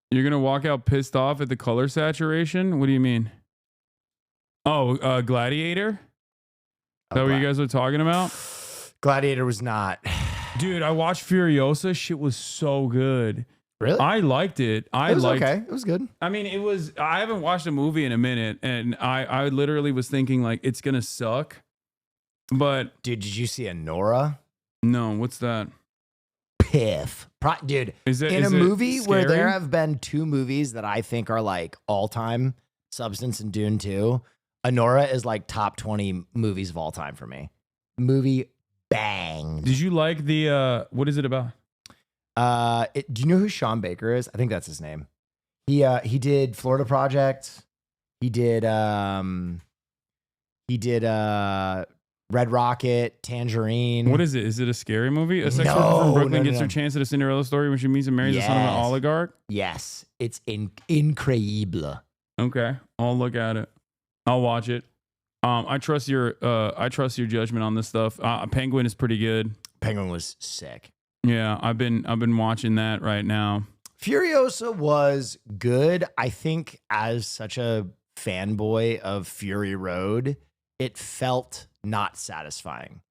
You're gonna walk out pissed off at the color saturation? What do you mean? Oh, Gladiator? Is that what you guys were talking about? Gladiator was not. Dude, I watched Furiosa. Shit was so good. Really? I liked it. It was okay. It was good. I mean, I haven't watched a movie in a minute, and I literally was thinking like it's gonna suck. But dude, did you see Anora? No, what's that? Piff. Dude, in a movie where there have been two movies that I think are like all time, Substance and Dune 2, Anora is like top 20 movies of all time for me. Movie bang. Did you like the what is it about? Do you know who Sean Baker is? I think that's his name. He did Florida Project. He did Red Rocket, Tangerine. What is it? Is it a scary movie? A sex worker from Brooklyn gets her chance at a Cinderella story when she meets and marries the son of an oligarch? Yes. It's incredible. Okay. I'll look at it. I'll watch it. I trust your judgment on this stuff. Penguin is pretty good. Penguin was sick. Yeah, I've been watching that right now. Furiosa was good. I think as such a fanboy of Fury Road, it felt not satisfying.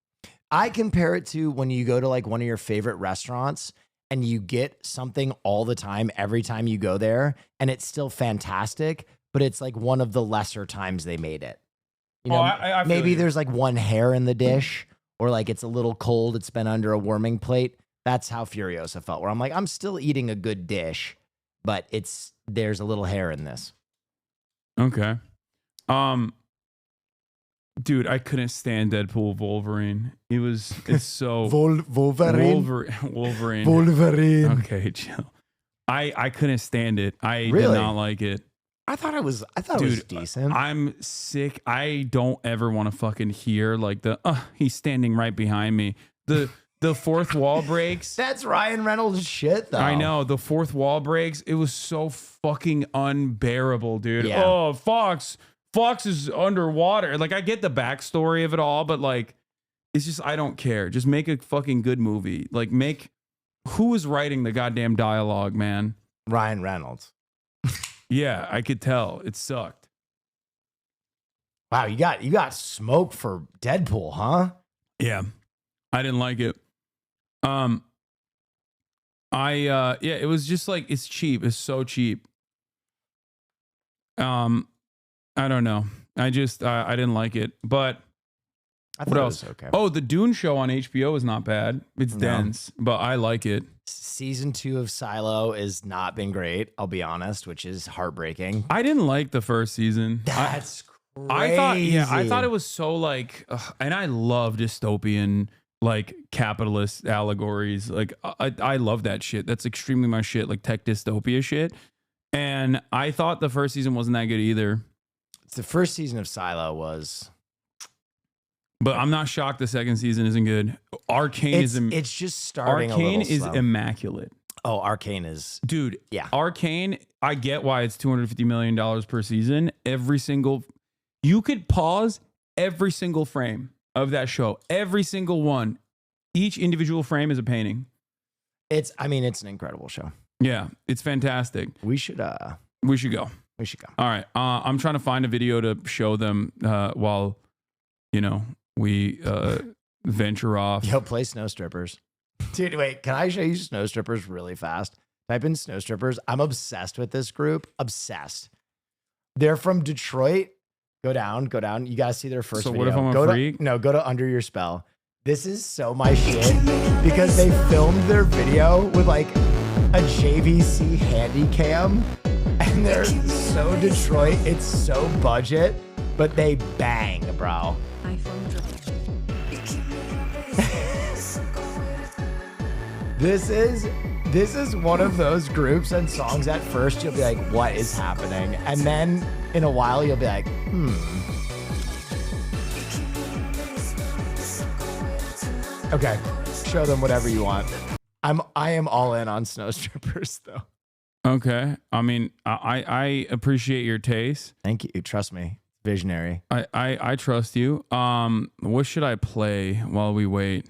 I compare it to when you go to like one of your favorite restaurants and you get something all the time, every time you go there, and it's still fantastic, but it's like one of the lesser times they made it. You know, I maybe there's like one hair in the dish, or like it's a little cold, it's been under a warming plate. That's how Furiosa felt, where I'm like, I'm still eating a good dish, but there's a little hair in this. Okay. Dude, I couldn't stand Deadpool Wolverine. It's so Wolverine. Wolverine. Okay, chill. I couldn't stand it. I did not like it. I thought it was decent. I'm sick. I don't ever want to fucking hear like he's standing right behind me. The the fourth wall breaks. That's Ryan Reynolds shit, though. I know. The fourth wall breaks. It was so fucking unbearable, dude. Yeah. Oh, Fox is underwater. Like, I get the backstory of it all, but like, it's just, I don't care. Just make a fucking good movie. Like, who is writing the goddamn dialogue, man? Ryan Reynolds. Yeah, I could tell. It sucked. Wow, you got smoke for Deadpool, huh? Yeah. I didn't like it. It was just like, it's cheap. It's so cheap. I don't know. I didn't like it. But what else? Okay. Oh, the Dune show on HBO is not bad. It's dense, but I like it. Season 2 of Silo has not been great, I'll be honest, which is heartbreaking. I didn't like the first season. That's crazy. I thought it was so like, and I love dystopian, like capitalist allegories. Like I love that shit. That's extremely my shit, like tech dystopia shit. And I thought the first season wasn't that good either. The first season of Silo was... But I'm not shocked the second season isn't good. Arcane it's just starting Arcane a little is slow. Immaculate. Oh, Arcane is... Dude, yeah. Arcane, I get why it's $250 million per season. You could pause every single frame of that show. Every single one. Each individual frame is a painting. It's an incredible show. Yeah, it's fantastic. We should go. We should go. All right. I'm trying to find a video to show them while, we venture off. Yo, play Snow Strippers. Dude, wait, can I show you Snow Strippers really fast? Type in Snow Strippers. I'm obsessed with this group. Obsessed. They're from Detroit. Go down. You guys see their first video. What if I'm a freak? Go to Under Your Spell. This is so my shit because they filmed their video with like a JVC handy cam and they're so Detroit. It's so budget, but they bang, bro. This is one of those groups and songs at first you'll be like, what is happening? And then in a while you'll be like, Okay, show them whatever you want. I am all in on Snow Strippers though. Okay. I mean, I appreciate your taste. Thank you. Trust me. Visionary. I trust you. What should I play while we wait?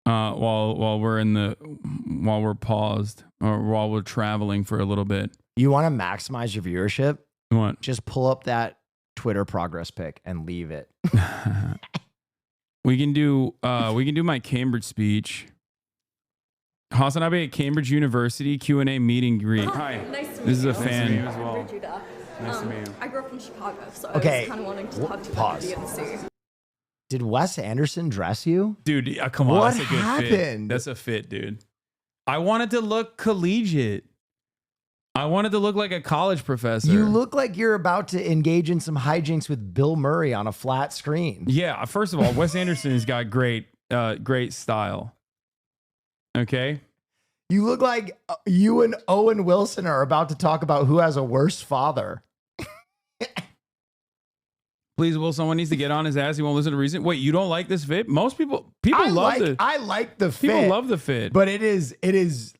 While we're paused or while we're traveling for a little bit. You want to maximize your viewership? What? Just pull up that Twitter progress pic and leave it. We can do my Cambridge speech. Hasanabi at Cambridge University Q&A meet and greet. Hi. Nice to meet This is you. a fan. Nice to meet you. Nice to meet you. I grew up in Chicago, so I Okay. was kind of wanting to talk to you Pause. about the BNC. Did Wes Anderson dress you? Dude, come on. What That's a good fit. happened? That's a fit, dude. I wanted to look collegiate. I wanted to look like a college professor. You look like you're about to engage in some hijinks with Bill Murray on a flat screen. Yeah, first of all, Wes Anderson has got great style. Okay? You look like you and Owen Wilson are about to talk about who has a worse father. Please, Will, someone needs to get on his ass. He won't listen to reason. Wait, you don't like this fit? Most people love it. I like the fit. People love the fit. But it is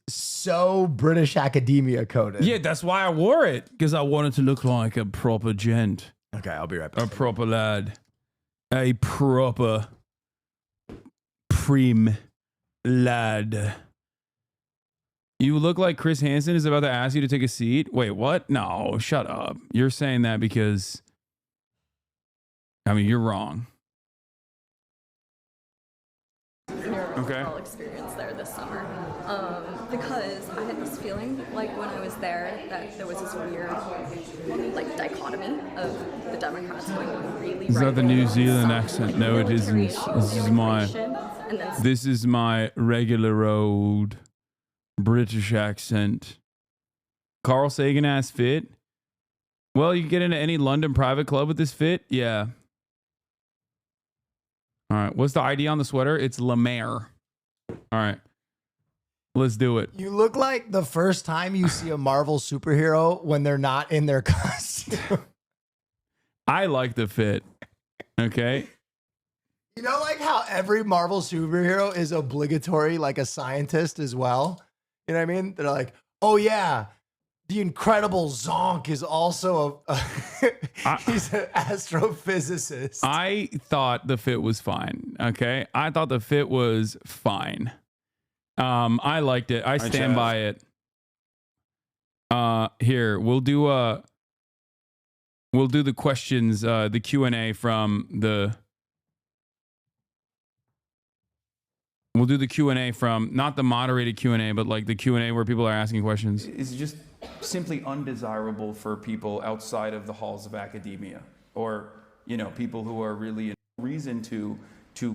so British academia coded. Yeah, that's why I wore it. Because I wanted to look like a proper gent. Okay, I'll be right back. A proper lad. A proper prim lad. You look like Chris Hansen is about to ask you to take a seat. Wait, what? No, shut up. You're saying that because, I mean, you're wrong. Okay. Experience there this summer, because I had this feeling like when I was there that there was this weird like dichotomy of the Democrats going really Is right that the New wing, Zealand some, accent? like, No, it military isn't. This is my regular old British accent. Carl Sagan ass fit. Well, you can get into any London private club with this fit. Yeah. All right. What's the ID on the sweater? It's Lemaire. All right. Let's do it. You look like the first time you see a Marvel superhero when they're not in their costume. I like the fit. Okay. You know, like how every Marvel superhero is obligatory, like a scientist as well. You know what I mean? They're like, oh yeah, the Incredible Zonk is also he's an astrophysicist. I thought the fit was fine. Okay, I thought the fit was fine. I liked it. I stand by it. Here we'll do the questions, the Q&A from the. We'll do the Q&A from not the moderated Q&A, but like the Q&A where people are asking questions. It's just simply undesirable for people outside of the halls of academia, or people who are really in reason to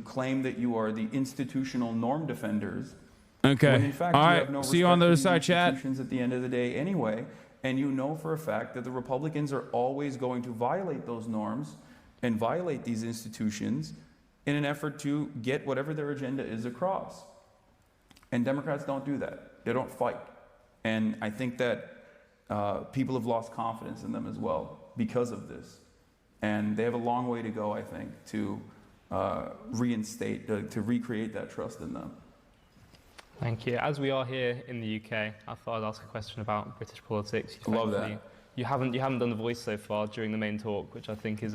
claim that you are the institutional norm defenders. Okay. When in fact all you right. have no See you on the other respect for the side, chat. institutions at the end of the day anyway, and you know for a fact that the Republicans are always going to violate those norms and violate these institutions in an effort to get whatever their agenda is across. And Democrats don't do that. They don't fight. And I think that people have lost confidence in them as well because of this. And they have a long way to go, I think, to reinstate, to recreate that trust in them. Thank you. As we are here in the UK, I thought I'd ask a question about British politics. Love that. You haven't done The Voice so far during the main talk, which I think is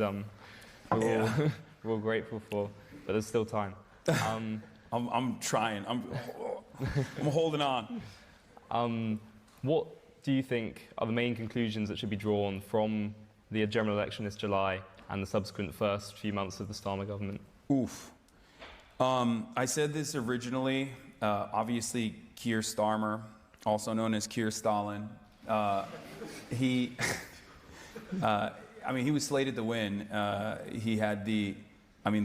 we're all grateful for, but there's still time. I'm trying. I'm holding on. What do you think are the main conclusions that should be drawn from the general election this July and the subsequent first few months of the Starmer government? Oof. I said this originally. Obviously, Keir Starmer, also known as Keir Stalin, he was slated to win. He had the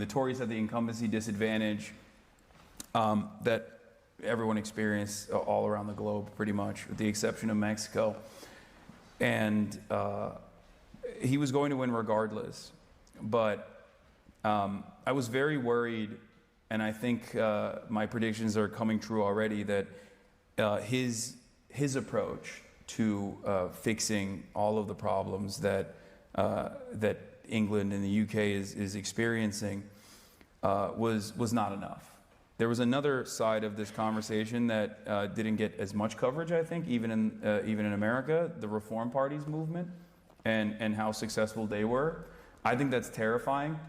Tories had the incumbency disadvantage that everyone experienced all around the globe, pretty much, with the exception of Mexico. And he was going to win regardless. But I was very worried, and I think my predictions are coming true already, that his approach to fixing all of the problems that England and the UK is experiencing was not enough. There was another side of this conversation that didn't get as much coverage, I think, even in America, the Reform Party's movement and how successful they were. I think that's terrifying.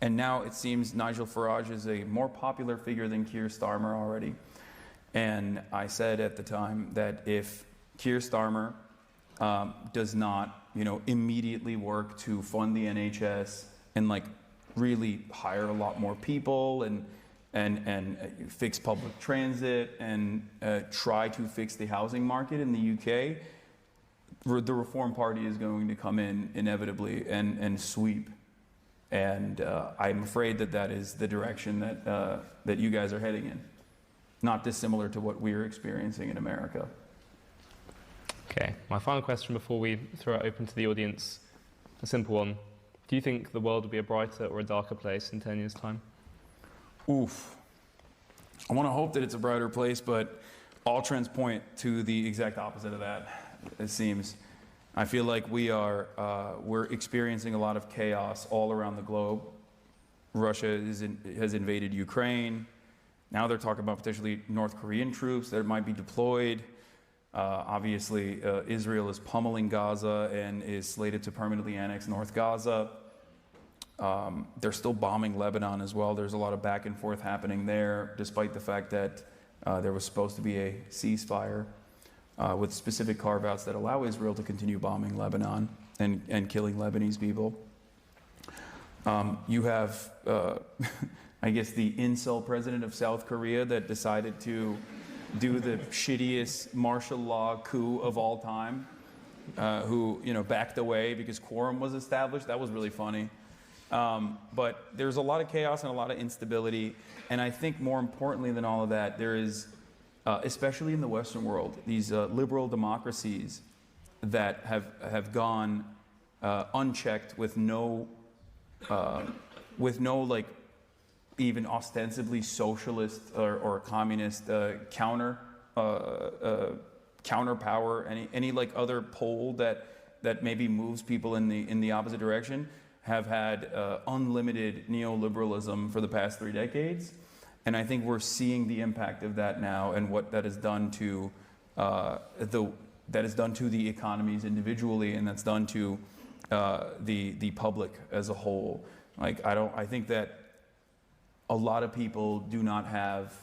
And now it seems Nigel Farage is a more popular figure than Keir Starmer already. And I said at the time that if Keir Starmer does not, immediately work to fund the NHS and really hire a lot more people and fix public transit and try to fix the housing market in the UK, the Reform Party is going to come in inevitably and sweep. And I'm afraid that is the direction that you guys are heading in. Not dissimilar to what we're experiencing in America. Okay, my final question before we throw it open to the audience, a simple one. Do you think the world will be a brighter or a darker place in 10 years' time? Oof. I want to hope that it's a brighter place, but all trends point to the exact opposite of that, it seems. I feel like we're experiencing a lot of chaos all around the globe. Russia has invaded Ukraine. Now they're talking about potentially North Korean troops that might be deployed. Obviously, Israel is pummeling Gaza and is slated to permanently annex North Gaza. They're still bombing Lebanon as well. There's a lot of back and forth happening there, despite the fact that there was supposed to be a ceasefire with specific carve-outs that allow Israel to continue bombing Lebanon and killing Lebanese people. You have, I guess, the incel president of South Korea that decided to do the shittiest martial law coup of all time, who backed away because quorum was established. That was really funny. But there's a lot of chaos and a lot of instability. And I think more importantly than all of that, there is, especially in the Western world, these liberal democracies that have gone unchecked with no even ostensibly socialist or communist counterpower, any other pole that maybe moves people in the opposite direction, have had unlimited neoliberalism for the past 3 decades. And I think we're seeing the impact of that now and what that has done to the economies individually, and that's done to the public as a whole. Like I think that a lot of people do not have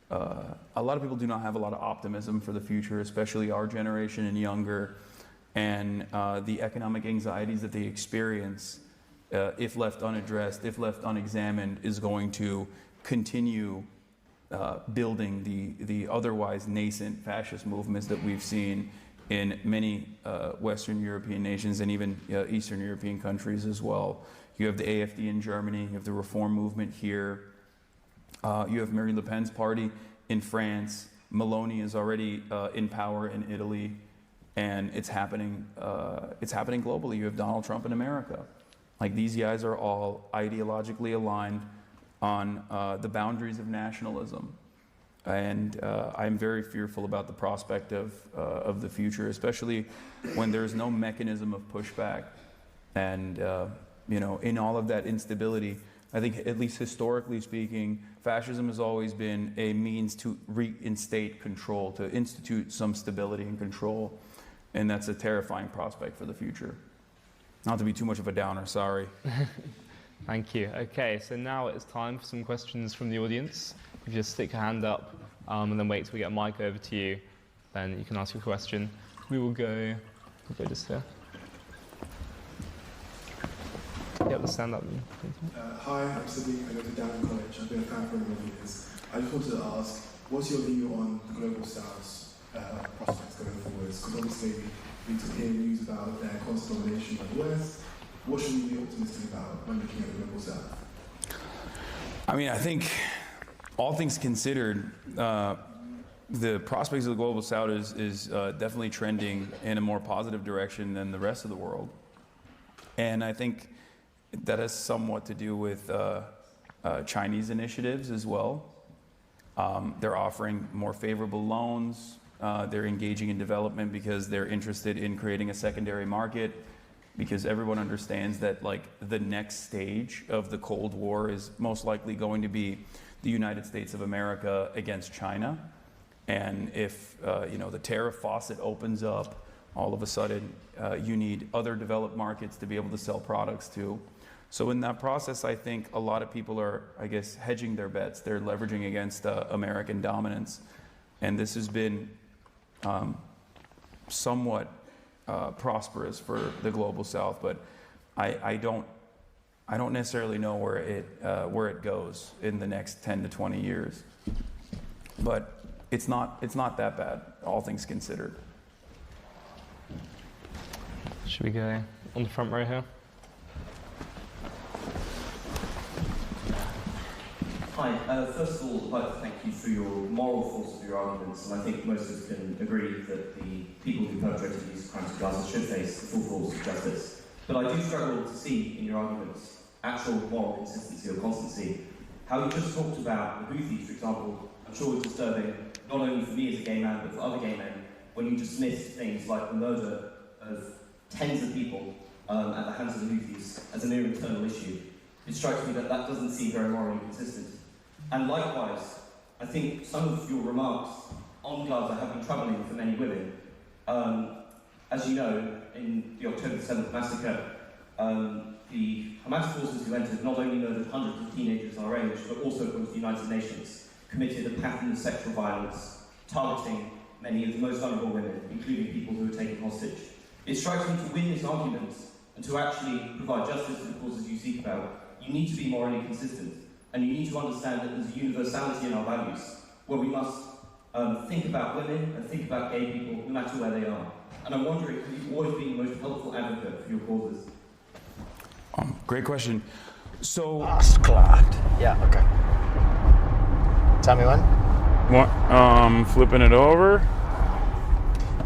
a lot of optimism for the future, especially our generation and younger, and the economic anxieties that they experience, if left unaddressed, if left unexamined, is going to continue building the otherwise nascent fascist movements that we've seen in many Western European nations and even Eastern European countries as well. You have the AfD in Germany, you have the Reform movement here, you have Marine Le Pen's party in France, Meloni is already in power in Italy, and it's happening globally. You have Donald Trump in America. Like, these guys are all ideologically aligned on the boundaries of nationalism. And I'm very fearful about the prospect of the future, especially when there's no mechanism of pushback. And in all of that instability, I think, at least historically speaking, fascism has always been a means to reinstate control, to institute some stability and control. And that's a terrifying prospect for the future. Not to be too much of a downer, sorry. Thank you. Okay, so now it's time for some questions from the audience. If you just stick your hand up and then wait till we get a mic over to you, then you can ask your question. We'll go just here. Yep, stand up. Hi, I'm Sadiq. I go to Down College. I've been a fan for a number of years. I just wanted to ask, what's your view on the Global South's prospects going forwards? Because obviously we took here news about their constant domination by the West. What should we be optimistic about when looking at the Global South? I mean, I think, all things considered, the prospects of the Global South is definitely trending in a more positive direction than the rest of the world. And I think that has somewhat to do with Chinese initiatives as well. They're offering more favorable loans. They're engaging in development because they're interested in creating a secondary market, because everyone understands that, like, the next stage of the Cold War is most likely going to be the United States of America against China. And if the tariff faucet opens up, all of a sudden you need other developed markets to be able to sell products to. So in that process, I think a lot of people are, I guess, hedging their bets. They're leveraging against American dominance. And this has been somewhat prosperous for the Global South, but I don't necessarily know where it goes in the next 10 to 20 years. But it's not that bad, all things considered. Should we go on the front row here? Hi. First of all, I'd like to thank you for your moral force of your arguments, and I think most of us can agree that the people who perpetrated these crimes of Gaza should face the full force of justice. But I do struggle to see in your arguments actual moral consistency or constancy. How you just talked about the Houthis, for example, I'm sure it's disturbing, not only for me as a gay man, but for other gay men, when you dismiss things like the murder of tens of people at the hands of the Houthis as a mere internal issue. It strikes me that that doesn't seem very morally consistent. And likewise, I think some of your remarks on Gaza have been troubling for many women. As you know, in the October 7th massacre, the Hamas forces who entered not only murdered hundreds of teenagers our age, but also, according to the United Nations, committed a pattern of sexual violence, targeting many of the most vulnerable women, including people who were taken hostage. It strikes me to win this argument and to actually provide justice to the causes you seek about, you need to be morally consistent. And you need to understand that there's a universality in our values, where we must think about women and think about gay people, no matter where they are. And I'm wondering, have you always been the most helpful advocate for your causes? Great question. So, yeah, okay. Tell me when. What? Flipping it over.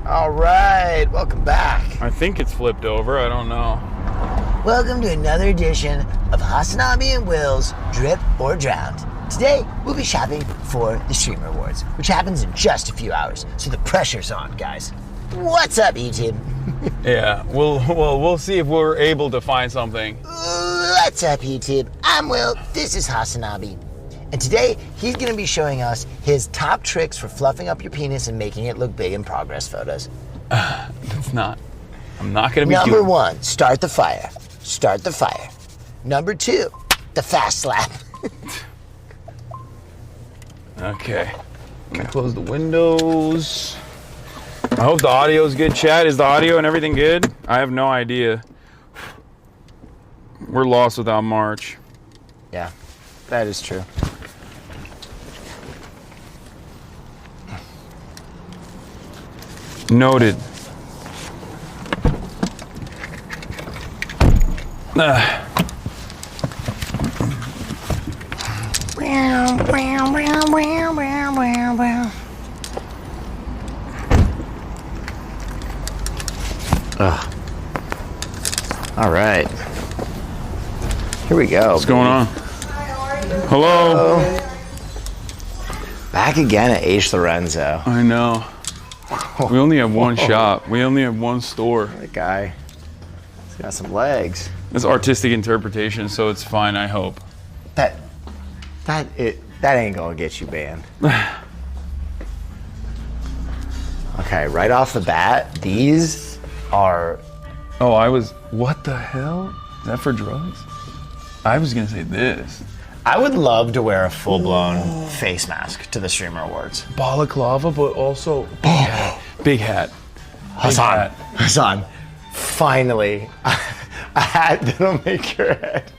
All right, welcome back. I think it's flipped over. I don't know. Welcome to another edition of Hasanabi and Will's Drip or Drowned. Today, we'll be shopping for the Streamer Awards, which happens in just a few hours, so the pressure's on, guys. What's up, YouTube? Yeah, we'll see if we're able to find something. What's up, YouTube? I'm Will. This is Hasanabi. And today, he's going to be showing us his top tricks for fluffing up your penis and making it look big in progress photos. I'm not going to be Number 1, start the fire. Start the fire. Number 2, the fast slap. Okay. I'm going to close the windows. I hope the audio's good, chat. Is the audio and everything good? I have no idea. We're lost without March. Yeah, that is true. Noted. All right. Here we go. What's going on? Hello. Back again at H. Lorenzo. I know. We only have one shop. We only have one store. That guy, he's got some legs. It's artistic interpretation, so it's fine, I hope. That ain't gonna get you banned. Okay, right off the bat, these are... Oh, what the hell? Is that for drugs? I was gonna say this. I would love to wear a full-blown face mask to the Streamer Awards. Balaclava, but also big hat. Big hat. Hasan, finally, a hat that'll make your head.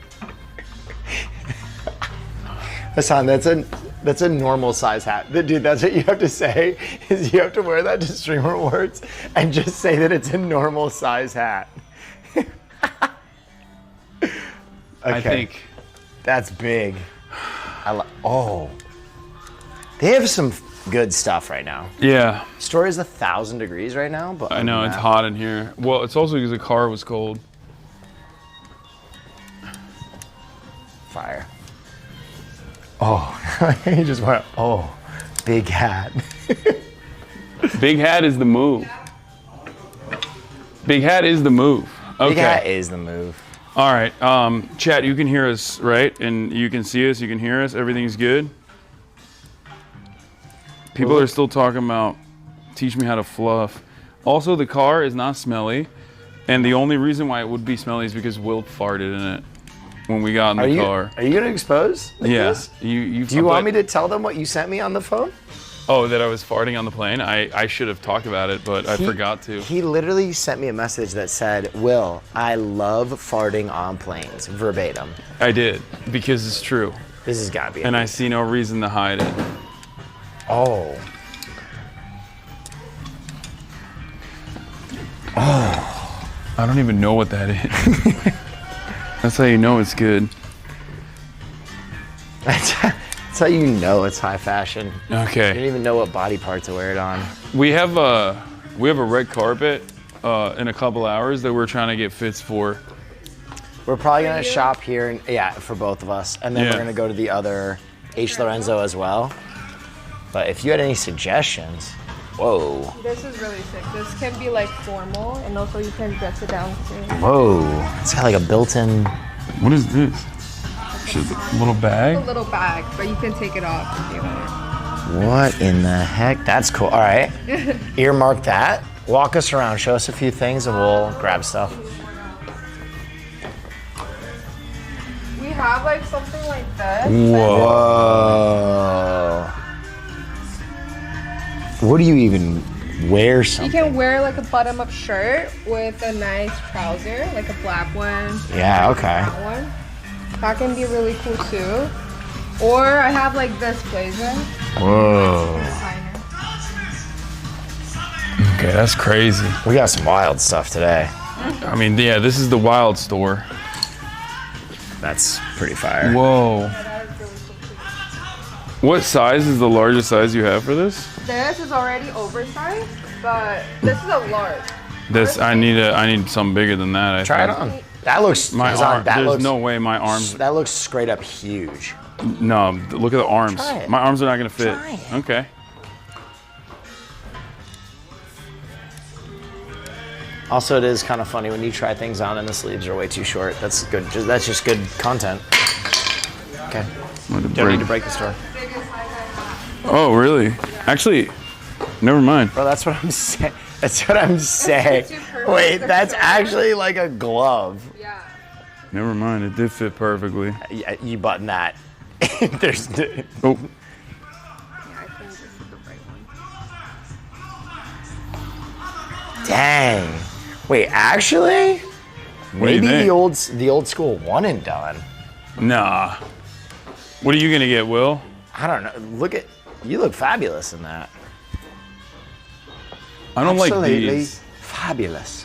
Hasan, that's a normal size hat. Dude, that's what you have to say, is you have to wear that to Streamer Awards and just say that it's a normal size hat. I think that's big. Oh, they have some good stuff right now. Yeah. Store is 1,000 degrees right now, but I know it's hot in here. Well, it's also because the car was cold. Fire. Oh, he just went. Oh, big hat. Big hat is the move. Big hat is the move. Okay. Big hat is the move. All right, chat, you can hear us, right? And you can see us, you can hear us, everything's good? People are still talking about, teach me how to fluff. Also, the car is not smelly, and the only reason why it would be smelly is because Will farted in it when we got in the car. Are you gonna expose? Yeah. This? Do you want me to tell them what you sent me on the phone? Oh, that I was farting on the plane? I should have talked about it, but I forgot to. He literally sent me a message that said, Will, I love farting on planes, verbatim. I did, because it's true. This has got to be And I see no reason to hide it. Oh. Oh. I don't even know what that is. That's how you know it's good. That's how you know it's high fashion. Okay. You don't even know what body part to wear it on. We have a red carpet in a couple hours that we're trying to get fits for. We're probably gonna shop here, for both of us, and then we're gonna go to the other H. Lorenzo as well. But if you had any suggestions, whoa. This is really sick. This can be like formal, and also you can dress it down too. Whoa, it's got like a built-in. What is this? A little bag? It's a little bag, but you can take it off if you want. What in the heck? That's cool. All right, earmark that. Walk us around, show us a few things, and we'll grab stuff. We have like something like this. Whoa. What do you even wear something? You can wear like a button-up shirt with a nice trouser, like a black one. Yeah, okay. That one. That can be really cool too. Or I have like this blazer. Whoa. Okay, that's crazy. We got some wild stuff today. I mean, yeah, this is the wild store. That's pretty fire. Whoa. What size is the largest size you have for this? This is already oversized, but this is a large. This I need something bigger than that. Try it on. That looks. There's no way my arms. That looks straight up huge. No, look at the arms. Try it. My arms are not gonna fit. Try it. Okay. Also, it is kind of funny when you try things on and the sleeves are way too short. That's good. That's just good content. Okay. Don't need to break the store. Oh, really? Actually, never mind. Bro, that's what I'm saying. That's what I'm saying. Wait, that's actually like a glove. Yeah. Never mind. It did fit perfectly. Yeah, you button that. There's. Oh. Dang. Wait, actually? What do you Maybe think? the old school one and done. Nah. What are you gonna get, Will? I don't know. You look fabulous in that. I don't like Absolutely these. Fabulous.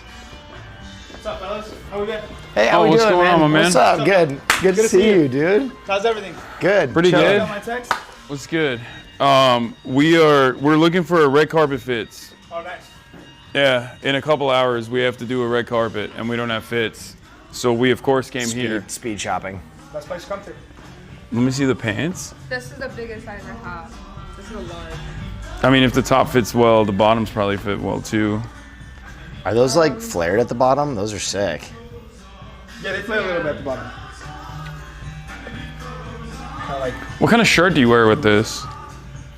What's up, fellas? How we been? Hey, how we what's doing, going man? on, my man? What's up? Good. Good to see you, dude. How's everything? Good. Pretty Chilling. good. Got my text? What's good? We're looking for a red carpet fits. Oh, nice. Yeah, in a couple hours we have to do a red carpet and we don't have fits. So we of course came here. Speed shopping. Best place to come to. Let me see the pants. This is the biggest size I have. This is a large. I mean, if the top fits well, the bottoms probably fit well too. Are those like flared at the bottom? Those are sick. Yeah, they play a little bit at the bottom. Like, What kind of shirt do you wear with this?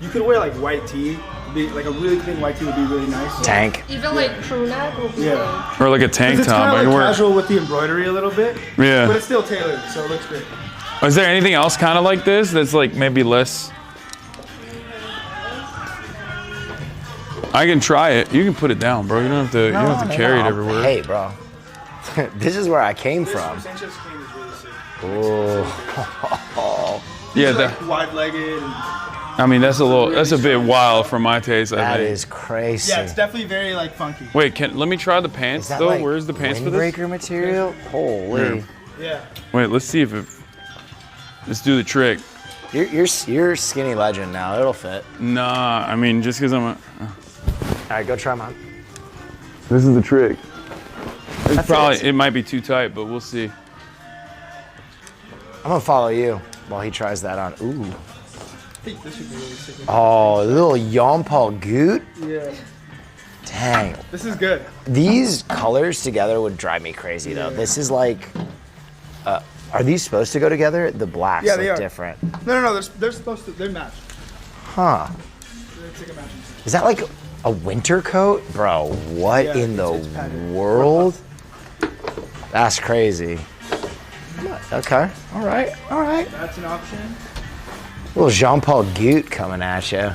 you could wear like white tee. Like a really clean white tee would be really nice. Tank. Even like crew neck will be Yeah. Or like a tank It's top? kind I of can like wear. casual with the embroidery a little bit. Yeah. But it's still tailored, so it looks great. Is there anything else kind of like this that's like maybe less? I can try it. You can put it down, bro. You don't have to. You don't have to carry it everywhere. Hey, bro. This is where I came from. Oh. Yeah, It's that. like wide-legged. And, I mean, that's a little. That's a bit wild for my taste. I That think. is crazy. yeah, it's definitely very like funky. Wait, let me try the pants Is that though. like Where's the pants for this? windbreaker material? Holy. Yeah. Wait, let's see if it. Let's do the trick. You're skinny legend now. It'll fit. Nah, I mean, just because I'm a. All right, go try mine. This is the trick. It's That probably. fits. It might be too tight, but we'll see. I'm gonna follow you while he tries that on. Ooh. I think this would be really sick. Oh, little Jean Paul Goot. Yeah. Dang. This is good. These colors together would drive me crazy though. This is like. Are these supposed to go together? The blacks Yeah, they look are. different. No. They're supposed to. They're matched. Huh. It's like a matching. Is that like a winter coat? Bro, what Yeah, in the it's patterned. world? That's crazy. Okay. All right. That's an option. Little Jean Paul Goot coming at you.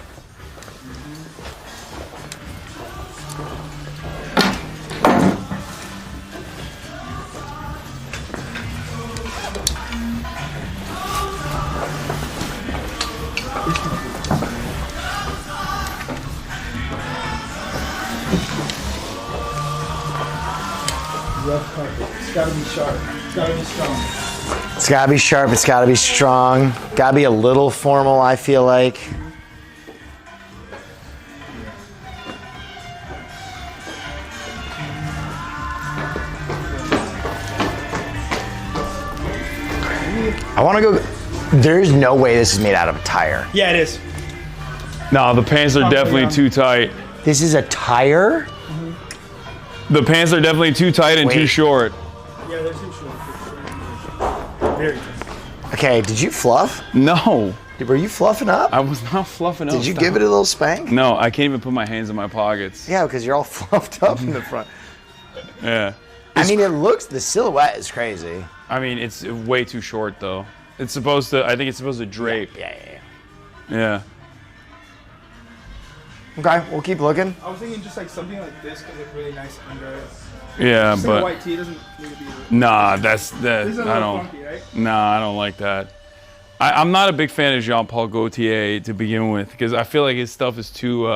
Rough carpet. It's gotta be sharp. It's gotta be strong. It's gotta be sharp. It's gotta be strong. Gotta be a little formal, I feel like. I wanna go. There's no way this is made out of a tire. Yeah, it is. No, the pants are definitely too tight. This is a tire? The pants are definitely too tight and too Wait. short. Yeah, they're too short. Very good. Okay, did you fluff? No. Were you fluffing up? I was not fluffing up. Did you give it a little spank? No, I can't even put my hands in my pockets. Yeah, because you're all fluffed up in the front. Yeah. I mean, it looks, the silhouette is crazy. I mean, it's way too short though. It's supposed to. I think it's supposed to drape. Yeah. Okay, we'll keep looking. I was thinking just like something like this could look really nice under it. Yeah, Just like but a white tee doesn't need to be. nah, that's that. This is a I little don't. funky, right? Nah, I don't like that. I'm not a big fan of Jean-Paul Gaultier to begin with because I feel like his stuff is too.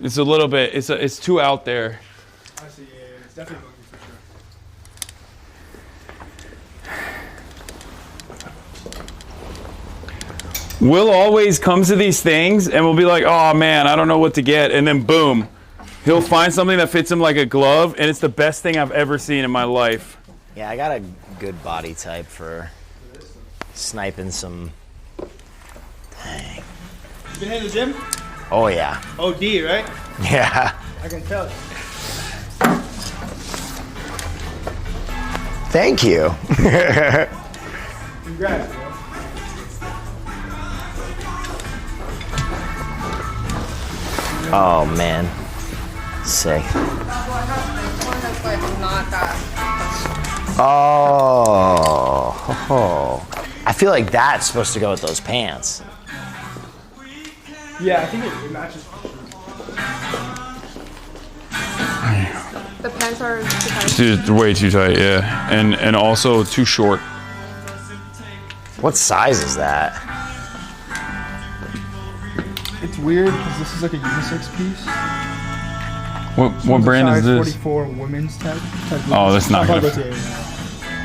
It's a little bit. It's too out there. I see. Yeah, it's definitely funky for sure. Will always comes to these things and will be like, oh man, I don't know what to get. And then boom, he'll find something that fits him like a glove. And it's the best thing I've ever seen in my life. Yeah, I got a good body type for sniping some. Dang. You been hitting the gym? Oh, yeah. OD, right? Yeah. I can tell. Thank you. Congrats, bro. Oh man, sick. Oh, I feel like that's supposed to go with those pants. Yeah, I think it matches. The pants are too tight. Dude, way too tight, yeah. And also too short. What size is that? It's weird because this is like a unisex piece. What brand is this? 44 women's type. Oh, that's not gonna. fit.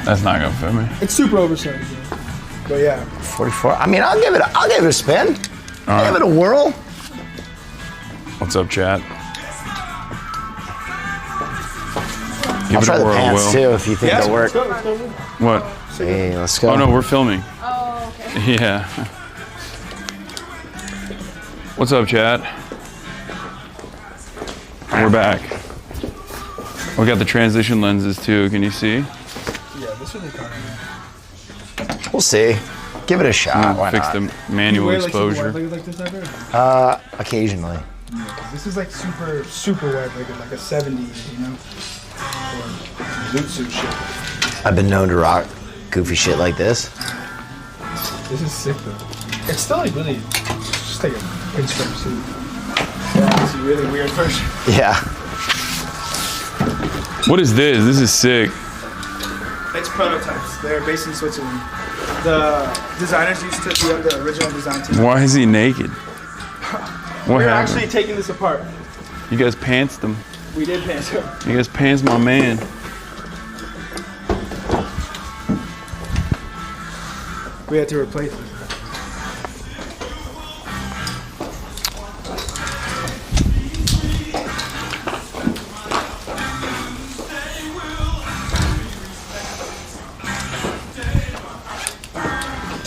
That's not gonna fit me. It's super oversized, though. But yeah. 44. I mean, I'll give it a spin. All right. Give it a whirl. What's up, chat? I'll try the pants too if you think they'll work. What? Hey, let's go. Oh no, we're filming. Oh, okay. Yeah. What's up, chat? We're back. We got the transition lenses too. Can you see? Yeah, this would be kind of. We'll see. Give it a shot. Why fix not? the manual exposure. Like this ever? Occasionally. Yeah, 'cause this is like super wet, like a 70s, you know? Or zoot suit shit. I've been known to rock goofy shit like this. This is sick though. It's still like really, just like a pinstripe suit. Yeah, it's a really weird version. Yeah. What is this? This is sick. It's prototypes. They're based in Switzerland. The designers used to be on the original design team. Why is he naked? What We're happened? actually taking this apart. You guys pantsed him. We did pants him. You guys pants my man. We had to replace it.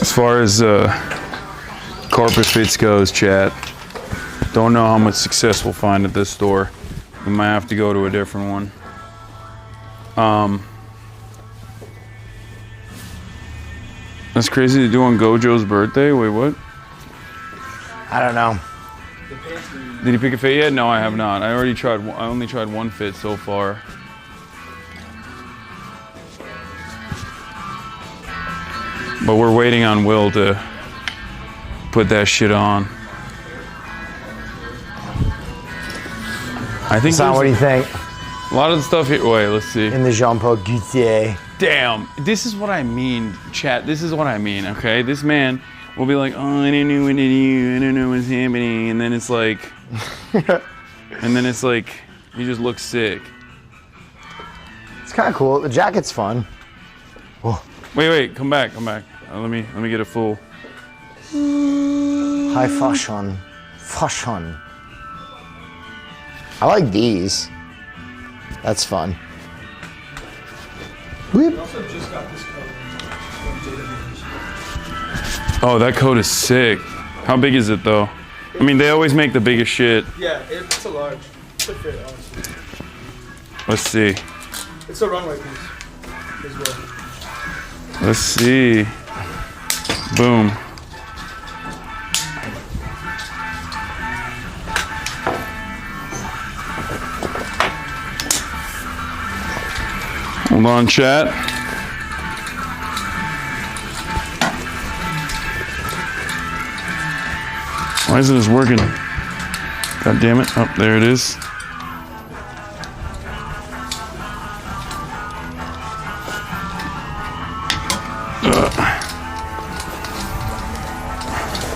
As far as carpet fits goes, chat, don't know how much success we'll find at this store. We might have to go to a different one. That's crazy to do on Gojo's birthday. Wait, what? I don't know. Did he pick a fit yet? No, I have not. I only tried one fit so far. But we're waiting on Will to put that shit on. I think. Hassan, what do you think? A lot of the stuff here. Wait, let's see. In the Jean-Paul Gaultier. Damn, this is what I mean, chat. This is what I mean. Okay, this man will be like, "Oh, I don't know what to do. I don't know what's happening," and then it's like, he just looks sick. It's kind of cool. The jacket's fun. Oh. Wait, come back. Let me get a full. High fashion. I like these. That's fun. We also just got this coat from Oh, that coat is sick. How big is it though? I mean, they always make the biggest shit. Yeah, it's a large. It's a fit, honestly. Let's see. It's a runway piece as well. Let's see. Boom. Hold on, chat. Why isn't this working? God damn it. Oh, there it is.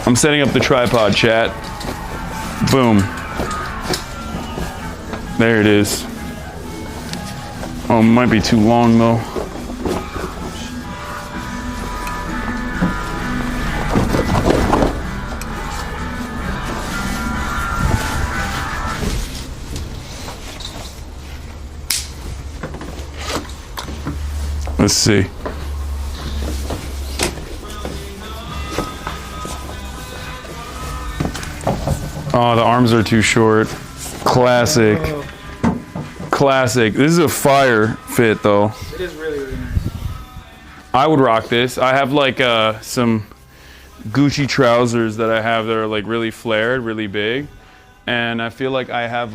I'm setting up the tripod, chat. Boom. There it is. Oh, it might be too long though. Let's see. Oh, the arms are too short. Classic. Classic. This is a fire fit though. It is really, really nice. I would rock this. I have like some Gucci trousers that I have that are like really flared, really big, and I feel like I have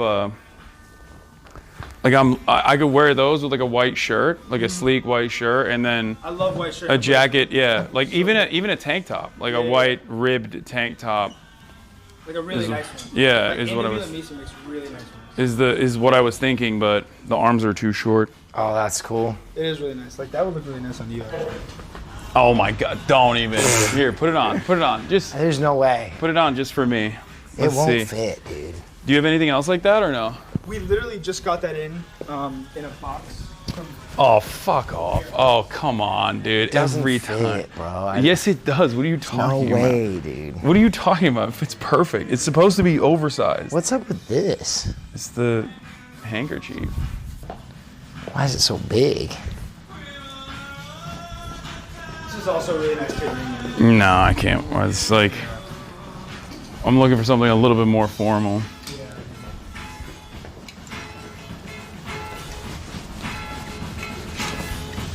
I could wear those with like a white shirt, like a sleek white shirt, and then I love white shirts. a jacket, yeah, like even a tank top, like a white ribbed tank top. Like a really nice one. Yeah, like is what I was. Makes really nice ones. Is what I was thinking, but the arms are too short. Oh, that's cool. It is really nice. Like that would look really nice on you. Actually. Oh my God! Don't even. Here, put it on. Put it on. Just. There's no way. Put it on just for me. It won't see. fit, dude. Do you have anything else like that or no? We literally just got that in a box. Oh, fuck off. Oh, come on, dude. Doesn't Every fit, time. bro. Yes, it does. What are you talking about? No way, dude. What are you talking about? It's perfect. It's supposed to be oversized. What's up with this? It's the handkerchief. Why is it so big? This is also really nice fitting. No, I can't. It's like, I'm looking for something a little bit more formal.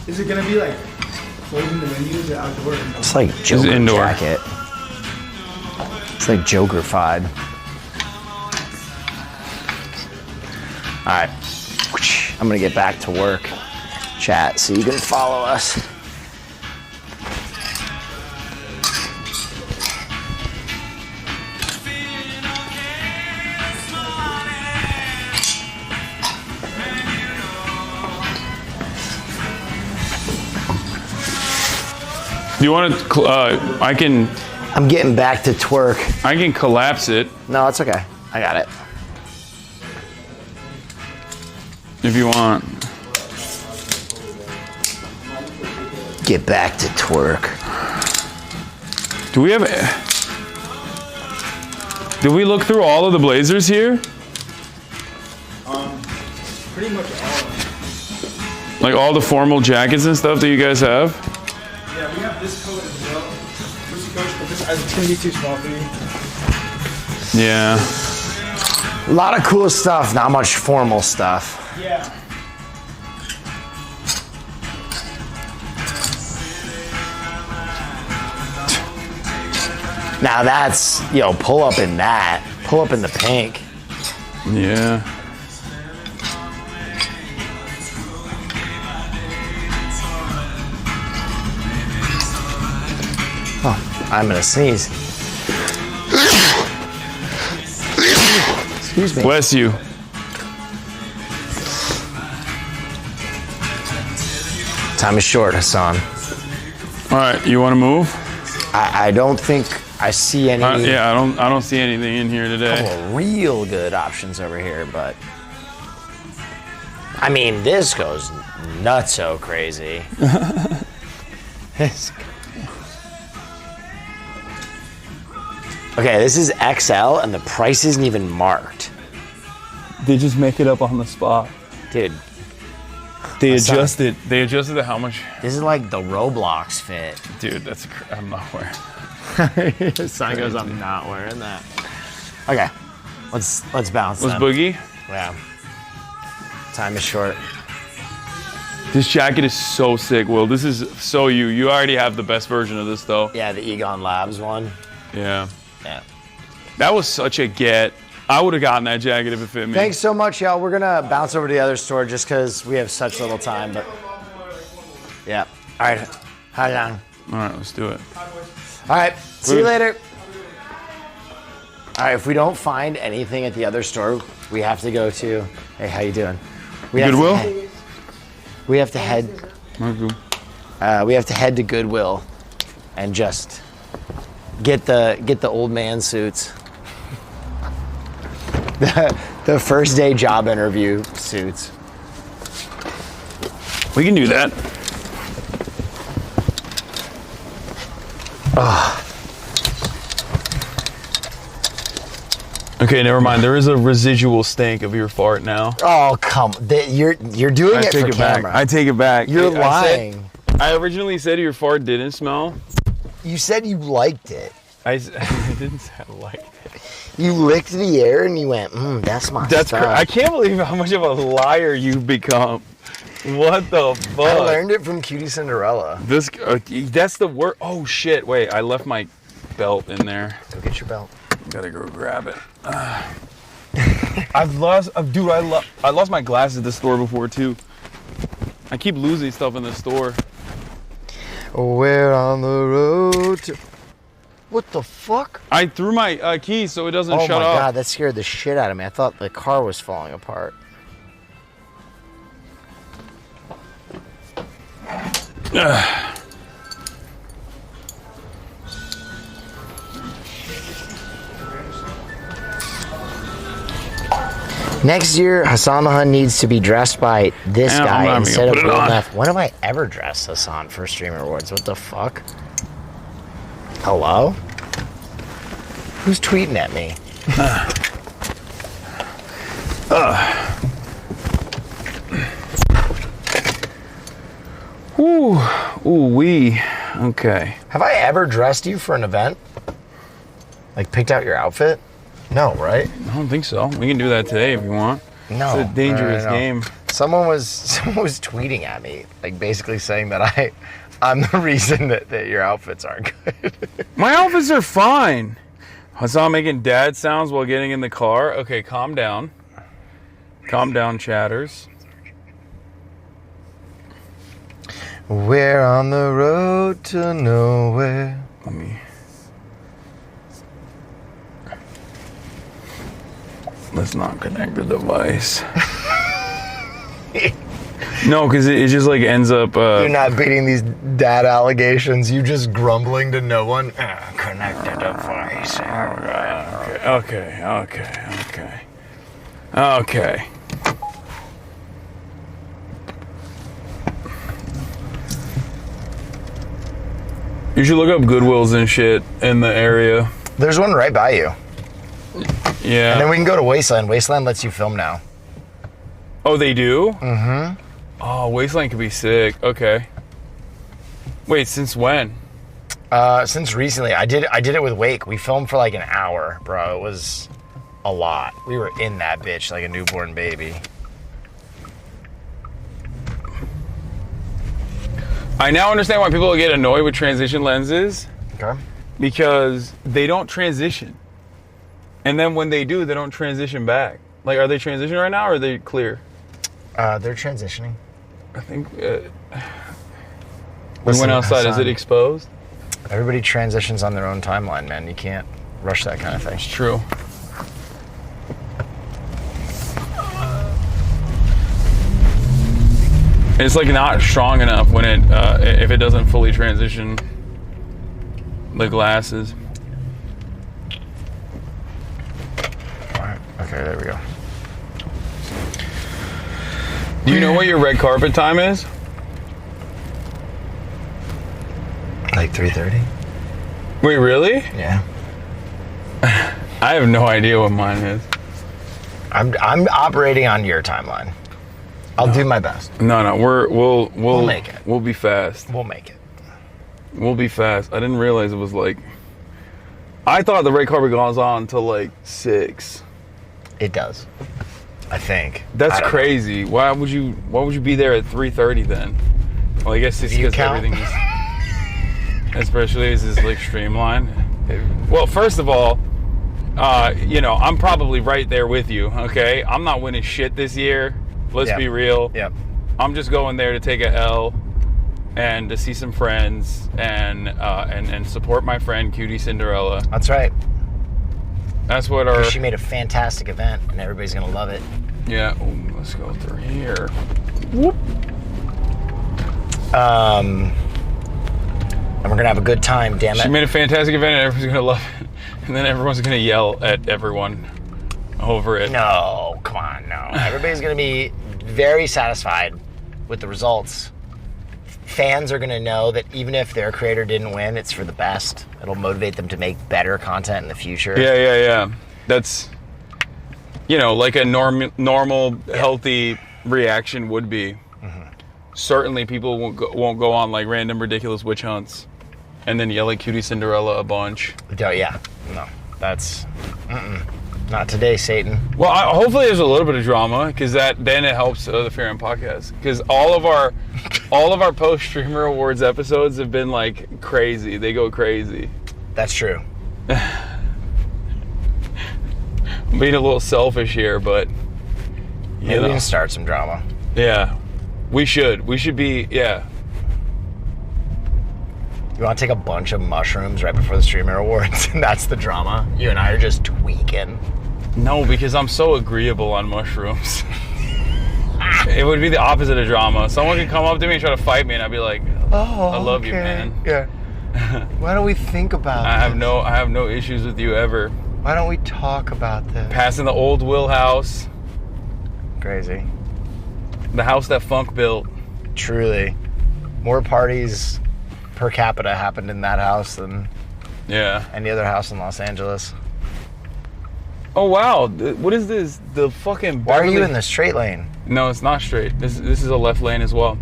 Is it gonna be like folding the menus or outdoor? It's like Joker indoor. jacket. It's like Joker-fied. All right, I'm gonna get back to work, chat, so you can follow us. Do you want to, I can... I'm getting back to twerk. I can collapse it. No, it's okay. I got it. If you want. Get back to twerk. Do we have... Did we look through all of the blazers here? Pretty much all. Like all the formal jackets and stuff that you guys have? Yeah, we have this color as well. But this it's gonna be too small for you. Yeah. A lot of cool stuff, not much formal stuff. Yeah. Now that's, yo, pull up in that. Pull up in the pink. Yeah. Oh, I'm gonna sneeze. Excuse me. Bless you. Time is short, Hasan. All right, you want to move? I don't think I see any. Yeah, I don't see anything in here today. Couple of real good options over here, but I mean, this goes nuts so crazy. Okay, this is XL and the price isn't even marked. They just make it up on the spot. Dude. They adjusted it how much? This is like the Roblox fit. Dude, I'm not wearing. Sign goes, I'm not wearing that. Okay, let's bounce. Let's then. boogie? Yeah. Time is short. This jacket is so sick, Will. This is so you. You already have the best version of this, though. Yeah, the Egon Labs one. Yeah. Yeah. That was such a get. I would have gotten that jacket if it fit me. Thanks so much, y'all. We're gonna bounce over to the other store just because we have such little time, but yeah. All right, hi down. All right, let's do it. All right, see you later. All right, if we don't find anything at the other store, we have to go to. Hey, how you doing? Goodwill. We have to head. We have to head to Goodwill, and just get the old man suits. The first day job interview suits. We can do that. Okay, never mind. There is a residual stink of your fart now. Oh, come. You're doing it for camera. I take it back. You're lying. I originally said your fart didn't smell. You said you liked it. I didn't say I liked it. You licked the air and you went, that's my stuff. I can't believe how much of a liar you've become. What the fuck? I learned it from Cutie Cinderella. That's the word. Oh shit! Wait, I left my belt in there. Go get your belt. Gotta go grab it. I've lost, dude. I lost my glasses at the store before too. I keep losing stuff in the store. We're on the road to... What the fuck? I threw my keys so it doesn't shut Oh off. my god, that scared the shit out of me. I thought the car was falling apart. Next year, Hasan the Hun needs to be dressed by this guy instead of Will Neff. When have I ever dressed Hasan for Streamer Awards? What the fuck? Hello? Who's tweeting at me? Ooh, okay. Have I ever dressed you for an event? Like picked out your outfit? No, right? I don't think so. We can do that today if you want. No. It's a dangerous game. Someone was tweeting at me, like basically saying that I'm the reason that your outfits aren't good. My outfits are fine. Hasan making dad sounds while getting in the car. Okay, calm down. Calm down, chatters. We're on the road to nowhere. Let me... Let's not connect the device. No, because it just like ends up... You're not beating these dad allegations. You just grumbling to no one. Connect the device. Okay. You should look up Goodwills and shit in the area. There's one right by you. Yeah. And then we can go to Wasteland. Wasteland lets you film now. Oh, they do? Mm-hmm. Oh, Wasteland could be sick. Okay. Wait, since when? Since recently. I did it with Wake. We filmed for like an hour, bro. It was a lot. We were in that bitch like a newborn baby. I now understand why people get annoyed with transition lenses. Okay. Because they don't transition. And then when they do, they don't transition back. Like, are they transitioning right now or are they clear? They're transitioning. I think we went outside. Is it exposed? Everybody transitions on their own timeline, man. You can't rush that kind of thing. It's true. It's like not strong enough when it if it doesn't fully transition the glasses. All right. Okay, there we go. Do you know what your red carpet time is? Like 3:30. Wait, really? Yeah. I have no idea what mine is. I'm operating on your timeline. I'll do my best. No, we'll make it. We'll be fast. We'll make it. We'll be fast. I didn't realize it was like. I thought the red carpet goes on until like 6. It does. I think. That's crazy. Why would you be there at 3:30 then? Well, I guess it's because everything is, especially as it's like streamlined. Well, first of all, I'm probably right there with you. Okay, I'm not winning shit this year. Let's be real. Yep. I'm just going there to take a L and to see some friends and support my friend Cutie Cinderella. That's right. That's what she made a fantastic event and everybody's gonna love it. Yeah. Ooh, let's go through here. Whoop. And we're gonna have a good time. Damn it. She made a fantastic event and everyone's gonna love it, and then everyone's gonna yell at everyone over it. No, come on, no. Everybody's gonna be very satisfied with the results. Fans are gonna know that even if their creator didn't win, it's for the best. It'll motivate them to make better content in the future. Yeah. That's, like a normal, healthy reaction would be. Mm-hmm. Certainly, people won't go on like random, ridiculous witch hunts, and then yell at Cutie Cinderella a bunch. Yeah, no, that's. Not today, Satan. Well, hopefully there's a little bit of drama, because then it helps the Fear and Podcast. Because all of our post Streamer Awards episodes have been like crazy. They go crazy. That's true. I'm being a little selfish here, but maybe we can start some drama. Yeah, we should. We should be. Yeah. You want to take a bunch of mushrooms right before the Streamer Awards, and that's the drama? You and I are just tweaking. No, because I'm so agreeable on mushrooms. It would be the opposite of drama. Someone could come up to me and try to fight me, and I'd be like, "Oh, I love you, man." Yeah. Why don't we think about I have no issues with you ever. Why don't we talk about this? Passing the old Will house. Crazy. The house that Funk built. Truly. More parties per capita happened in that house than any other house in Los Angeles. Oh wow, what is this? The fucking Why are you in the straight lane? No, it's not straight. This is a left lane as well.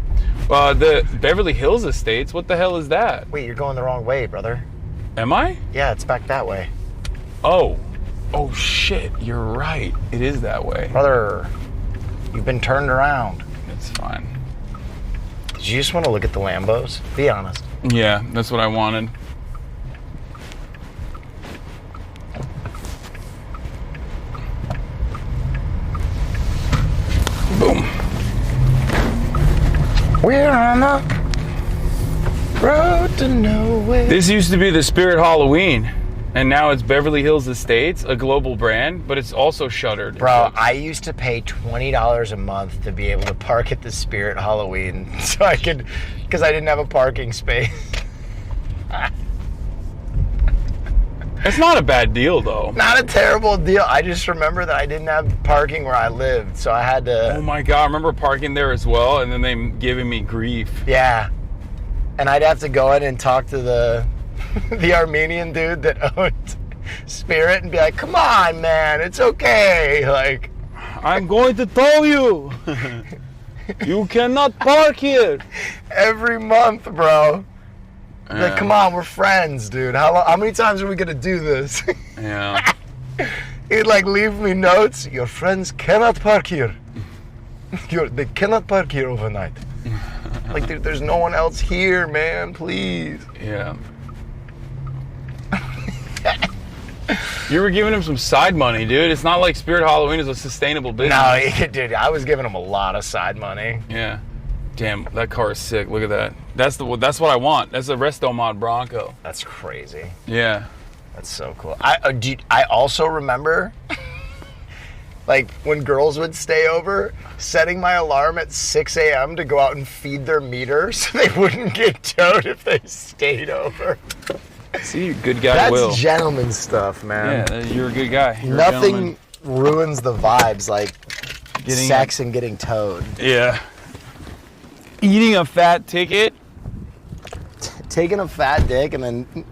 The Beverly Hills Estates, what the hell is that? Wait, you're going the wrong way, brother. Am I? Yeah, it's back that way. Oh shit, you're right. It is that way. Brother, you've been turned around. It's fine. Did you just want to look at the Lambos? Be honest. Yeah, that's what I wanted. Boom. We're on the road to nowhere. This used to be the Spirit Halloween, and now it's Beverly Hills Estates, a global brand, but it's also shuttered. Bro, I used to pay $20 a month to be able to park at the Spirit Halloween so I could, because I didn't have a parking space. It's not a bad deal, though. Not a terrible deal. I just remember that I didn't have parking where I lived, so I had to... Oh my God, I remember parking there as well, and then them giving me grief. Yeah. And I'd have to go in and talk to the Armenian dude that owned Spirit and be like, come on, man, it's okay. Like, I'm going to tow you. You cannot park here. Every month, bro. Yeah. Like, come on, we're friends, dude. How many times are we gonna do this? Yeah. He'd like leave me notes. Your friends cannot park here. They cannot park here overnight. Like, there's no one else here, man. Please. Yeah. You were giving him some side money, dude. It's not like Spirit Halloween is a sustainable business. No, dude, I was giving him a lot of side money. Yeah. Damn, that car is sick. Look at that. That's what I want. That's a Resto Mod Bronco. That's crazy. Yeah. That's so cool. I also remember, like, when girls would stay over, setting my alarm at 6 a.m. to go out and feed their meter so they wouldn't get towed if they stayed over. See, you're a good guy, That's Will. gentleman stuff, man. Yeah, you're a good guy. You're Nothing ruins the vibes like sex and getting towed. Yeah. Eating a fat ticket. Taking a fat dick and then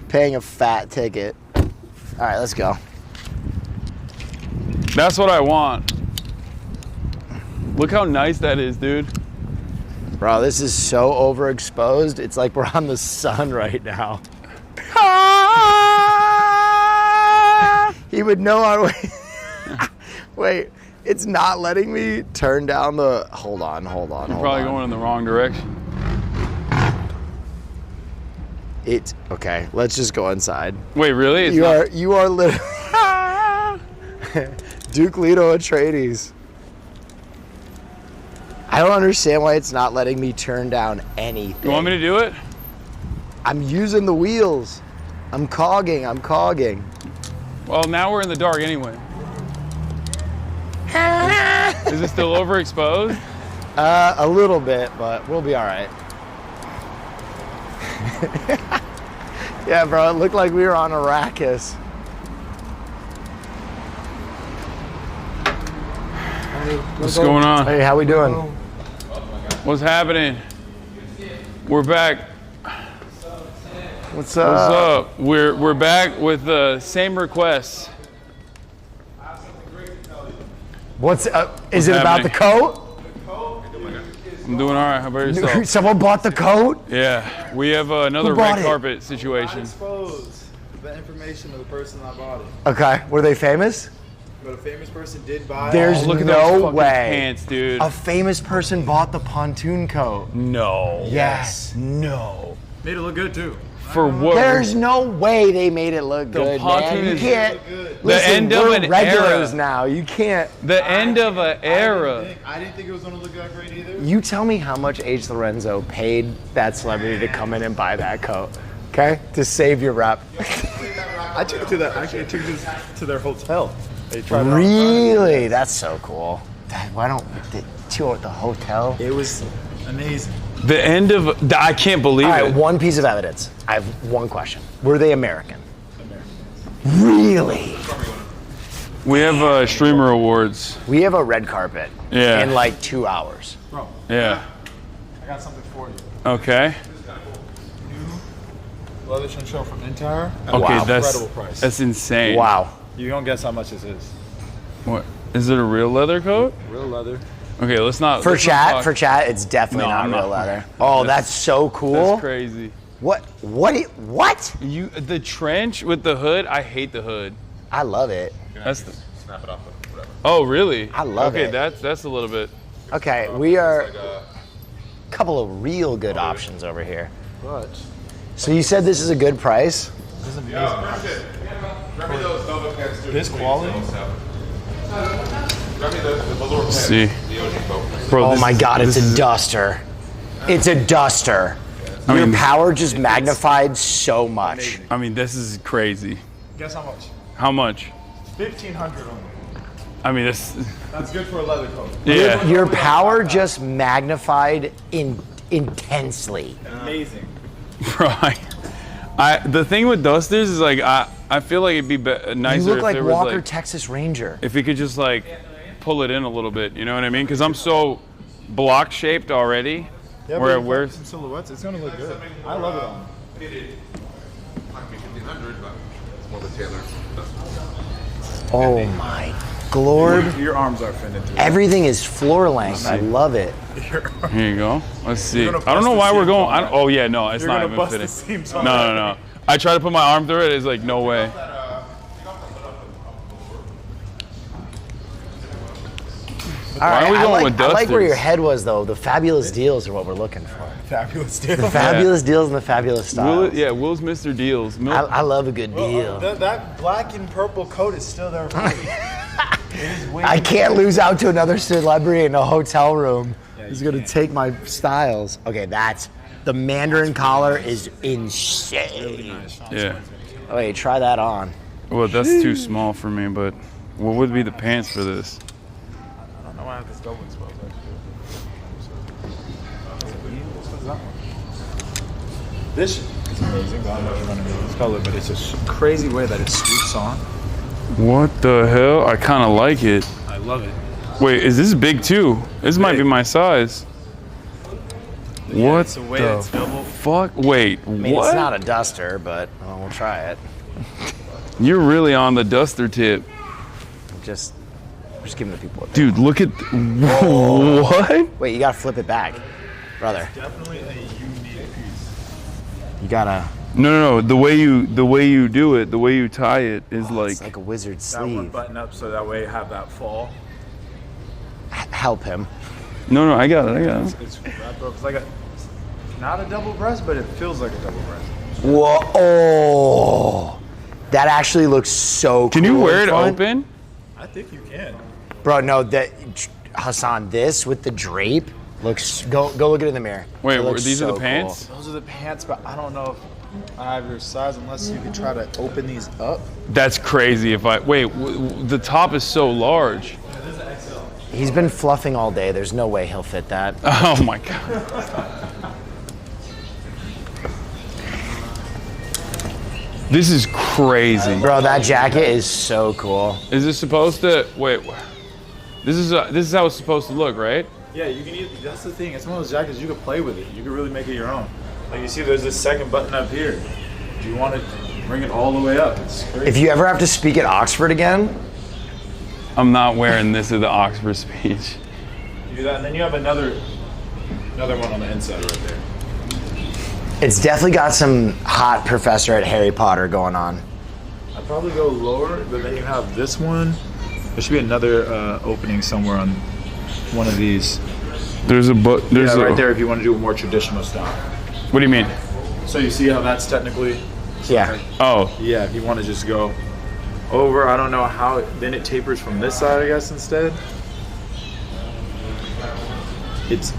paying a fat ticket. All right, let's go. That's what I want. Look how nice that is, dude. Bro, this is so overexposed. It's like we're on the sun right now. He would know our way. Wait, it's not letting me turn down the... Hold on. You're probably going in the wrong direction. Okay, let's just go inside. Wait, really? You are literally... Duke Leto Atreides. I don't understand why it's not letting me turn down anything. You want me to do it? I'm using the wheels. I'm cogging. Well, now we're in the dark anyway. Is it still overexposed? A little bit, but we'll be all right. Yeah, bro, it looked like we were on Arrakis. What's going on? Hey, how we doing? What's happening? We're back. What's up? What's up? We're back with the same requests. Is it about the coat? I'm doing all right. How about yourself? Someone bought the coat? Yeah, we have another red carpet situation. Exposed the information of the person that bought it. Okay, were they famous? But a famous person did buy. There's look at no those fucking way. pants, dude. A famous person bought the pontoon coat. No. Yes. No. Made it look good too. For what? There's no way they made it look good, pontoon man. You is can't. the Listen, end of we're an regulars era. now. You can't. The end of an era. I didn't think it was gonna look that great either. You tell me how much H. Lorenzo paid that celebrity to come in and buy that coat, okay? To save your rep. I took it to that. Actually, I took it to their hotel. They tried it on. Really? That's so cool. Why don't they tour at the hotel? It was amazing. The end of. I can't believe All right, it. one piece of evidence. I have one question. Were they American? Really? We have streamer awards. We have a red carpet. Yeah. In like 2 hours. Bro, Yeah. I got something for you. Okay. Leather chinchilla from Entire. Okay, that's Incredible price. that's insane. Wow. You don't guess how much this is. What? Is it a real leather coat? Real leather. Okay, let's not. For let's not chat, talk- for chat, it's definitely No, not I'm real not. leather. Oh, that's so cool. That's crazy. What? What? The trench with the hood? I hate the hood. I love it. That's the. Snap it off. Whatever. Oh, really? I love okay, it. that's a little bit. Okay, we are a couple of real good options over here. But So you said this is a good price? this is amazing. This quality. Let's see. Bro, Oh this- my God, it's this a is- duster. It's a duster. I Your mean, power just magnified so much. I mean, this is crazy. Guess how much? How much? 1,500 only. I mean, this. That's good for a leather coat. Yeah. Your power just magnified intensely. Amazing. Right. The thing with dusters is like I feel like it'd be nicer You look if like there was Walker, like Texas Ranger. if we could just like pull it in a little bit. You know what I mean? Because I'm so block shaped already. Yeah, where but if where's some silhouettes, it's gonna look good. I love it on. Oh my Lord. Your arms are fitted too. Everything is floor length. I love it. Here you go. Let's see. You're I gonna don't bust know the why we're seams going. on that. Oh yeah, no, it's You're not gonna even bust fitting. the seams on No, that. no, no. I try to put my arm through it. It's like no way. All right, Why are we I going like, with I like where dusters? your head was though. The fabulous deals are what we're looking for. Fabulous deal. The fabulous deals and the fabulous styles. Will's Mr. Deals. I love a good deal. That black and purple coat is still there for me. It is way I can't lose out to another celebrity in a hotel room. He's gonna take my styles. Okay, that's the Mandarin collar is insane. Yeah. Oh, wait, try that on. Well, that's too small for me. But what would be the pants for this? I don't know why I have this double exposed actually. This is amazing. I don't know if you're running this color, but it's just crazy way that it sweeps on. What the hell? I kind of like it. I love it. Wait, is this big too? This might be my size. What it's the way the it's double. fuck? Wait, I mean, what? it's not a duster, but we'll try it. You're really on the duster tip. Just giving the people a Dude, look at what? Wait, you gotta flip it back, brother. Definitely a unique piece. You gotta. No. The way you do it, the way you tie it is It's like a wizard's That one sleeve. button up so that way you have that fall. Help him. No, I got it. It's wrapped up. It's like not a double breast, but it feels like a double breast. Whoa! Oh, that actually looks so cool. Can you wear and it fun. open? I think you can. Bro, no, that Hasan, this with the drape looks. Go look at it in the mirror. Wait, It looks these are so the pants? Those are the pants, but I don't know if I have your size unless you can try to open these up. That's crazy. If I wait, the top is so large. Cool. He's been fluffing all day. There's no way he'll fit that. Oh my god. This is crazy. Bro, that jacket is so cool. Is this supposed to wait? This is how it's supposed to look, right? Yeah, you can. That's the thing. It's one of those jackets you can play with it. You can really make it your own. Like you see, there's this second button up here. Do you want to bring it all the way up? It's crazy. If you ever have to speak at Oxford again, I'm not wearing this at the Oxford speech. You do that, and then you have another one on the inside right there. it's definitely got some hot professor at Harry Potter going on. I'd probably go lower, but then you have this one, There should be another opening somewhere on one of these. There's right there if you want to do a more traditional style. What do you mean? So you see how that's technically? Yeah. Oh. Yeah, if you want to just go over, I don't know how, then it tapers from this side, I guess, instead. It's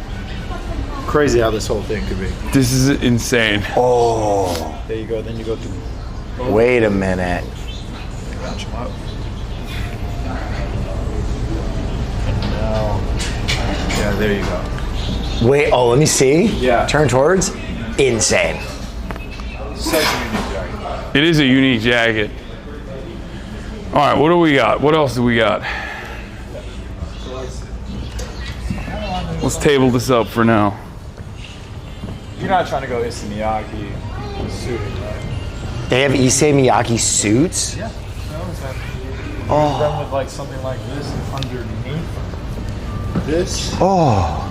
crazy how this whole thing could be. This is insane. Oh. There you go, then you go through. Wait a minute. Match 'em up. And now, yeah, there you go. Wait, oh, let me see. Yeah. Turn towards. Insane. Such a unique jacket. It is a unique jacket. All right, what do we got? What else do we got? Let's table this up for now. You're not trying to go Issey Miyake suiting, right? They have Issey Miyake suits? Yeah. Oh. Done with like something like this underneath this. Oh.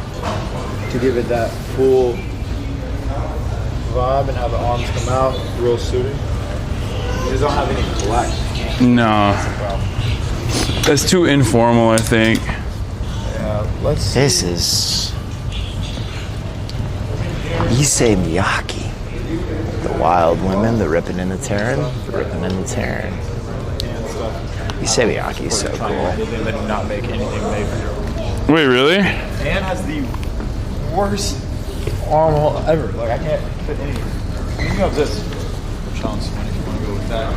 To give it that full vibe and have the arms come out, real suiting. You just don't have any black. No. That's too informal, I think. Yeah, let's see. This is Issey Miyake. The wild women, the ripping and the tearing, the ripping and the tearing. Issey Miyake is so cool. Anything that do not make anything made for your. Wait, really? Anne has the worst arm hole ever. Like I can't fit any. You can have this. Chance if you want to go with that.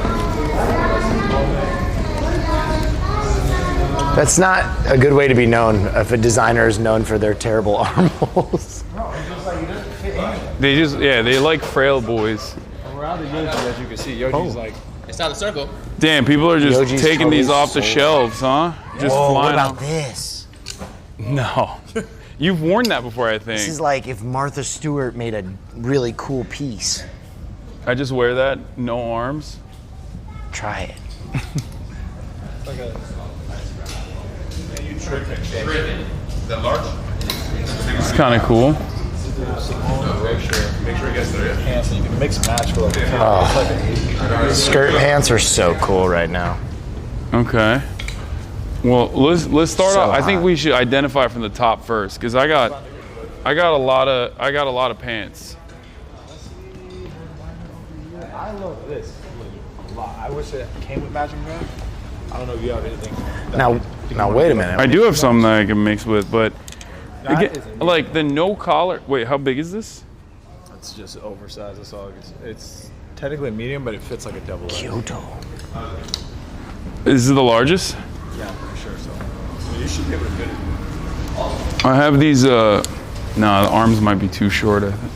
That's not a good way to be known if a designer is known for their terrible arm holes. They like frail boys. Around the Yoji, as you can see, Yoji's like. It's not a circle. Damn, people are just Yoji's taking these totally off the shelves, huh? Just Whoa, flying what about off. this? No. You've worn that before, I think. This is like if Martha Stewart made a really cool piece. I just wear that, no arms. Try it. The large. It's kind of cool. Make sure it gets there. Pants and you can mix and match for like. Oh. Skirt pants are so cool right now. Okay. Well, let's start So off. I think hot. we should identify from the top first, because I got a lot of pants. I love this a lot. I wish it came with matching bag. I don't know if you have anything. Now wait a minute. I do have some that I can mix with, but That again, isn't like the no collar. Wait, how big is this? It's just oversized. That's all. It's technically a medium, but it fits like a double. Kyoto. Is it the largest? Yeah, I'm pretty sure so. You should be able to fit it. I have these. No, the arms might be too short. I think.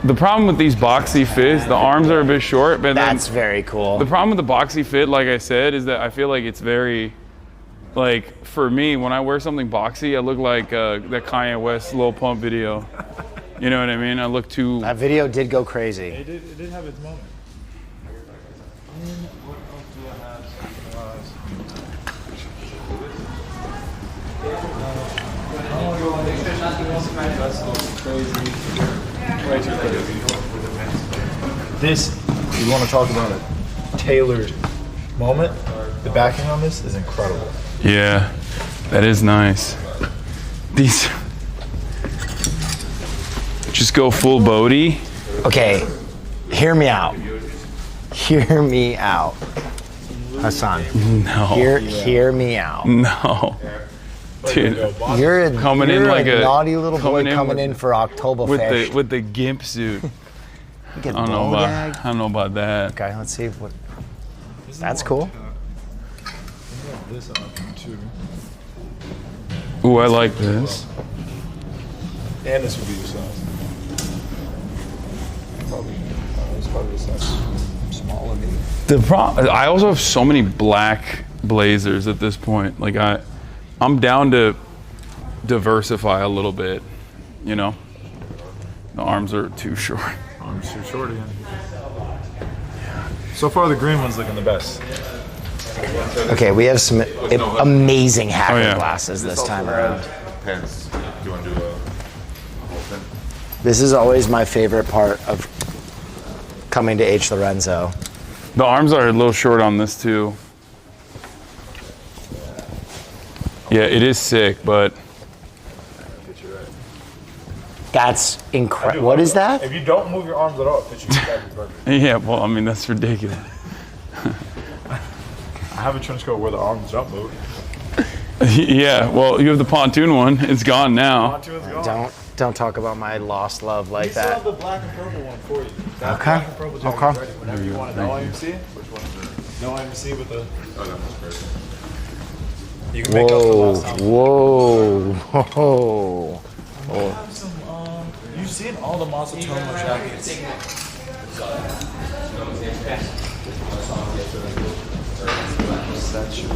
The problem with these boxy fits, the arms are a bit short, but That's very cool. The problem with the boxy fit, like I said, is that I feel like it's very, like for me, when I wear something boxy, I look like that Kanye West Lil Pump video. You know what I mean? I look too. That video did go crazy. It did have its moment. What else do I have? That's a little crazy. Way too crazy. This, you want to talk about a tailored moment? The backing on this is incredible. Yeah, that is nice. These just go full Bodie. Okay, hear me out. Hear me out. Hasan. No. Hear me out. No. Dude, You're coming you're in like a naughty little boy coming in for Oktoberfest. with the gimp suit. I Get don't know about that. Okay, let's see what. That's cool. This on too. Ooh, I like this. And this would be your size. It's probably the size smaller maybe. I also have so many black blazers at this point. Like I'm down to diversify a little bit, you know? The arms are too short. Arms too short again. So far the green one's looking the best. Okay, we have some amazing hacker yeah. glasses this time around. Pants. Do you want to do a whole thing? This is always my favorite part of coming to H. Lorenzo. The arms are a little short on this too. Yeah, it is sick, but That's incredible. What is that? If you don't move your arms at all, it puts you exactly perfect. yeah, well, I mean, that's ridiculous. I have a trench coat where the arms don't move. Yeah, well, you have the pontoon one. It's gone now. Pontoon's gone. Don't talk about my lost love like We still that. have the black and purple one for you. That Okay. black and purple jacket's Okay. ready whenever you want it. No IMC? Which one is it? No IMC with the... Oh, that one's perfect. You can make up the Whoa, lost time. whoa, whoa. I have some, you've seen all the Masatomo jackets. That should be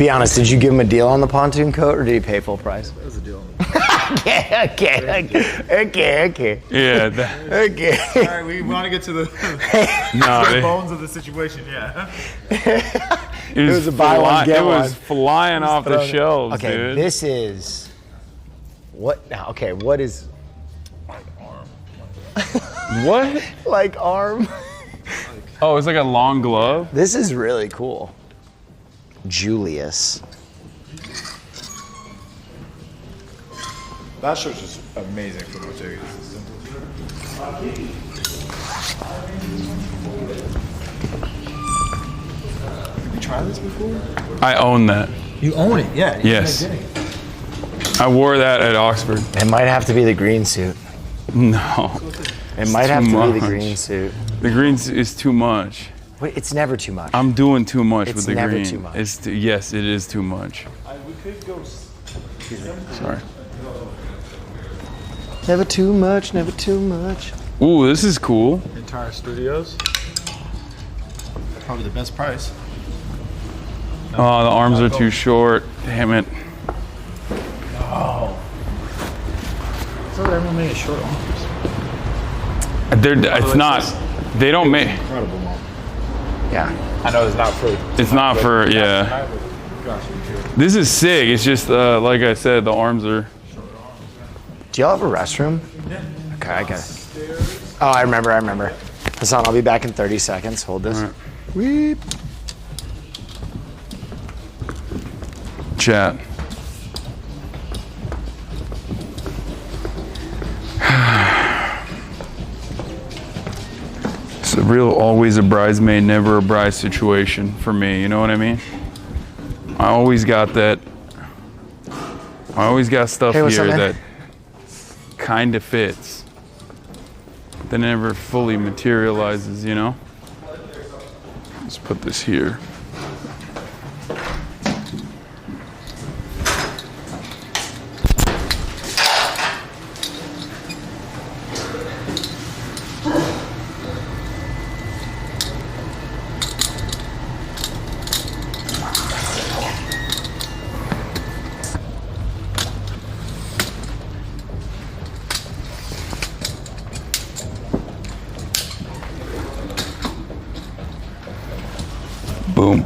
Be honest, did you give him a deal on the pontoon coat or did he pay full price? That was a deal. Okay. Yeah. Okay. All right, we want to get to the, the bones of the situation, yeah. It was a buy one, get It was one. flying off the shelves, Okay, dude. this is what now? Okay, what is What? like arm? Oh, it's like a long glove? This is really cool. Julius. That shirt's just amazing for the jacket. Have you tried this before? I own that. You own it, yeah. Yes. I wore that at Oxford. It might have to be the green suit. No. It might It's have too to be much. the green suit. The green is too much. Wait, it's never too much. I'm doing too much It's with the never green. too much. Yes, it is too much. We could go. Sorry. Never too much, never too much. Ooh, this is cool. Entire studios. Probably the best price. Oh, the arms are too short. Damn it. Oh. I thought everyone made short arms. It's not. They don't make. Incredible, mom. Yeah. I know it's not for. It's not for. Yeah. Gosh, This is sick. It's just like I said, the arms are. Do y'all have a restroom? Okay, I got it. Oh, I remember. Hasan, I'll be back in 30 seconds. Hold this. Right. Weep. Chat. It's a real always a bridesmaid, never a bride situation for me. You know what I mean? I always got that. I always got stuff Hey, what's up, here man? that kind of fits. That never fully materializes, you know? Let's put this here. Boom.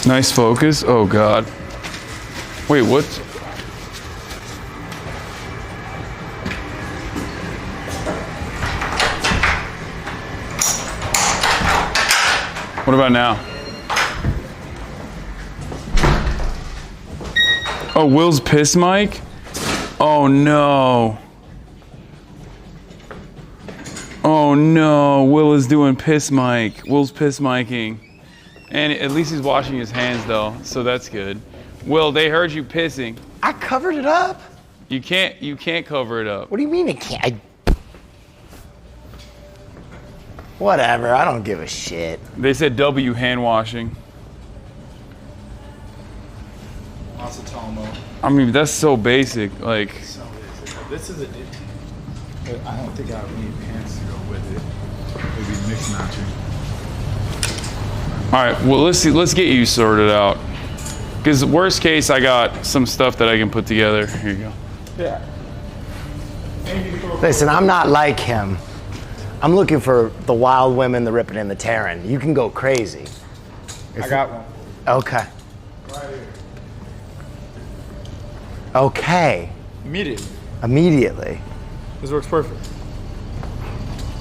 Nice focus. Oh God. Wait, what? What about now? Oh, Will's piss mic? Oh no. Oh no, Will is doing piss mic. Will's piss micing. And at least he's washing his hands though, so that's good. Will, they heard you pissing. I covered it up. You can't cover it up. What do you mean it can't? Whatever, I don't give a shit. They said W hand washing. Masatomo. I mean, that's so basic. Like, This is a I don't think I would need pants to go with it. It'd be mixed matching. All right, well, let's get you sorted out. Because worst case, I got some stuff that I can put together. Here you go. Yeah. Listen, I'm not like him. I'm looking for the wild women, the ripping and the tearing. You can go crazy. I got one. Okay. Right here. Okay. Immediately. Immediately. This works perfect.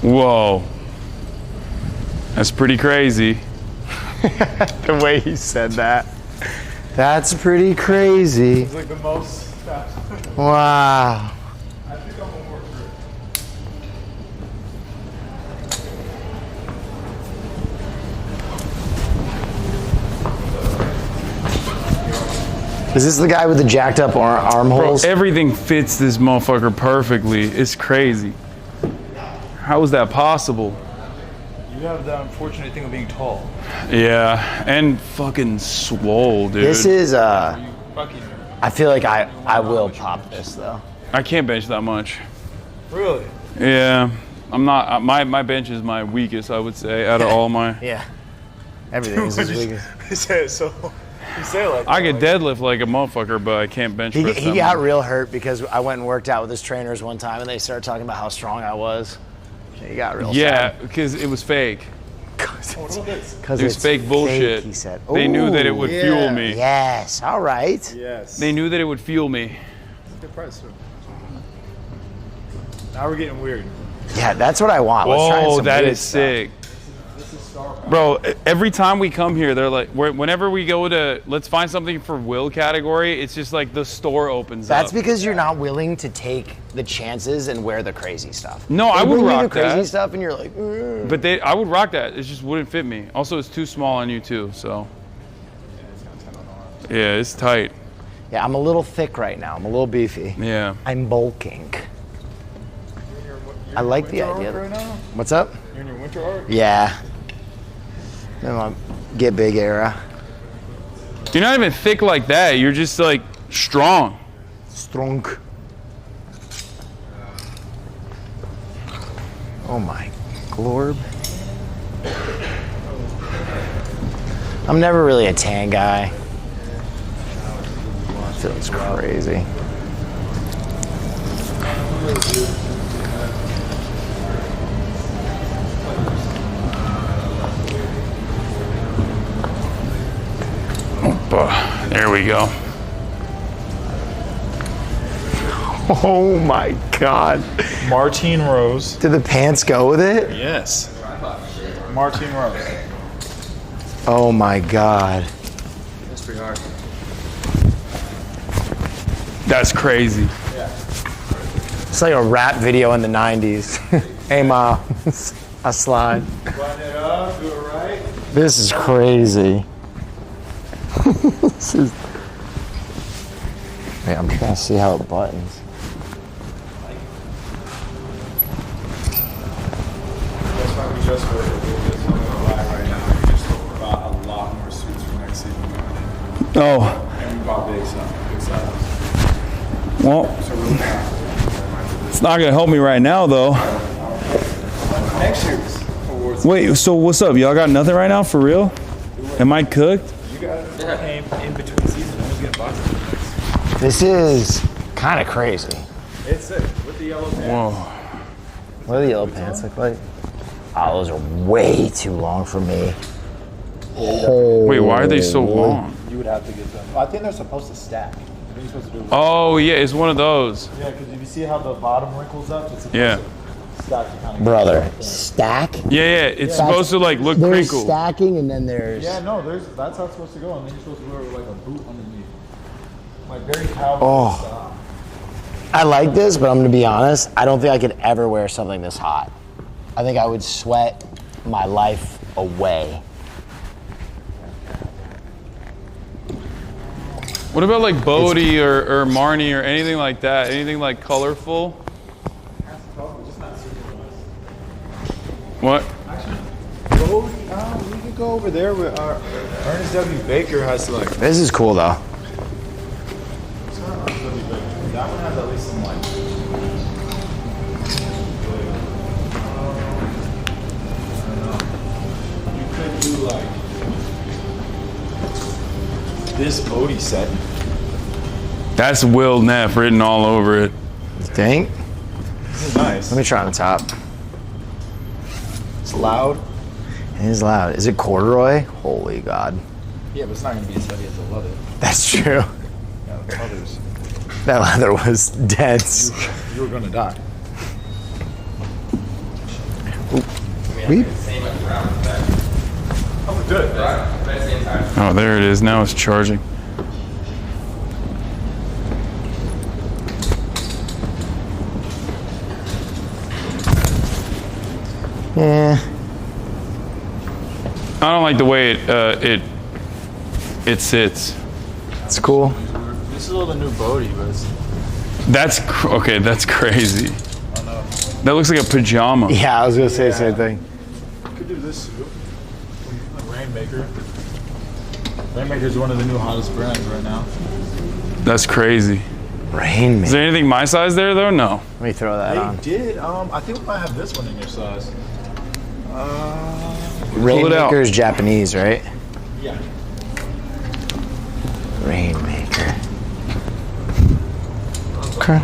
Whoa. That's pretty crazy. The way he said that. That's pretty crazy. It's like the most fast. Wow. I think I'm gonna work through it. Is this the guy with the jacked up armholes? Bro, everything fits this motherfucker perfectly. It's crazy. How is that possible? You have the unfortunate thing of being tall. Yeah, and fucking swole, dude. This is, I feel like I will pop this, though. I can't bench that much. Really? Yeah, I'm not, my bench is my weakest, I would say, out of all my. Yeah. Everything is his weakest. You say it so, you say it like I could deadlift like a motherfucker, but I can't bench press He that got much. real hurt because I went and worked out with his trainers one time and they started talking about how strong I was. He got real sad. Because it was fake. Because It was fake bullshit. he said. They knew that it would Ooh, fuel me. Yes, all right. Yes. They knew that it would fuel me. It's a good price, too. Now we're getting weird. Yeah, that's what I want. Let's try Whoa, some that weird is stuff. sick. This is star power. Bro, every time we come here, they're like, whenever we go to, let's find something for Will category, it's just like the store opens That's up. because you're not willing to take the chances and wear the crazy stuff. No, They I would bring you rock the crazy that. stuff, and you're like, "Ugh." But I would rock that. It just wouldn't fit me. Also, it's too small on you too, so. Yeah, it's tight. Yeah, I'm a little thick right now. I'm a little beefy. Yeah. I'm bulking. I like the idea. Right now? What's up? You're in your winter arc? Yeah. I'm on get big era. You're not even thick like that. You're just like strong. Strong. Oh my glorb. I'm never really a tan guy. Feels crazy. There we go. Oh my God. Martine Rose. Did the pants go with it? Yes. Martine Rose. Oh my God. That's pretty hard. That's crazy. Yeah. It's like a rap video in the 90s. Hey Ma, I slide. Button it up, do it right. This is crazy. This is... Wait, I'm trying to see how it buttons. That's why we just were black right now. We just bought a lot more suits for next season. Oh. And we bought big stuff. Well, it's not gonna help me right now though. Next year's awards. Wait, so what's up? Y'all got nothing right now for real? Am I cooked? You guys came in between seasons and was getting boxes. This is kind of crazy. It's sick with the yellow pants. Whoa. What do the yellow pants look like? Oh, those are way too long for me. Wait, why are they so long? You would have to get them. I think they're supposed to stack. I think you're supposed to do it. Oh yeah, it's one of those. Yeah, because if you see how the bottom wrinkles up, it's supposed Yeah. to stack to kind of Brother, stack? Yeah, it's supposed to like look There's crinkled. stacking and then there's... Yeah, no, that's how it's supposed to go, and then you're supposed to wear like a boot underneath. Like very cowboy Oh. style. I like this, but I'm gonna be honest, I don't think I could ever wear something this hot. I think I would sweat my life away. What about like Bodie or Marnie or anything like that? Anything like colorful? What? Go, we could go over there with our Ernest W. Baker has like. This is cool though. That one has at least some like. this Odie set. That's Will Neff written all over it. You think? This is nice. Let me try on the top. It's loud. It is loud. Is it corduroy? Holy God. Yeah, but it's not going to be as heavy as the leather. That's true. Yeah, the leather's... That leather was dense. You were going to die. We... Oh, good. Oh, there it is. Now it's charging. Yeah. I don't like the way it sits. It's cool. This is a little new Bodie, but it's... Okay. That's crazy. That looks like a pajama. Yeah, I was gonna say the same thing. Could do this too. Rainmaker. Rainmaker is one of the new hottest brands right now. That's crazy. Rainmaker. Is there anything my size there though? No. Let me throw that on. They did. I think we might have this one in your size. Rainmaker is Japanese, right? Yeah. Rainmaker. Okay.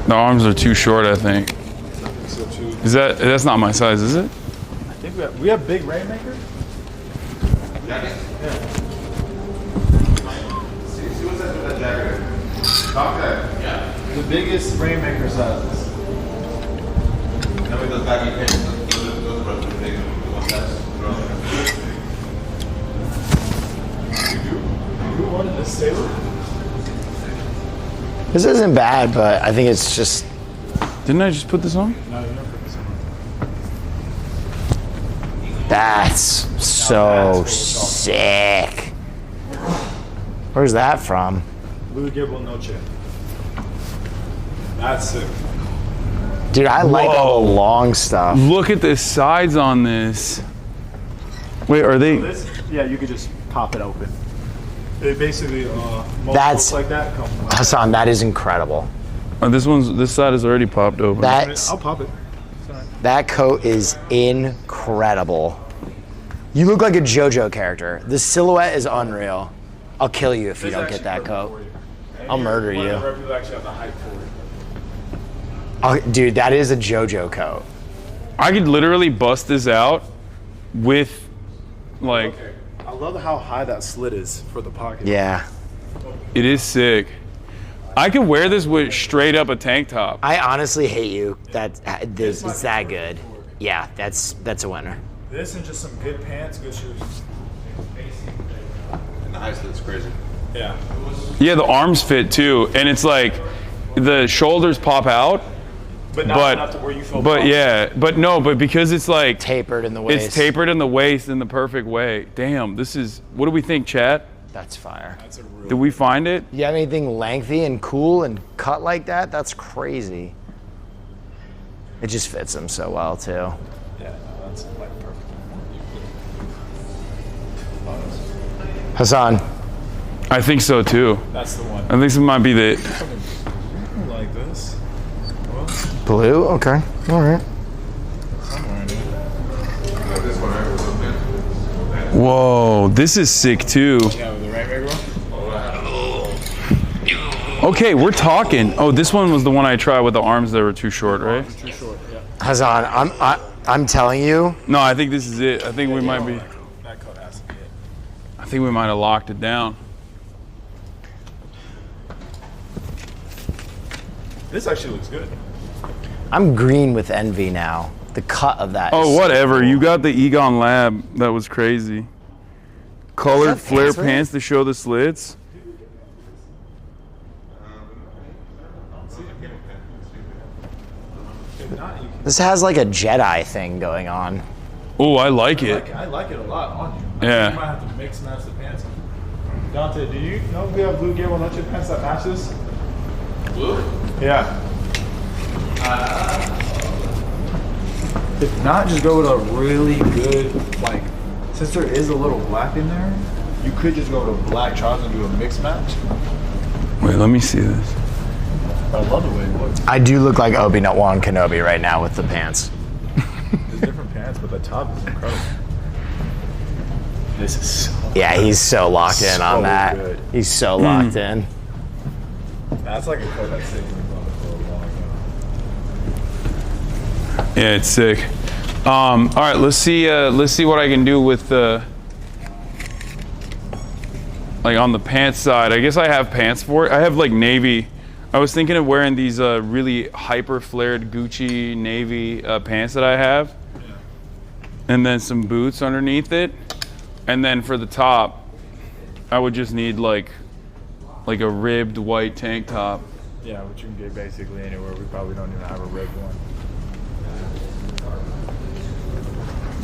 The arms are too short, I think. That's not my size, is it? I think we have big Rainmaker. Yeah. See what's that with that jacket? Okay. Yeah. The biggest Rainmaker sizes. Now with those baggy pants, those are the big You wanted this sailor? This isn't bad, but I think it's just... Didn't I just put this on? No, you don't put this on. That's so sick. Where's that from? Blue Gable Noche. That's sick. Dude, I like all the long stuff. Look at the sides on this. Wait, are they? Yeah, you could just pop it open. They basically That's like that. Come Hasan, that is incredible. Oh, this side is already popped open. I'll pop it. That coat is incredible. You look like a JoJo character. The silhouette is unreal. I'll kill you if you don't get that coat. I'll murder you. Dude, that is a JoJo coat. I could literally bust this out with, like... I love how high that slit is for the pocket. Yeah. It is sick. I could wear this with straight up a tank top. I honestly hate you. It's that good. Yeah, that's a winner. This and just some good pants, good shoes. And the high slit's crazy. Yeah. Yeah, the arms fit too, and it's like the shoulders pop out. But not enough to where you feel But yeah, but because it's like tapered in the waist. It's tapered in the waist in the perfect way. Damn, this is, what do we think, chat? That's fire. That's a real... Did we find it? You have anything lengthy and cool and cut like that? That's crazy. It just fits him so well too. Yeah, no, that's like perfect. Hasan. I think so too. That's the one. I think this might be the... Like this. Blue? Okay. All right. Whoa, this is sick too. Yeah, with the Rainmaker one? Okay, we're talking. Oh, this one was the one I tried with the arms that were too short, right? Too short, yeah. Hasan, I'm telling you. No, I think this is it. I think we might be... That coat has to be it. I think we might have locked it down. This actually looks good. I'm green with envy now. The cut of that. Oh, is whatever. So cool. You got the Egon Lab. That was crazy. Colored flare pants, right? pants to show the slits. This has like a Jedi thing going on. Oh, I like it. I like it a lot on you. Yeah. You might have to mix and match the pants. Dante, do you know if we have blue Gable Noche pants that match this? Blue? Yeah. If not, just go with a really good, like, since there is a little black in there, you could just go with a black trousers and do a mix match. Wait, let me see this. I love the way it looks. I do look like Obi-Wan Kenobi right now with the pants. There's different pants, but the top is incredible. This is so Yeah, he's so locked in on so that. good. He's so locked in. That's like a coat that's sitting for a long Yeah, it's sick. All right, let's see what I can do with the like on the pants side. I guess I have pants for it. I have like navy. I was thinking of wearing these really hyper flared Gucci navy pants that I have, and then some boots underneath it, and then for the top, I would just need like a ribbed white tank top. Yeah, which you can get basically anywhere. We probably don't even have a ribbed one.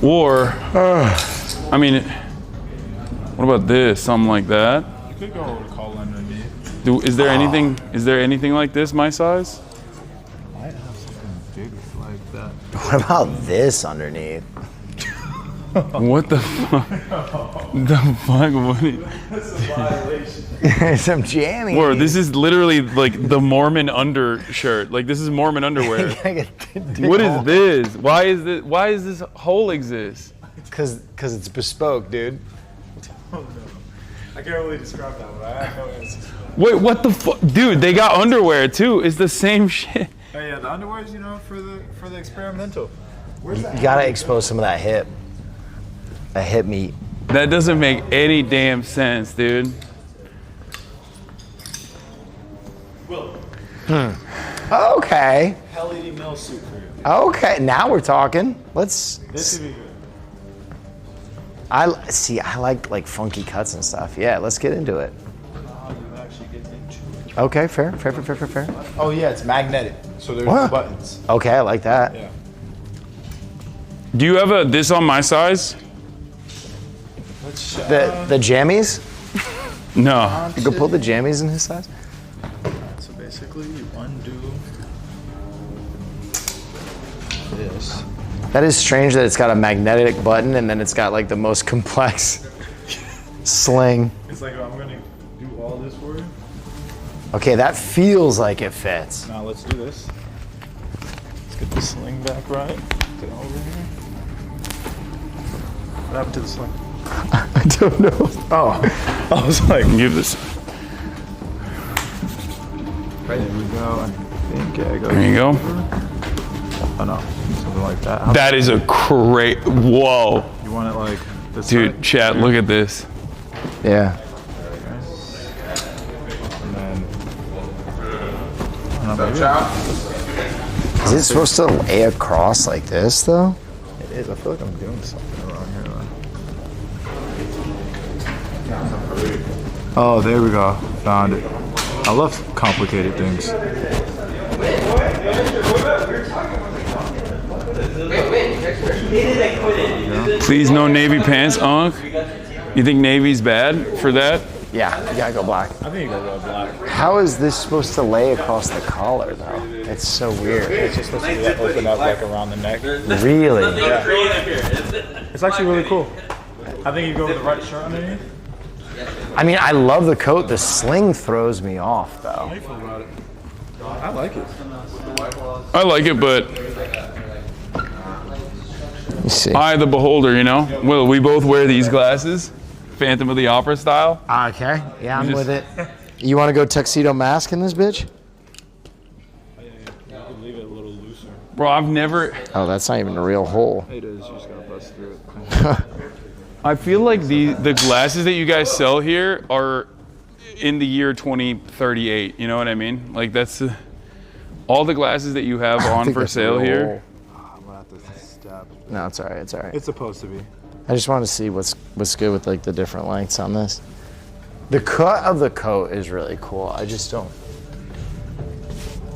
Or, I mean, what about this? Something like that. You could go with a collar underneath. Is there anything? Is there anything like this, my size? Might have something big like that. What about this underneath? What the fuck? The fuck? What? That's a violation. Some jammies. Whoa, this is literally like the Mormon undershirt. Like this is Mormon underwear. What is this? Why is this hole exist? Cause it's bespoke, dude. I can't really describe that, but I have no answers. Wait, what the fuck? Dude, they got underwear too. It's the same shit. Oh yeah, the underwear is, for the experimental. Where's that? You gotta expose some of that hip. That hip meat. That doesn't make any damn sense, dude. Okay. LED mill suit for you. Okay, now we're talking. This would be good. I like funky cuts and stuff. Yeah, let's get into it. How you actually get into it. Okay, fair. Oh yeah, it's magnetic, so there's What? no buttons. Okay, I like that. Yeah. Do you have this on my size? Let's The jammies? No. You can pull the jammies in his size? So basically, you undo this. That is strange that it's got a magnetic button and then it's got like the most complex sling. It's like, I'm gonna do all this for you. Okay, that feels like it fits. Now let's do this. Let's get the sling back right. Get it over here. What happened to the sling? I don't know. Oh, I was like, give this. There we go. I think it goes. There you go. Oh no, something like that. That is a great. Whoa. You want it like this? Dude, side? chat, look at this. Yeah. And then. I don't know, Is it supposed to lay across like this though? It is. I feel like I'm doing something around here. Oh, there we go. Found it. I love complicated things. Please, no navy pants, Unc. You think navy's bad for that? Yeah, you gotta go black. I think you gotta go black. How is this supposed to lay across the collar though? It's so weird. It's just supposed to be open up like around the neck. Really? Yeah. It's actually really cool. I think you go with the right shirt underneath. I mean, I love the coat. The sling throws me off though. How do you feel about it? I like it. I like it, but Let me see. I, the beholder, you know? Will we both wear these glasses? Phantom of the Opera style? Okay, yeah, I'm with it. You want to go tuxedo mask in this bitch? You can leave it a little looser. Bro, I've never. Oh, that's not even a real hole. It is. You just gotta bust through it. I feel like the glasses that you guys sell here are in the year 2038. You know what I mean? Like that's all the glasses that you have on for sale here. I'm gonna have to stab. No, it's all right. It's all right. It's supposed to be. I just want to see what's good with like the different lengths on this. The cut of the coat is really cool. I just don't.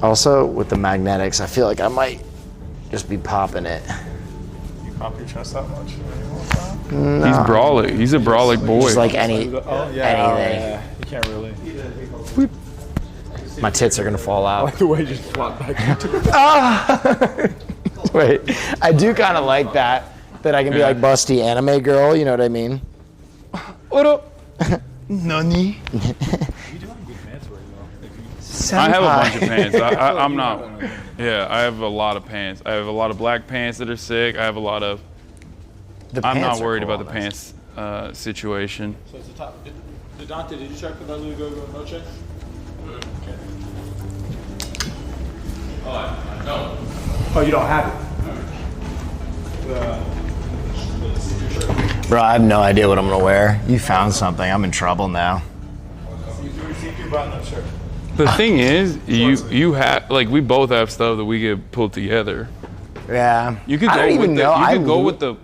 Also, with the magnetics, I feel like I might just be popping it. You pop your chest that much? No. He's brolic. He's a brolic boy. Just like anything. Yeah. You can't really. My tits are gonna fall I out. like the way you just flop back. Wait, I do kind of like that. That I can be like busty anime girl. You know what I mean? What up? Nani? I have a bunch of pants. I'm not. Yeah, I have a lot of pants. I have a lot of black pants that are sick. I have a lot of. I'm not worried about the pants. situation. So it's the top. Dante, did you check for that Louis Go no check? No. Oh, you don't have it? Bro, I have no idea what I'm gonna wear. You found something. I'm in trouble now. The thing is, you have like we both have stuff that we could pull together. Yeah. You could I go don't even with know. you could go with the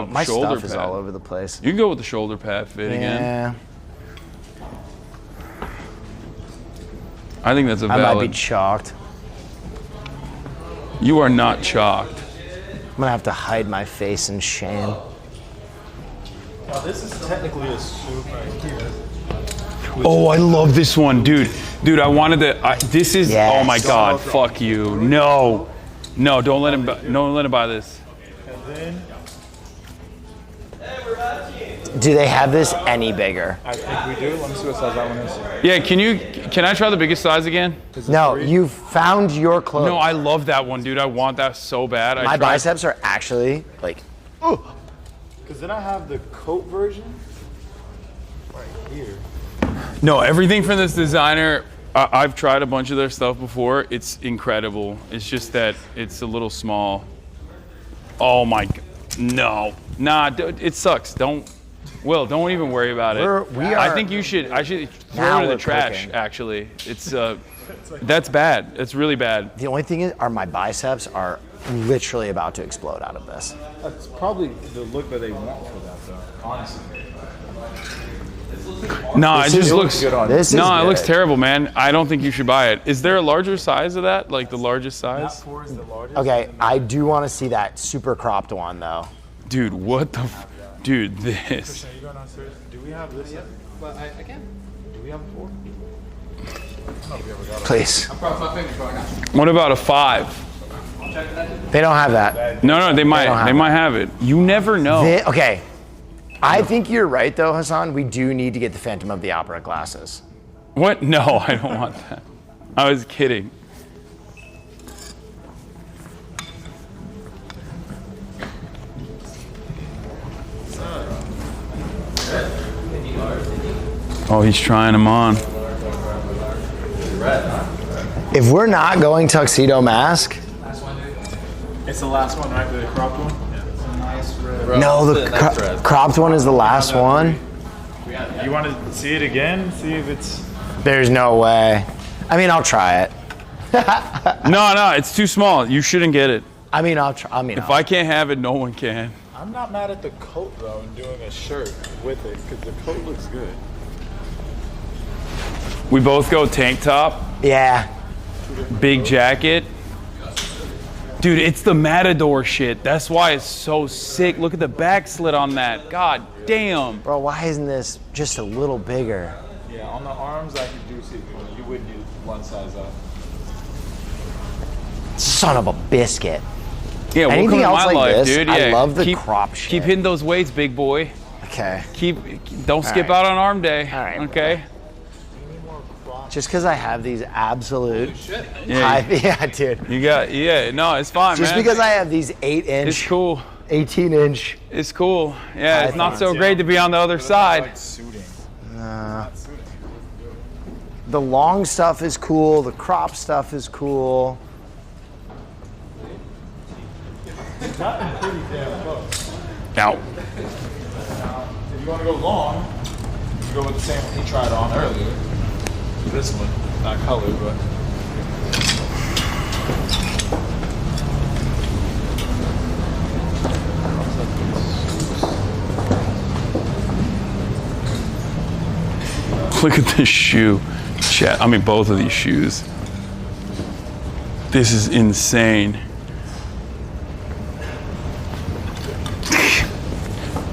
my shoulder stuff pad. is all over the place. You can go with the shoulder pad fit again. Yeah. I think that's a I valid. might be chalked. You are not chalked. I'm gonna have to hide my face in shame. Now, this is technically a suit right here. Oh, I love this one, dude. Dude, I wanted to. This is. Yes. Oh my God! Fuck you. No, no, don't let him. Don't let him buy this. And then Do they have this any bigger? I think we do. Let me see what size that one is. Yeah, can I try the biggest size again? No, you found your clothes. No, I love that one, dude. I want that so bad. My biceps are actually like. Oh. Because then I have the coat version right here. No, everything from this designer, I've tried a bunch of their stuff before. It's incredible. It's just that it's a little small. Oh my, no. Nah, it sucks. Don't even worry about it. I think I should throw it in the trash, cooking. actually. It's, that's bad. It's really bad. The only thing is, my biceps are literally about to explode out of this. That's probably the look that they want for that, though, honestly. No, it just looks good on this. No, is it good. looks terrible, man. I don't think you should buy it. Is there a larger size of that? Like the largest size? Four is the largest. Okay, I do want to see that super cropped one though. Dude, what the dude, this. Christian, are you going downstairs? Do we have this yet? But I can. Do we have a 4? I don't know if we ever got it. Please. I crossed my fingers right now. What about a 5? They don't have that. No, they might have it. You never know. Okay. I think you're right though, Hasan. We do need to get the Phantom of the Opera glasses. What? No, I don't want that. I was kidding. Oh, he's trying them on. If we're not going tuxedo mask, It's the last one, right? The cropped one? Yeah. It's a nice red. no, the cropped one is the last one. You want to see it again? See if it's... There's no way. I mean, I'll try it. No, it's too small. You shouldn't get it. I mean, I'll try. If I can't have it, no one can. I'm not mad at the coat, though, and doing a shirt with it, because the coat looks good. We both go tank top. Yeah. Big jacket. Dude, it's the Matador shit. That's why it's so sick. Look at the back slit on that. God damn. Bro, why isn't this just a little bigger? Yeah, on the arms, I do see you would need one size up. Son of a biscuit. Yeah, welcome Anything to else my like life, this? dude. I Yeah, love the crop shit. Keep hitting those weights, big boy. Okay. Don't skip out on arm day. All right, okay. Just because I have these absolute Yeah, yeah, dude. You got no, it's fine, Just man. because I have these 8-inch, It's cool. 18-inch. It's cool. Yeah, it's not so great to be on the other side. The long stuff is cool. The crop stuff is cool. Gotten pretty damn close. Out. If you want to go long, you go with the same one he tried on earlier. This one, not colored, but. Look at this shoe. Chat. I mean, both of these shoes. This is insane.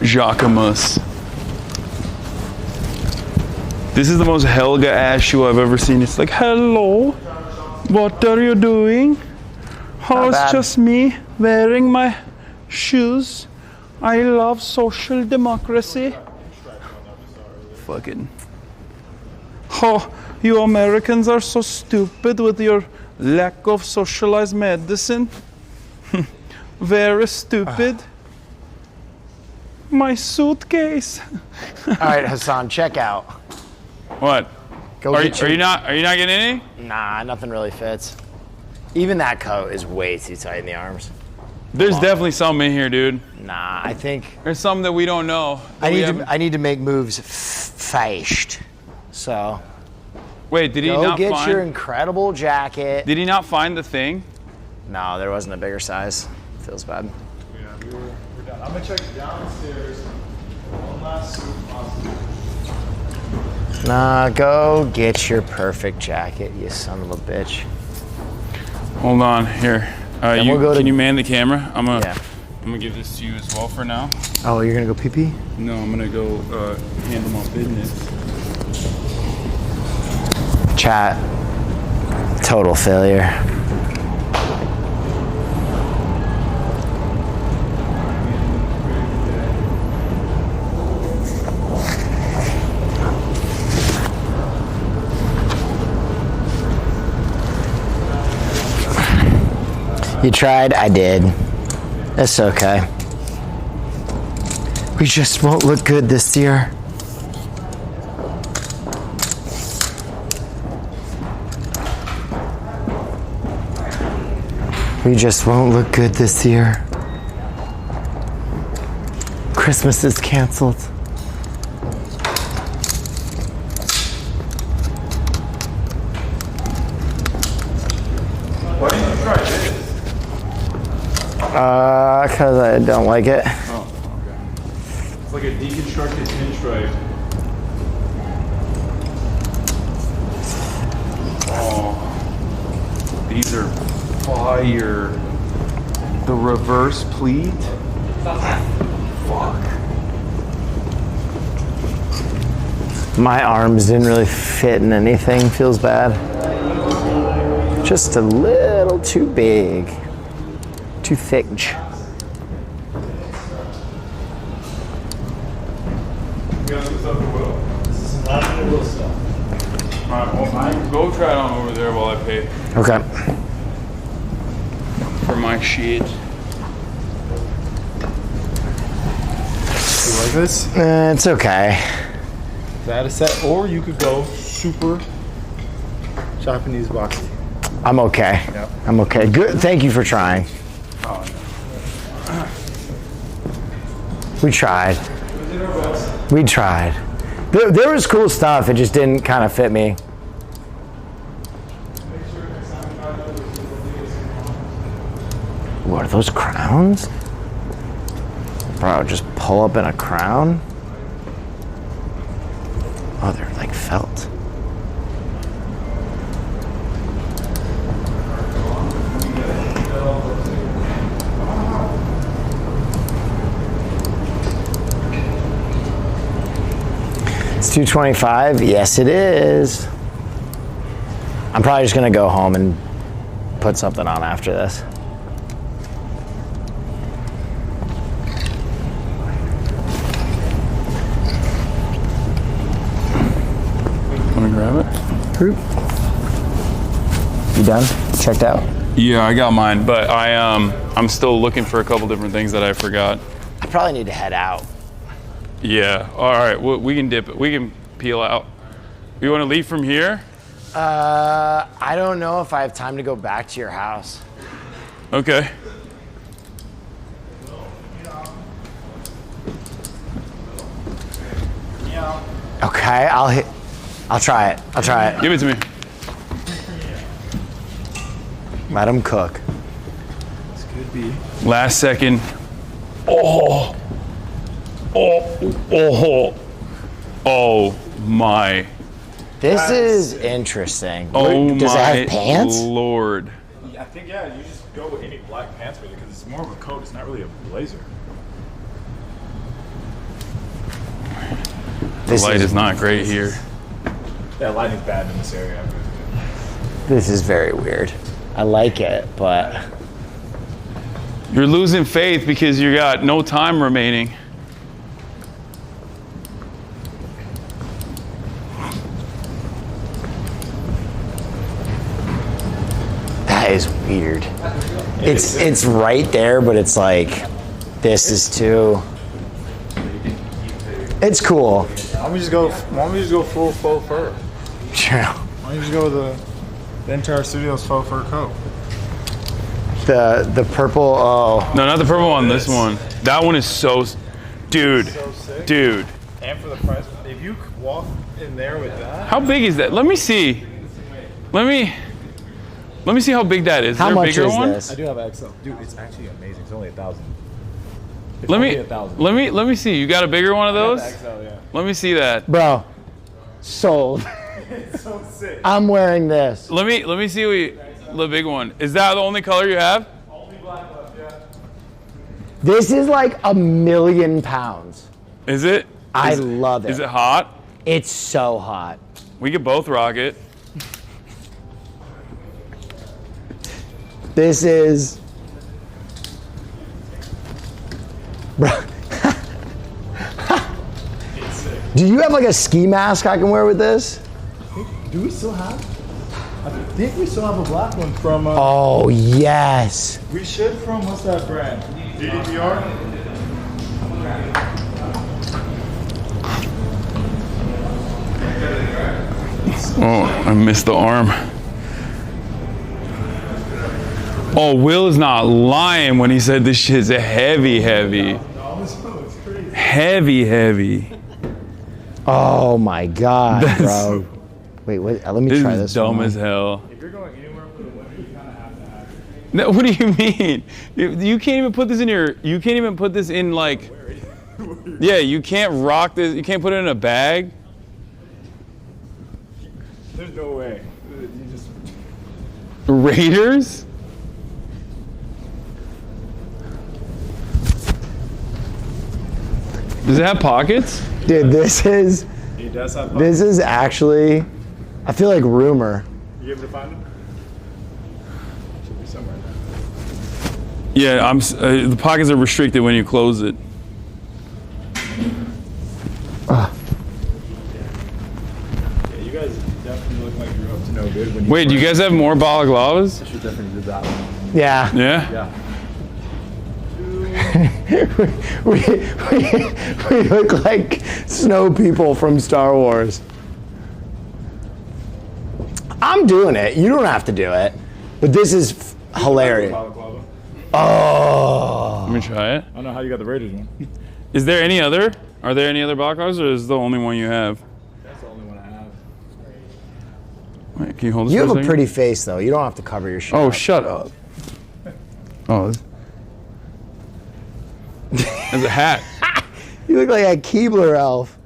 Jacquemus. This is the most Helga ass shoe I've ever seen. It's like, hello, what are you doing? How it's just me wearing my shoes. I love social democracy. Fucking. Oh, you Americans are so stupid with your lack of socialized medicine. Very stupid. My suitcase. All right, Hasan, check out. What? Are get your- you not getting any? Nah, nothing really fits. Even that coat is way too tight in the arms. There's definitely some in here, dude. Nah, I think there's some that we don't know. I need to make moves fast. So. Wait, did he not get find your incredible jacket? Did he not find the thing? No, there wasn't a bigger size. Feels bad. Yeah, we're done. I'm gonna check downstairs. One last suit possible. Nah, go get your perfect jacket, you son of a bitch. Hold on, here. Then we'll go can to- you man the camera? I'm gonna give this to you as well for now. Oh, you're gonna go pee-pee? No, I'm gonna go handle my business. Chat. Total failure. You tried? I did. It's okay. We just won't look good this year. We just won't look good this year. Christmas is canceled. Why didn't you try this? Cause I don't like it. Oh, okay. It's like a deconstructed pinstripe. Oh, these are fire. The reverse pleat. Fuck. My arms didn't really fit in anything. Feels bad. Just a little too big. Too thick. Alright, go try it on over there while I pay. Okay. For my shit. You like this? It's okay. That is set, or you could go super Japanese box. I'm okay. Yep. I'm okay. Good. Thank you for trying. Oh, no. We tried. We tried. There was cool stuff. It just didn't kind of fit me. What are those crowns? Bro, just pull up in a crown? Oh, they're like felt. It's $225. Yes, it is. I'm probably just gonna go home and put something on after this. Wanna grab it? Group. You done? Checked out? Yeah, I got mine, but I'm still looking for a couple different things that I forgot. I probably need to head out. Yeah. All right. We can dip it. We can peel out. You want to leave from here? I don't know if I have time to go back to your house. Okay. Okay, I'll try it. I'll try it. Give it to me. Let him cook. This could be. Last second. Oh. Oh my. This is interesting. Oh Does it my have pants? Lord. I think, yeah, you just go with any black pants with it because it's more of a coat. It's not really a blazer. The light is not great here. That lighting's bad in this area. This is very weird. I like it, but You're losing faith because you got no time remaining. that is weird. It's right there, but it's like this is too. It's cool. Why don't we just go full faux fur? Yeah. Why don't you just go with the entire studio's faux fur coat? The purple. Oh. No, not the purple one. This one. That one is so, dude, dude. And for the price, if you walk in there with that. How big is that? Let me see. Let me see how big that is. How there much a bigger is one? this? I do have XL. Dude, it's actually amazing. It's only 1,000. Let me see. You got a bigger one of those? I got the XL, yeah. Let me see that. Bro, sold. It's so sick. I'm wearing this. Let me see the big one. Is that the only color you have? Only black left, yeah. This is like 1,000,000 pounds. Is it? I love it. Is it hot? It's so hot. We could both rock it. This is. Bro. Do you have like a ski mask I can wear with this? Do we still have? I think we still have a black one from. Oh, yes. We should from, what's that brand? DDBR? Oh, I missed the arm. Oh, Will is not lying when he said this shit's heavy. Heavy. Oh my God, bro. Wait, what? Let me try this. This is dumb as hell. If you're going anywhere for the women, you kind of have to have it. No, what do you mean? You can't even put this in your. You can't even put this in like. Yeah, you can't rock this. You can't put it in a bag. There's no way. You just. Raiders? Does it have pockets? Dude, this is. He does have pockets. This is actually. I feel like rumor. You able to find him? Should be somewhere Yeah, the pockets are restricted when you close it. Yeah, you guys definitely look like you're up to no good. When Wait, do you guys have more balaclavas? I should definitely do that one. Yeah. Yeah? Yeah. we look like snow people from Star Wars. I'm doing it. You don't have to do it. But this is hilarious. Oh. Let me try it. I don't know how you got the Raiders one. Is there any other? Are there any other balaclavas, or is this the only one you have? That's the only one I have. Wait, can you hold this You for have a second? pretty face, though. You don't have to cover your shit. Oh, up. shut up. Oh. There's a hat. You look like a Keebler elf.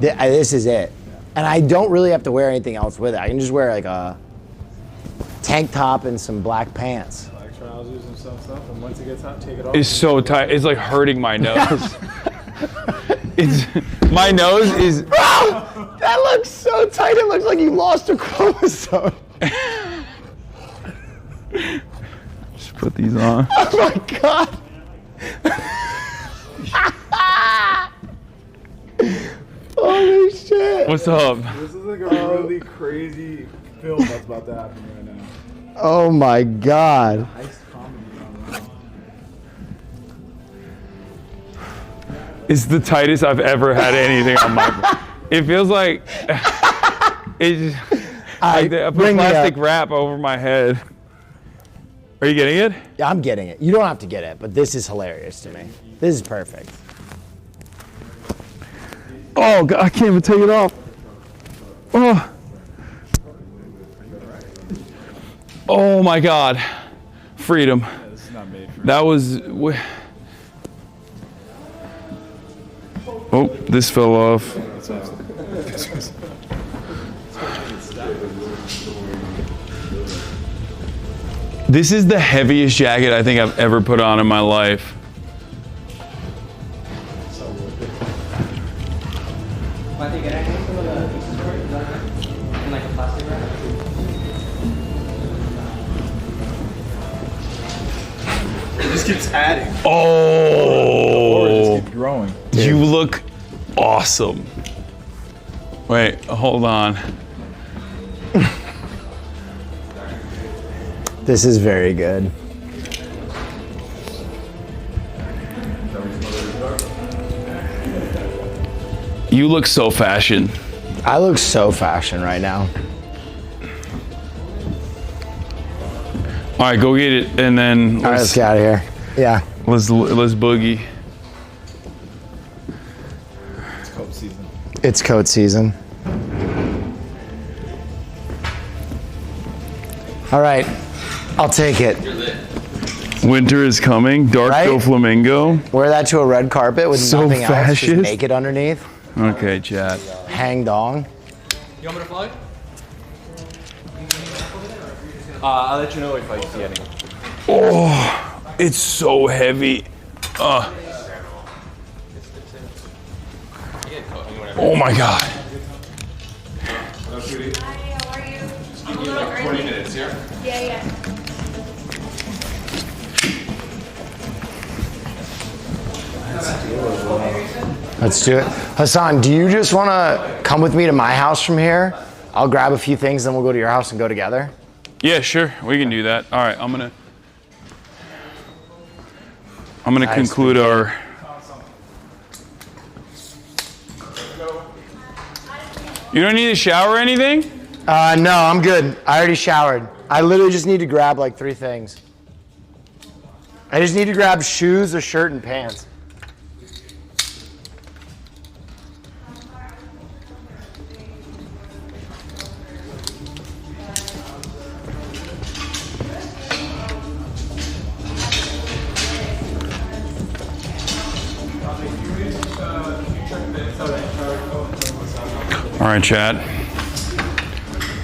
This is it. And I don't really have to wear anything else with it. I can just wear like a tank top and some black pants. Black trousers and stuff, and once it gets hot, take it off. It's so tight. It's like hurting my nose. My nose is. Bro, that looks so tight. It looks like you lost a chromosome. Just put these on. Oh my God. Holy shit. What's up? This is like a really crazy film that's about to happen right now. Oh my God. It's the tightest I've ever had anything on my. It feels like it's like I put plastic wrap over my head. Are you getting it? Yeah, I'm getting it. You don't have to get it, but this is hilarious to me. This is perfect. Oh God, I can't even take it off. Oh. Oh my God, freedom. Yeah, this is not made for that was. Oh, this fell off. This is the heaviest jacket I think I've ever put on in my life. It just keeps adding. Oh, Or it just keeps growing. You look awesome. Wait, hold on. This is very good. You look so fashion. I look so fashion right now. All right, go get it, and then All right, let's get out of here. Yeah. Let's boogie. It's coat season. It's coat season. All right, I'll take it. Winter is coming. Dark Flamingo. Wear that to a red carpet with So nothing else, fascist. just naked underneath. Okay, chat. Hang dong. You want me to fly? I'll let you know if I see any. Oh, it's so heavy. Oh my God. Hello, Shooty. Hi, how are you? Just give me like 20 minutes, yeah? Yeah. Let's do it. Hasan, do you just want to come with me to my house from here? I'll grab a few things, then we'll go to your house and go together. Yeah, sure. We can do that. All right, I'm gonna conclude our. You don't need a shower or anything? No, I'm good. I already showered. I literally just need to grab like 3 things. I just need to grab shoes, a shirt, and pants. All right, chat.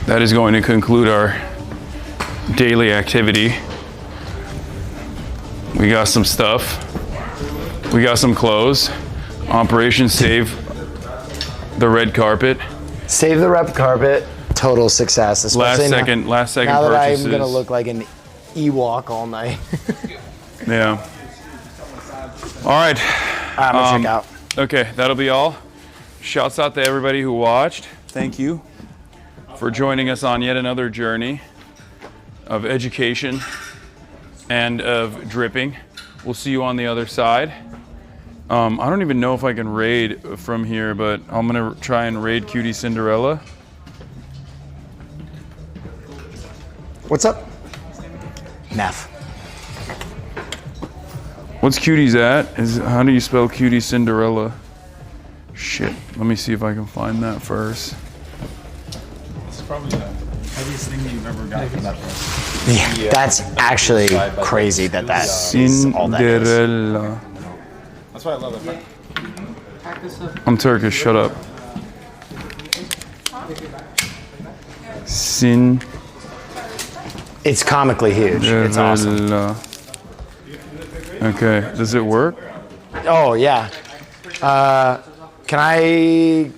That is going to conclude our daily activity. We got some stuff. We got some clothes. Operation Save the Red Carpet. Save the red carpet. Total success. Last especially second now that purchases. I'm gonna look like an Ewok all night. Yeah. All right. I'm gonna check out. Okay, that'll be all. Shouts out to everybody who watched. Thank you for joining us on yet another journey of education and of dripping. We'll see you on the other side. I don't even know if I can raid from here, but I'm gonna try and raid Cutie Cinderella. What's up? Neff. What's Cutie's at? How do you spell Cutie Cinderella? Shit, let me see if I can find that first. It's probably the heaviest thing you've ever got from that place. Yeah, that's actually crazy that is all that is. Cinderella. That's why I love it. I'm Turkish, shut up. It's comically huge. It's awesome. Okay, does it work? Oh, yeah. Can I...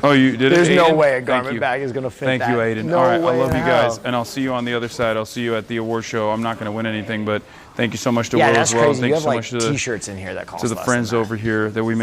Oh, you did There's it, no Aiden? way a Thank garment you. bag is going to fit Thank that. you, Aiden. No All right, I way love in you guys, hell. and I'll see you on the other side. I'll see you at the award show. I'm not going to win anything, but thank you so much to Yeah, Will that's as well. crazy. Thank You you have so like much to T-shirts in here that cost the less friends than that. over here that we made.